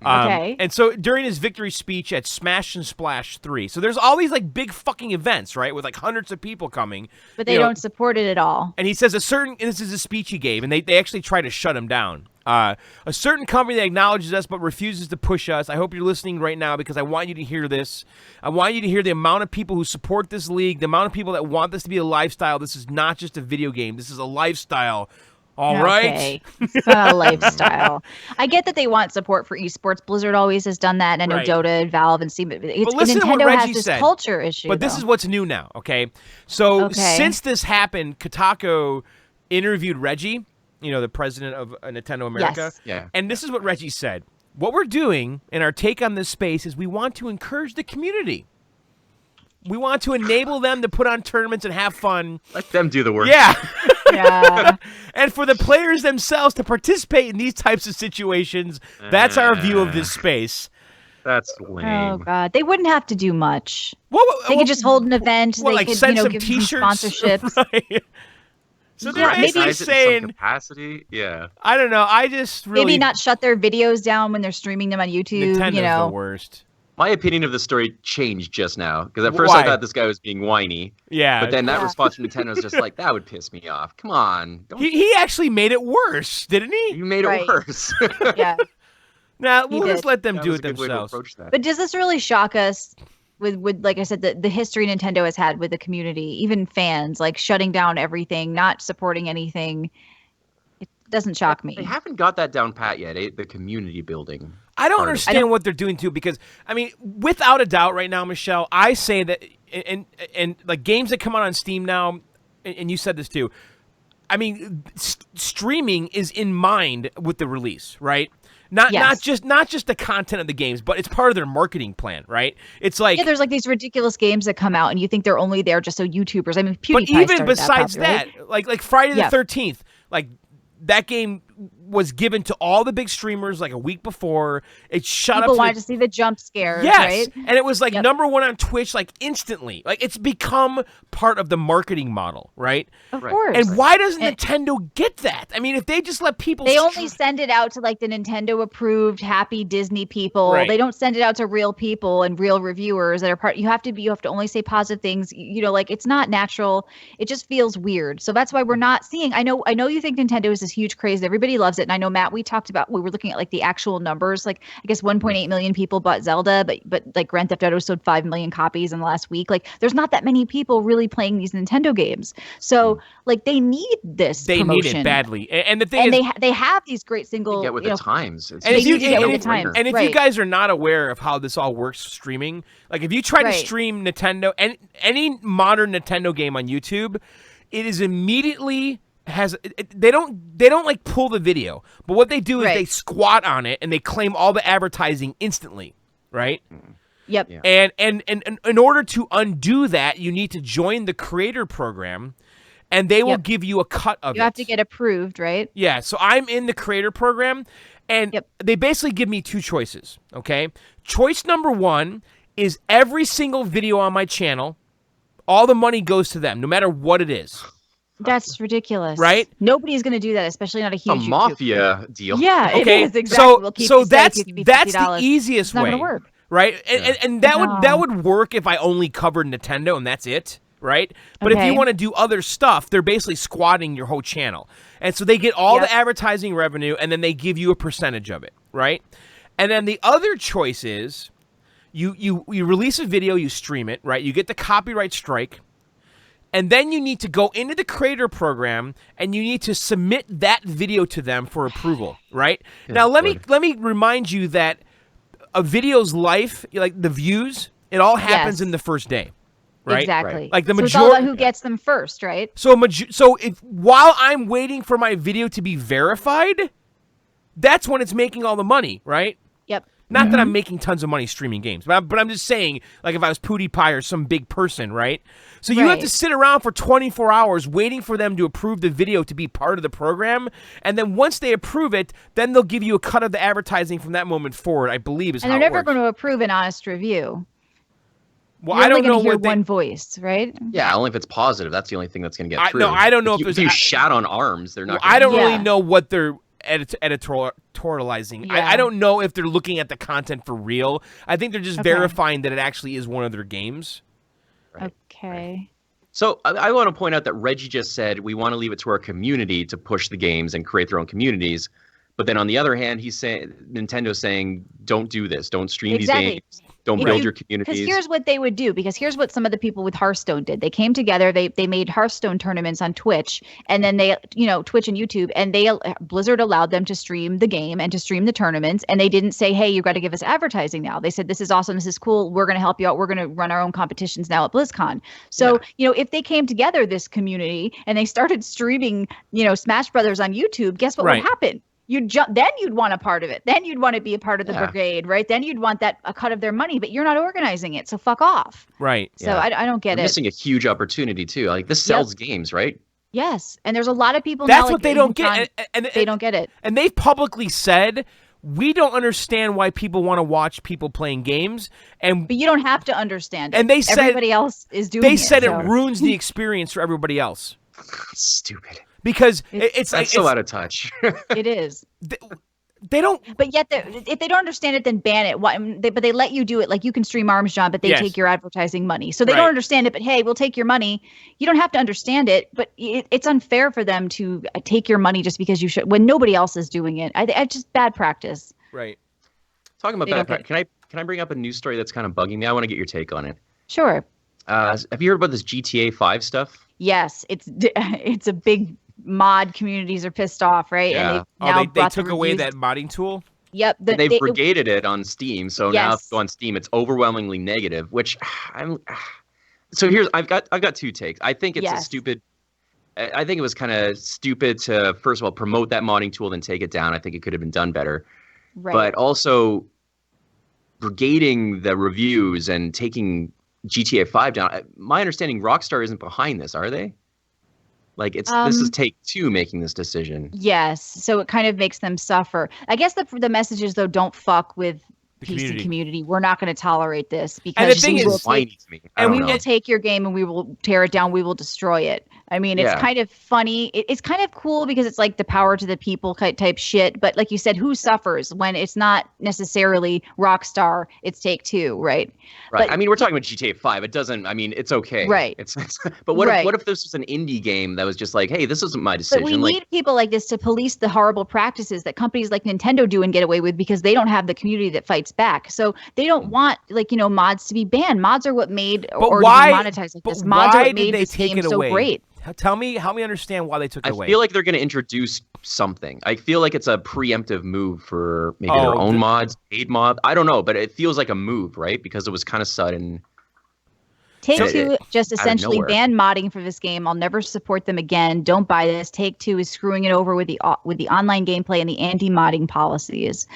Okay. And so during his victory speech at Smash and Splash 3, so there's all these like big fucking events, right, with like hundreds of people coming. But they don't support it at all. And he says and this is a speech he gave, and they actually try to shut him down. A certain company that acknowledges us but refuses to push us. I hope you're listening right now because I want you to hear this. I want you to hear the amount of people who support this league, the amount of people that want this to be a lifestyle. This is not just a video game. This is a lifestyle. All right. It's not a lifestyle. I get that they want support for esports. Blizzard always has done that. And I know Dota and Valve and Steam. But listen Nintendo to what Reggie has this said. culture issue. But this is what's new now, okay? So since this happened, Kotaku interviewed Reggie, the president of Nintendo America. Yes. Yeah. And this is what Reggie said. What we're doing in our take on this space is we want to encourage the community. We want to enable them to put on tournaments and have fun. Let them do the work. Yeah. Yeah. And for the players themselves to participate in these types of situations. That's our view of this space. That's lame. Oh God, they wouldn't have to do much. They could just hold an event. They like could, send some give t-shirts, some sponsorships. Right. So they're maybe basically saying, capacity. Yeah. I don't know. I just really Maybe not shut their videos down when they're streaming them on YouTube. Nintendo's the worst. My opinion of the story changed just now because at first I thought this guy was being whiny. Yeah. But then that response from Nintendo was just like, that would piss me off. Come on. He actually made it worse, didn't he? You made it worse. Yeah. Nah, we'll just let them do it That was a good way to themselves. approach that. But does this really shock us with like I said, the history Nintendo has had with the community, even fans, like shutting down everything, not supporting anything? It doesn't shock me. They haven't got that down pat yet, the community building. I don't understand what they're doing too, because I mean, without a doubt, right now, Michelle, I say that, and like games that come out on Steam now, and you said this too. I mean, streaming is in mind with the release, right? Not just the content of the games, but it's part of their marketing plan, right? It's like there's like these ridiculous games that come out, and you think they're only there just so YouTubers. I mean, PewDiePie but even started besides that, probably, right? like Friday the 13th, like that game was given to all the big streamers like a week before. It shut up. People wanted to see the jump scares, yes, right? And it was like number one on Twitch, like instantly. Like it's become part of the marketing model, right? Of course. And why doesn't Nintendo get that? I mean, if they just let people, they only send it out to like the Nintendo approved happy Disney people. Right. They don't send it out to real people and real reviewers that are part. You have to only say positive things. Like it's not natural. It just feels weird. So that's why we're not seeing. I know you think Nintendo is this huge craze. Everybody loves it. And I know, Matt, we were looking at like the actual numbers. Like I guess 1.8 million people bought Zelda, but like Grand Theft Auto sold 5 million copies in the last week. Like there's not that many people really playing these Nintendo games. So like they need this. They promotion. need it badly. And the thing is, they have these great single. Get with the times. And if Right. you guys are not aware of how this all works streaming, like if you try to stream Nintendo and any modern Nintendo game on YouTube, it is immediately they don't like pull the video, but what they do is they squat on it and they claim all the advertising instantly, right? Yep. Yeah. And in order to undo that, you need to join the creator program, and they will give you a cut of it. You have to get approved, right? Yeah, so I'm in the creator program, and they basically give me two choices, okay? Choice number one is every single video on my channel, all the money goes to them, no matter what it is. That's ridiculous. Right? Nobody's going to do that, especially not a huge a mafia deal. Yeah, okay. it is, exactly. So that's the easiest way. It's not going to work. Right? And that would work if I only covered Nintendo and that's it. Right? But if you want to do other stuff, they're basically squatting your whole channel. And so they get all the advertising revenue and then they give you a percentage of it. Right? And then the other choice is you release a video, you stream it, right? You get the copyright strike. And then you need to go into the creator program and you need to submit that video to them for approval, right? Now let me remind you that a video's life, like the views, it all happens in the first day, right? Exactly. Right. Like the majority. So it's all about who gets them first, right? So while I'm waiting for my video to be verified, that's when it's making all the money, right? Yep. Not that I'm making tons of money streaming games, but I'm just saying, like if I was PewDiePie or some big person, right? So you have to sit around for 24 hours waiting for them to approve the video to be part of the program, and then once they approve it, then they'll give you a cut of the advertising from that moment forward, I believe is how it works. And they're never going to approve an honest review. Well, You're I don't only know gonna hear what one voice, right? Yeah, only if it's positive. That's the only thing that's going to get through. No, I don't know if you shat on arms, they're not. I don't really know what their editorializing. Yeah. I don't know if they're looking at the content for real. I think they're just verifying that it actually is one of their games. Right. Okay. So I want to point out that Reggie just said we want to leave it to our community to push the games and create their own communities. But then on the other hand, he's saying Nintendo's saying don't do this, don't stream these games. Don't build your communities. Because here's what they would do. Because here's what some of the people with Hearthstone did. They came together. They made Hearthstone tournaments on Twitch, and then they, Twitch and YouTube, and Blizzard allowed them to stream the game and to stream the tournaments. And they didn't say, "Hey, you got to give us advertising now." They said, "This is awesome. This is cool. We're going to help you out. We're going to run our own competitions now at BlizzCon." So, if they came together, this community, and they started streaming, Smash Brothers on YouTube, guess what would happen? Then you'd want a part of it. Then you'd want to be a part of the brigade, right? Then you'd want a cut of their money, but you're not organizing it, so fuck off. Right. So I don't get They're it. missing a huge opportunity too. Like this sells games, right? Yes, and there's a lot of people. That's now, what they don't get. And they don't get it. And they've publicly said, we don't understand why people want to watch people playing games. But you don't have to understand it. And they said everybody else is doing it. They said it ruins the experience for everybody else. Stupid. Because it's so out of touch. It is. They don't. But yet, if they don't understand it, then ban it. But they let you do it. Like you can stream Arms, John, but they take your advertising money. So they don't understand it. But hey, we'll take your money. You don't have to understand it. But it's unfair for them to take your money just because you should when nobody else is doing it. I just bad practice. Right. Talking about bad practice, can I bring up a news story that's kind of bugging me? I want to get your take on it. Sure. Have you heard about this GTA 5 stuff? Yes, it's a big mod. Communities are pissed off, right? Yeah. And they took away that modding tool? Yep. They've brigaded it on Steam, so now if you go on Steam, it's overwhelmingly negative, which so I've got two takes. I think it's a stupid. I think it was kind of stupid to, first of all, promote that modding tool, then take it down. I think it could have been done better. Right. But also brigading the reviews and taking GTA 5 down. My understanding, Rockstar isn't behind this, are they? Like this is Take-Two making this decision. Yes, so it kind of makes them suffer. I guess the message is though, don't fuck with the PC community. We're not going to tolerate this because and the thing is whiny to me. We will take your game and we will tear it down. We will destroy it. I mean, it's kind of funny. It's kind of cool because it's like the power to the people type shit. But like you said, who suffers when it's not necessarily Rockstar? It's Take-Two, right? Right. But, I mean, we're talking about GTA 5. It doesn't. I mean, it's okay. Right. But what if this was an indie game that was just like, hey, this isn't my decision. But we need people like this to police the horrible practices that companies like Nintendo do and get away with because they don't have the community that fights back. So they don't want mods to be banned. Mods are what made or to be monetized like this. Mods are what made this game so great. Help me understand why they took it away. I feel like they're going to introduce something. I feel like it's a preemptive move for maybe their own mods, paid mod. I don't know, but it feels like a move, right? Because it was kind of sudden. Take-Two just essentially banned modding for this game. I'll never support them again. Don't buy this. Take-Two is screwing it over with the online gameplay and the anti-modding policies.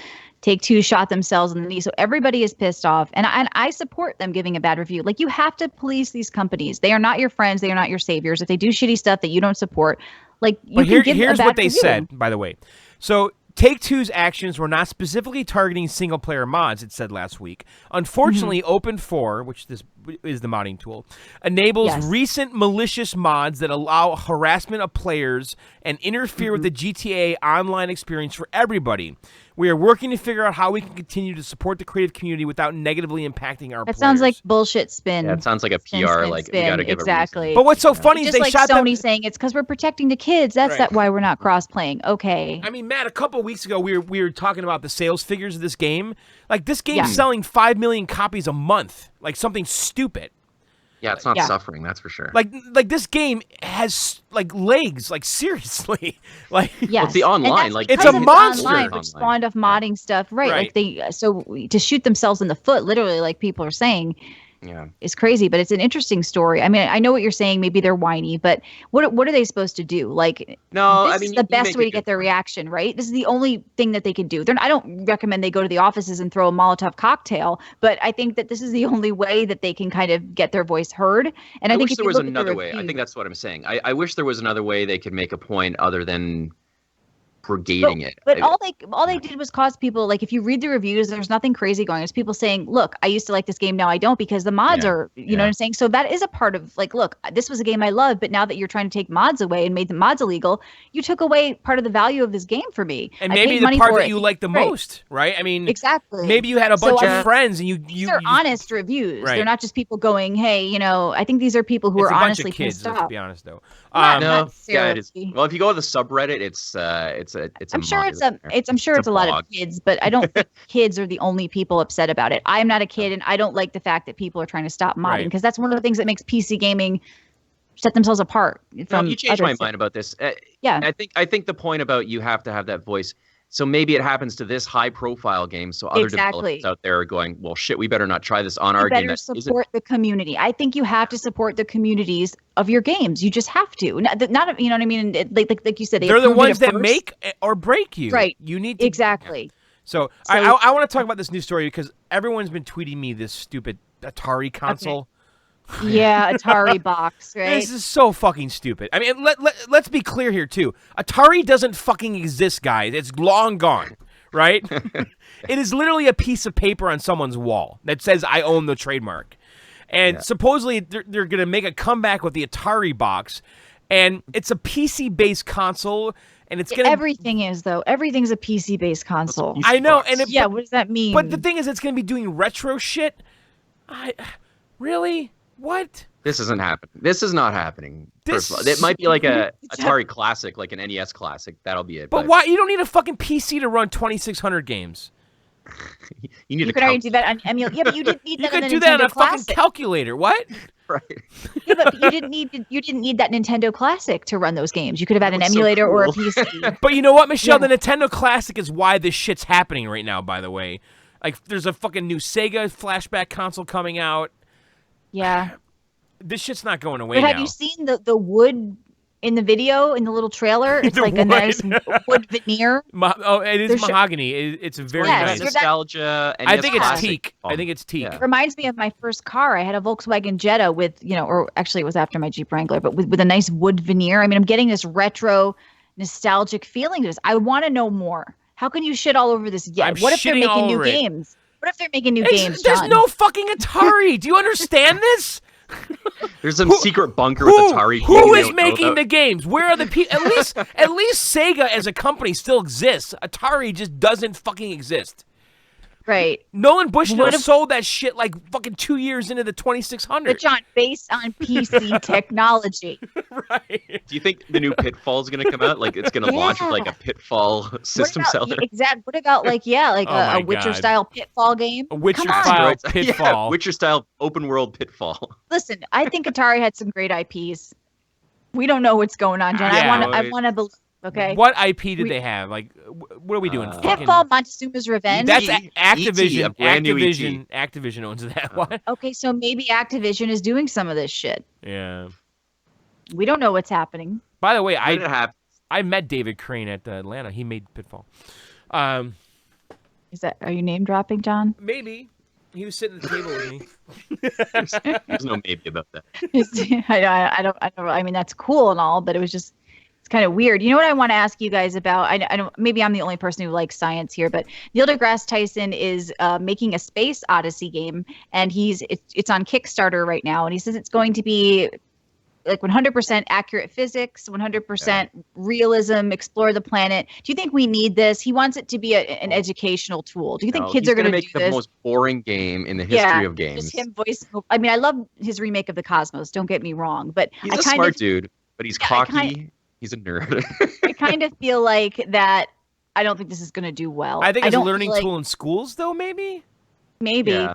Take-Two shot themselves in the knee. So everybody is pissed off. And I support them giving a bad review. Like, you have to police these companies. They are not your friends. They are not your saviors. If they do shitty stuff that you don't support, like, you can give here's a bad what they review. said, by the way. So Take-Two's actions were not specifically targeting single-player mods, it said last week. Unfortunately, Open4, which this is the modding tool, enables recent malicious mods that allow harassment of players and interfere with the GTA online experience for everybody. We are working to figure out how we can continue to support the creative community without negatively impacting our players. That sounds like bullshit spin. Yeah, it sounds like a PR. We got to give exactly. a reason. But what's so funny is just they like shot Sony saying it's because we're protecting the kids. That's why we're not cross-playing. Okay. I mean, Matt, a couple of weeks ago, we were talking about the sales figures of this game. Like, this game's selling 5 million copies a month. Like, something stupid. Yeah, it's not suffering, that's for sure. Like this game has legs, seriously. Yes. Well, it's the online, it's a monster. Online, which spawned off modding stuff, right? Like to shoot themselves in the foot, literally, like people are saying. Yeah, it's crazy, but it's an interesting story. I mean, I know what you're saying. Maybe they're whiny, but what are they supposed to do? Like, this is the best way to get their reaction, right? This is the only thing that they can do. I don't recommend they go to the offices and throw a Molotov cocktail, but I think that this is the only way that they can kind of get their voice heard. And I think wish there was another way. I think that's what I'm saying. I wish there was another way they could make a point other than purgating it. But all they did was cause people, like, if you read the reviews, there's nothing crazy going on. It's people saying, look, I used to like this game, now I don't, because the mods are, you know what I'm saying? So that is a part of, like, look, this was a game I loved, but now that you're trying to take mods away and made the mods illegal, you took away part of the value of this game for me. And maybe the part that you like the most, right? I mean, exactly. Maybe you had a bunch of friends and these are honest reviews. Right. They're not just people going, hey, you know, I think these are people who are honestly bunch of kids, pissed off. Let's be honest, though. No, yeah, it is. Well, if you go to the subreddit, it's I'm sure it's a lot of kids, but I don't think kids are the only people upset about it. I'm not a kid, and I don't like the fact that people are trying to stop modding, because that's one of the things that makes PC gaming set themselves apart. You changed my mind about this. Yeah, I think the point about you have to have that voice. So maybe it happens to this high-profile game, so other developers out there are going, well, shit, we better not try this on our game. You better support the community. I think you have to support the communities of your games. You just have to. Not you know what I mean? Like you said, they're the ones that make or break you. Right. You need to. Exactly. So I want to talk about this new story because everyone's been tweeting me this stupid Atari console. Okay. Yeah, Atari box, right? This is so fucking stupid. I mean, let's be clear here, too. Atari doesn't fucking exist, guys. It's long gone, right? It is literally a piece of paper on someone's wall that says, I own the trademark. And supposedly, they're going to make a comeback with the Atari box. And it's a PC-based console. And it's gonna everything is though. Everything's a PC-based console. I know, and what does that mean? But the thing is, it's going to be doing retro shit. Really? What? This isn't happening. This is not happening. First of all, it might be like a Atari Classic, like an NES Classic. That'll be it. But why? You don't need a fucking PC to run 2,600 games. You could already do that on emulator. Yeah, but you didn't need that. You could do that on a fucking calculator. What? Right. Yeah, but you didn't need that Nintendo Classic to run those games. You could have had an emulator or a PC. But you know what, Michelle? The Nintendo Classic is why this shit's happening right now. By the way, like, there's a fucking new Sega flashback console coming out. Yeah. This shit's not going away now. But have you seen the wood in the video, in the little trailer? It's like a nice wood veneer. It is mahogany. It's very nice. Nostalgia. I think it's teak. I think it's teak. Yeah. It reminds me of my first car. I had a Volkswagen Jetta with, or actually it was after my Jeep Wrangler, but with a nice wood veneer. I mean, I'm getting this retro, nostalgic feeling to this. I want to know more. How can you shit all over this yet? What if they're making new games? What if they're making new games, John? There's no fucking Atari. Do you understand this? There's some secret bunker with Atari. Who is making the games? Where are the people? At least Sega as a company still exists. Atari just doesn't fucking exist. Right. Nolan Bushnell sold that shit like fucking 2 years into the 2600. But John, based on PC technology. Right. Do you think the new Pitfall is going to come out? Like, it's going to launch with like a Pitfall system seller? Exactly. What about a Witcher style Pitfall game? A Witcher style Pitfall. Yeah, Witcher style open world Pitfall. Listen, I think Atari had some great IPs. We don't know what's going on, John. Yeah, I want to believe. Okay. What IP did they have? Like, what are we doing? Pitfall, Montezuma's Revenge. That's Activision. a brand new Activision owns that. What? Okay, so maybe Activision is doing some of this shit. Yeah. We don't know what's happening. By the way, I met David Crane at Atlanta. He made Pitfall. Are you name dropping, John? Maybe. He was sitting at the table with me. There's no maybe about that. I don't. I mean, that's cool and all, but it was just. It's kind of weird. You know what I want to ask you guys about? I don't. Maybe I'm the only person who likes science here, but Neil deGrasse Tyson is making a Space Odyssey game, and it's on Kickstarter right now, and he says it's going to be like 100% accurate physics, 100% realism, explore the planet. Do you think we need this? He wants it to be an educational tool. Do you think kids are going to make do the this? most boring game in the history of games? Just him voice. I mean, I love his remake of the Cosmos. Don't get me wrong, but he's a smart dude, but he's cocky. He's a nerd. I kind of feel like that. I don't think this is going to do well. I think it's a learning tool in schools, though. Maybe. Yeah.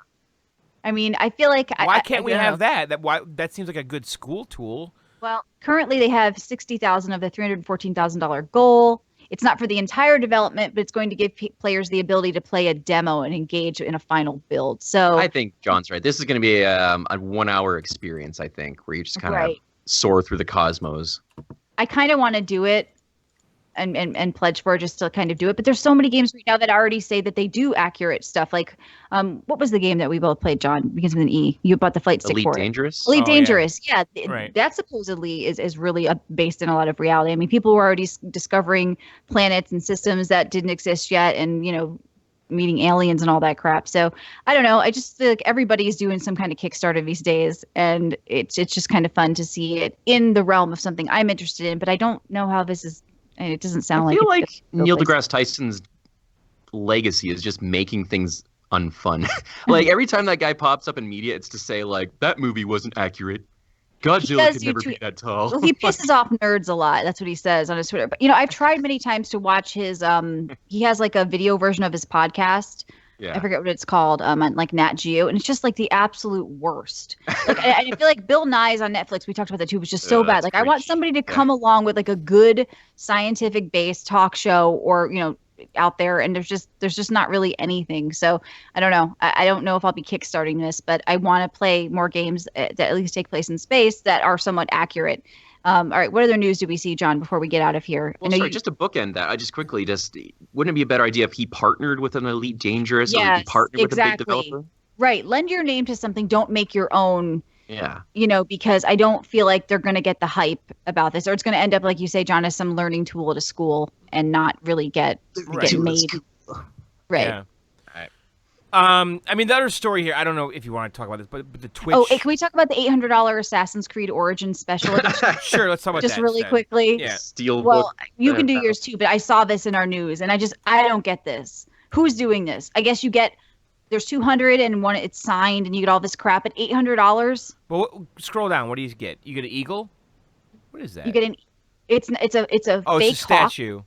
I mean, I feel like why can't we have that? That seems like a good school tool. Well, currently they have $60,000 of the $314,000 goal. It's not for the entire development, but it's going to give players the ability to play a demo and engage in a final build. So I think John's right. This is going to be a 1 hour experience. I think where you just kind of soar through the cosmos. I kind of want to do it. and pledge for just to kind of do it. But there's so many games right now that already say that they do accurate stuff. Like, what was the game that we both played, John? Begins with an E. You bought the flight stick Elite for Dangerous? it. Elite Dangerous. Yeah. Right. That supposedly is really based in a lot of reality. I mean, people were already discovering planets and systems that didn't exist yet, and meeting aliens and all that crap. So I don't know. I just feel like everybody's doing some kind of Kickstarter these days, and it's just kind of fun to see it in the realm of something I'm interested in. But I don't know how this is. And it doesn't sound I feel like Neil places. deGrasse Tyson's legacy is just making things unfun. Like every time that guy pops up in media, it's to say like that movie wasn't accurate. Godzilla could never be that tall. Well, he pisses off nerds a lot. That's what he says on his Twitter. But I've tried many times to watch his. He has like a video version of his podcast. Yeah. I forget what it's called. On like Nat Geo, and it's just like the absolute worst. Like I feel like Bill Nye's on Netflix. We talked about that too. Was just so bad. Like I want somebody to come along with like a good scientific based talk show, or out there, and there's just not really anything. So I don't know. I don't know if I'll be kickstarting this, but I want to play more games that at least take place in space that are somewhat accurate. All right, what other news do we see, John, before we get out of here? Well, sorry, just to bookend that, I just quickly wouldn't it be a better idea if he partnered with an Elite Dangerous, or he partnered with a big developer? Right, lend your name to something. Don't make your own. Yeah. Because I don't feel like they're going to get the hype about this, or it's going to end up, like you say, John, as some learning tool at a school and not really get made. Right. Yeah. I mean, the other story here, I don't know if you want to talk about this, but the Twitch. Oh, can we talk about the $800 Assassin's Creed Origin Special Edition? Sure, let's talk about just that really instead. quickly. Yeah. Steelbook. You can do yours too, but I saw this in our news, and I don't get this. Who's doing this? I guess there's 200 and one it's signed, and you get all this crap at $800. Well, scroll down. What do you get? You get an eagle? What is that? You get it's a fake it's a statue. Hawk.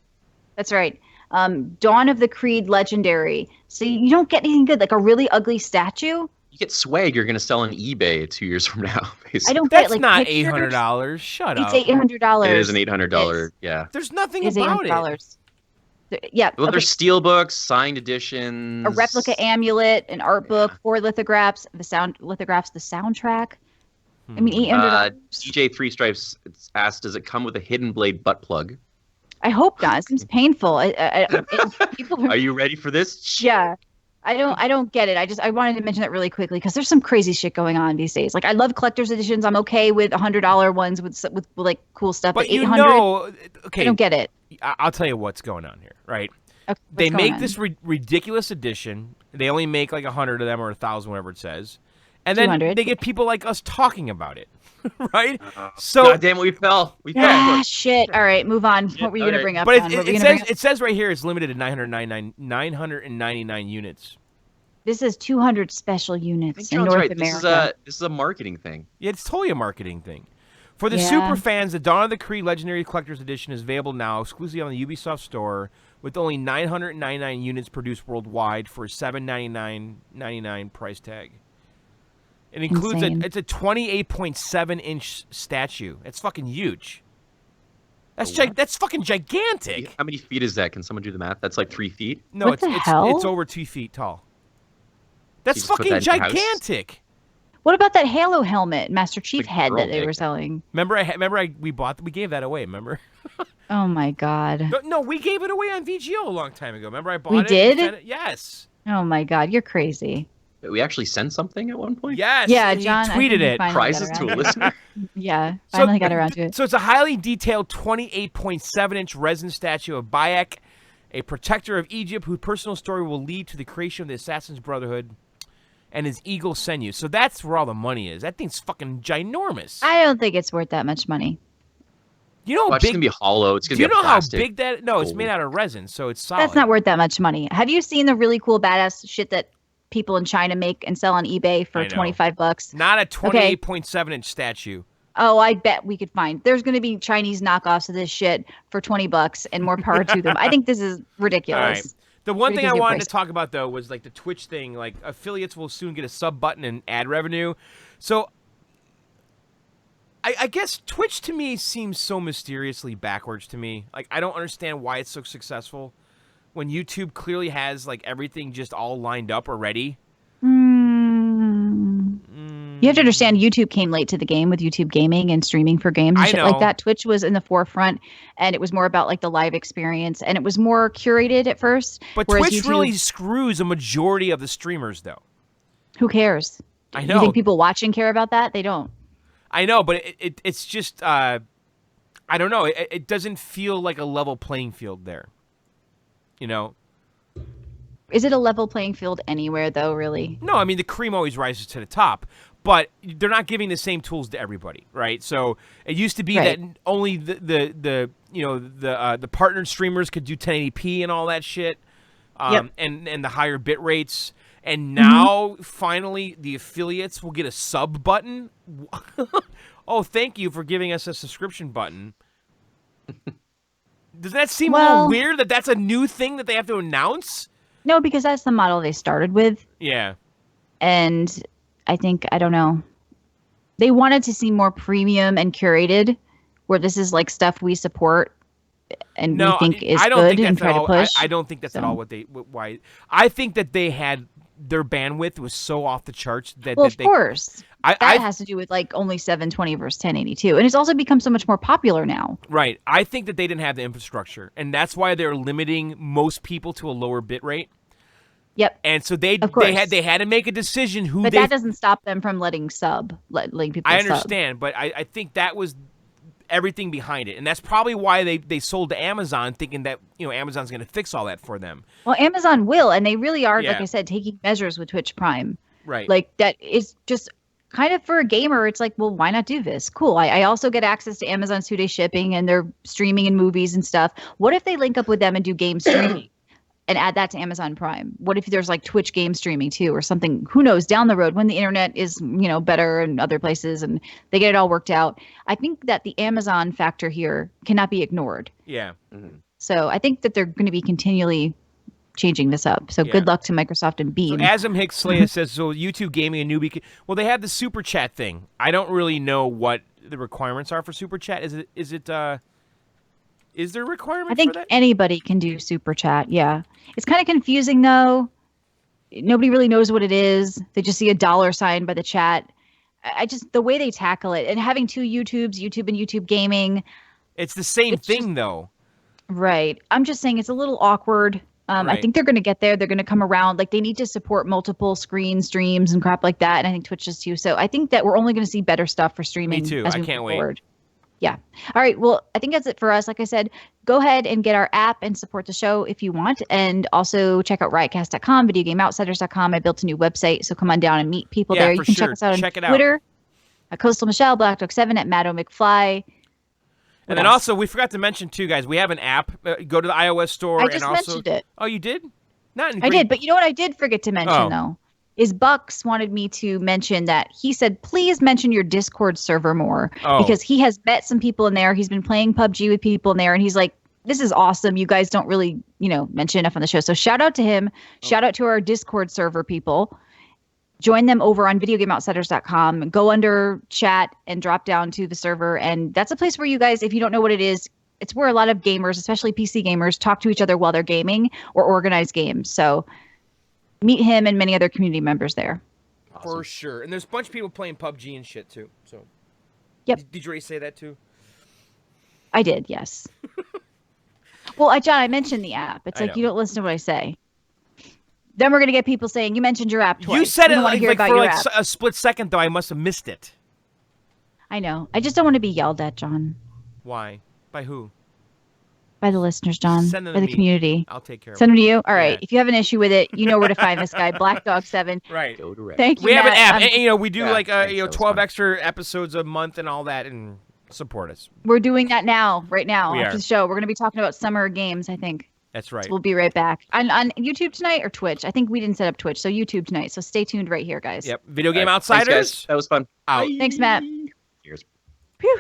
That's right. Dawn of the Creed Legendary. So you don't get anything good, like a really ugly statue. You get swag you're going to sell on eBay 2 years from now, basically. I don't That's get like not pictures. $800. Shut up. It's $800. It is an $800, yeah. There's nothing It's about $800. Yeah. Well, okay. there's steelbooks, signed editions. A replica amulet, an art book, 4 lithographs, the soundtrack. I mean, $800. DJ Three Stripes asked, does it come with a hidden blade butt plug? I hope not. It seems painful. People Are you ready for this? Yeah. I don't get it. I wanted to mention that really quickly because there's some crazy shit going on these days. Like I love collector's editions. I'm okay with $100 ones with like cool stuff. But $800, okay. I don't get it. I'll tell you what's going on here, right? Okay, they make this ridiculous edition. They only make like 100 of them or 1,000, whatever it says. And then 200. they get people like us talking about it, right? So God damn it, we fell. Shit. All right, move on. What were you going to bring up? But it says right here it's limited to 999 units. This is 200 special units in North America. This is a marketing thing. Yeah, it's totally a marketing thing. For the super fans, the Dawn of the Creed Legendary Collector's Edition is available now exclusively on the Ubisoft Store with only 999 units produced worldwide for a $799.99 price tag. It includes it's a 28.7-inch statue. It's fucking huge. That's fucking gigantic. How many feet is that? Can someone do the math? That's like 3 feet? No, it's over 2 feet tall. That's fucking gigantic. What about that Halo helmet, Master Chief head that they were selling? Remember we gave that away, remember? Oh my God. No, we gave it away on VGO a long time ago. Remember I bought it? We did? Yes. Oh my God, you're crazy. We actually sent something at one point? Yes. Yeah, John tweeted it. Prizes to a listener? Yeah, finally got around to it. So it's a highly detailed 28.7-inch resin statue of Bayek, a protector of Egypt whose personal story will lead to the creation of the Assassin's Brotherhood and his eagle sinew. So that's where all the money is. That thing's fucking ginormous. I don't think it's worth that much money. You know, it's gonna be hollow. It's gonna be. Do you know plastic. how big that? No, it's made out of resin, so it's solid. That's not worth that much money. Have you seen the really cool badass shit that people in China make and sell on eBay for $25? Not a 28.7-inch statue. Oh, I bet we could find. There's going to be Chinese knockoffs of this shit for $20, and more power to them. I think this is ridiculous. All right. The one thing I wanted to talk about though was like the Twitch thing. Like affiliates will soon get a sub button and ad revenue. So I guess Twitch to me seems so mysteriously backwards to me. Like I don't understand why it's so successful when YouTube clearly has like everything just all lined up already. You have to understand YouTube came late to the game with YouTube gaming and streaming for games and shit like that. Twitch was in the forefront, and it was more about like the live experience, and it was more curated at first. But Twitch YouTube, really screws a majority of the streamers, though. Who cares? I know. You think people watching care about that? They don't. I know, but it's just I don't know. It doesn't feel like a level playing field there. You know. Is it a level playing field anywhere, though, really? No, I mean, the cream always rises to the top, but they're not giving the same tools to everybody, right? So it used to be that only the partnered streamers could do 1080p and all that shit, and the higher bit rates. And now, finally, the affiliates will get a sub button. Oh, thank you for giving us a subscription button. Doesn't that seem a little weird that that's a new thing that they have to announce? No, because that's the model they started with. Yeah. And I think, I don't know, they wanted to seem more premium and curated, where this is like stuff we support and we think is good and try to push. I don't think that's at all why. I think that they had their bandwidth was so off the charts that of course. That has to do with like only 720 versus 1082. And it's also become so much more popular now. Right. I think that they didn't have the infrastructure, and that's why they're limiting most people to a lower bit rate. Yep. And so they had to make a decision who. But that doesn't stop them from letting people. I understand, but I think that was everything behind it, and that's probably why they sold to Amazon, thinking that Amazon's going to fix all that for them. Well, Amazon will, and they really are, like I said, taking measures with Twitch Prime. Right. Like that is just kind of for a gamer. It's like, well, why not do this? Cool. I also get access to Amazon's 2-day shipping and their streaming and movies and stuff. What if they link up with them and do game streaming? And add that to Amazon Prime? What if there's like Twitch game streaming too, or something? Who knows? Down the road, when the internet is better in other places and they get it all worked out, I think that the Amazon factor here cannot be ignored. Yeah. Mm-hmm. So I think that they're going to be continually changing this up. So good luck to Microsoft and Beam. So Asm Hicks Slaya says, so YouTube gaming a newbie. Well, they have the super chat thing. I don't really know what the requirements are for super chat. Is there requirements for that? I think anybody can do super chat, yeah. It's kind of confusing, though. Nobody really knows what it is. They just see a dollar sign by the chat. The way they tackle it, and having two YouTubes, YouTube and YouTube Gaming. It's the same thing, though. Right. I'm just saying it's a little awkward. I think they're going to get there. They're going to come around. Like, they need to support multiple screen streams and crap like that, and I think Twitch does too. So I think that we're only going to see better stuff for streaming. Me too. As we I can't wait. Forward. Yeah. All right. Well, I think that's it for us. Like I said, go ahead and get our app and support the show if you want. And also check out RiotCast.com, VideoGameOutsiders.com. I built a new website, so come on down and meet people there. You can check us out on Twitter, at Coastal Michelle, BlackDog7, at Maddo McFly. And then also, we forgot to mention, too, guys, we have an app. Go to the iOS store. I just mentioned it. Oh, you did? I did, but you know what I did forget to mention, though? Is Bucks wanted me to mention that he said, please mention your Discord server more because he has met some people in there. He's been playing PUBG with people in there, and he's like, this is awesome. You guys don't really, mention enough on the show. So shout out to him. Shout out to our Discord server people. Join them over on VideoGameOutsiders.com. Go under chat and drop down to the server. And that's a place where you guys, if you don't know what it is, it's where a lot of gamers, especially PC gamers, talk to each other while they're gaming or organize games. So meet him and many other community members there. Awesome. For sure. And there's a bunch of people playing PUBG and shit, too. So, yep. Did you already say that, too? I did, yes. Well, John, I mentioned the app. It's like you don't listen to what I say. Then we're going to get people saying, you mentioned your app twice. You said it for a split second, though. I must have missed it. I know. I just don't want to be yelled at, John. Why? By who? By the listeners, John. Send them by the community. I'll take care of it. Send them to you? All right. Yeah. If you have an issue with it, you know where to find this guy, BlackDog7. Right. Go direct. Thank you, We have an Matt. app. And, we do 12 extra episodes a month and all that, and support us. We're doing that right now, after the show. We're going to be talking about summer games, I think. That's right. So we'll be right back. On YouTube tonight or Twitch? I think we didn't set up Twitch, so YouTube tonight. So stay tuned right here, guys. Yep. Video Game Outsiders. Thanks, guys. That was fun. Out. Thanks, Matt. Cheers. Phew.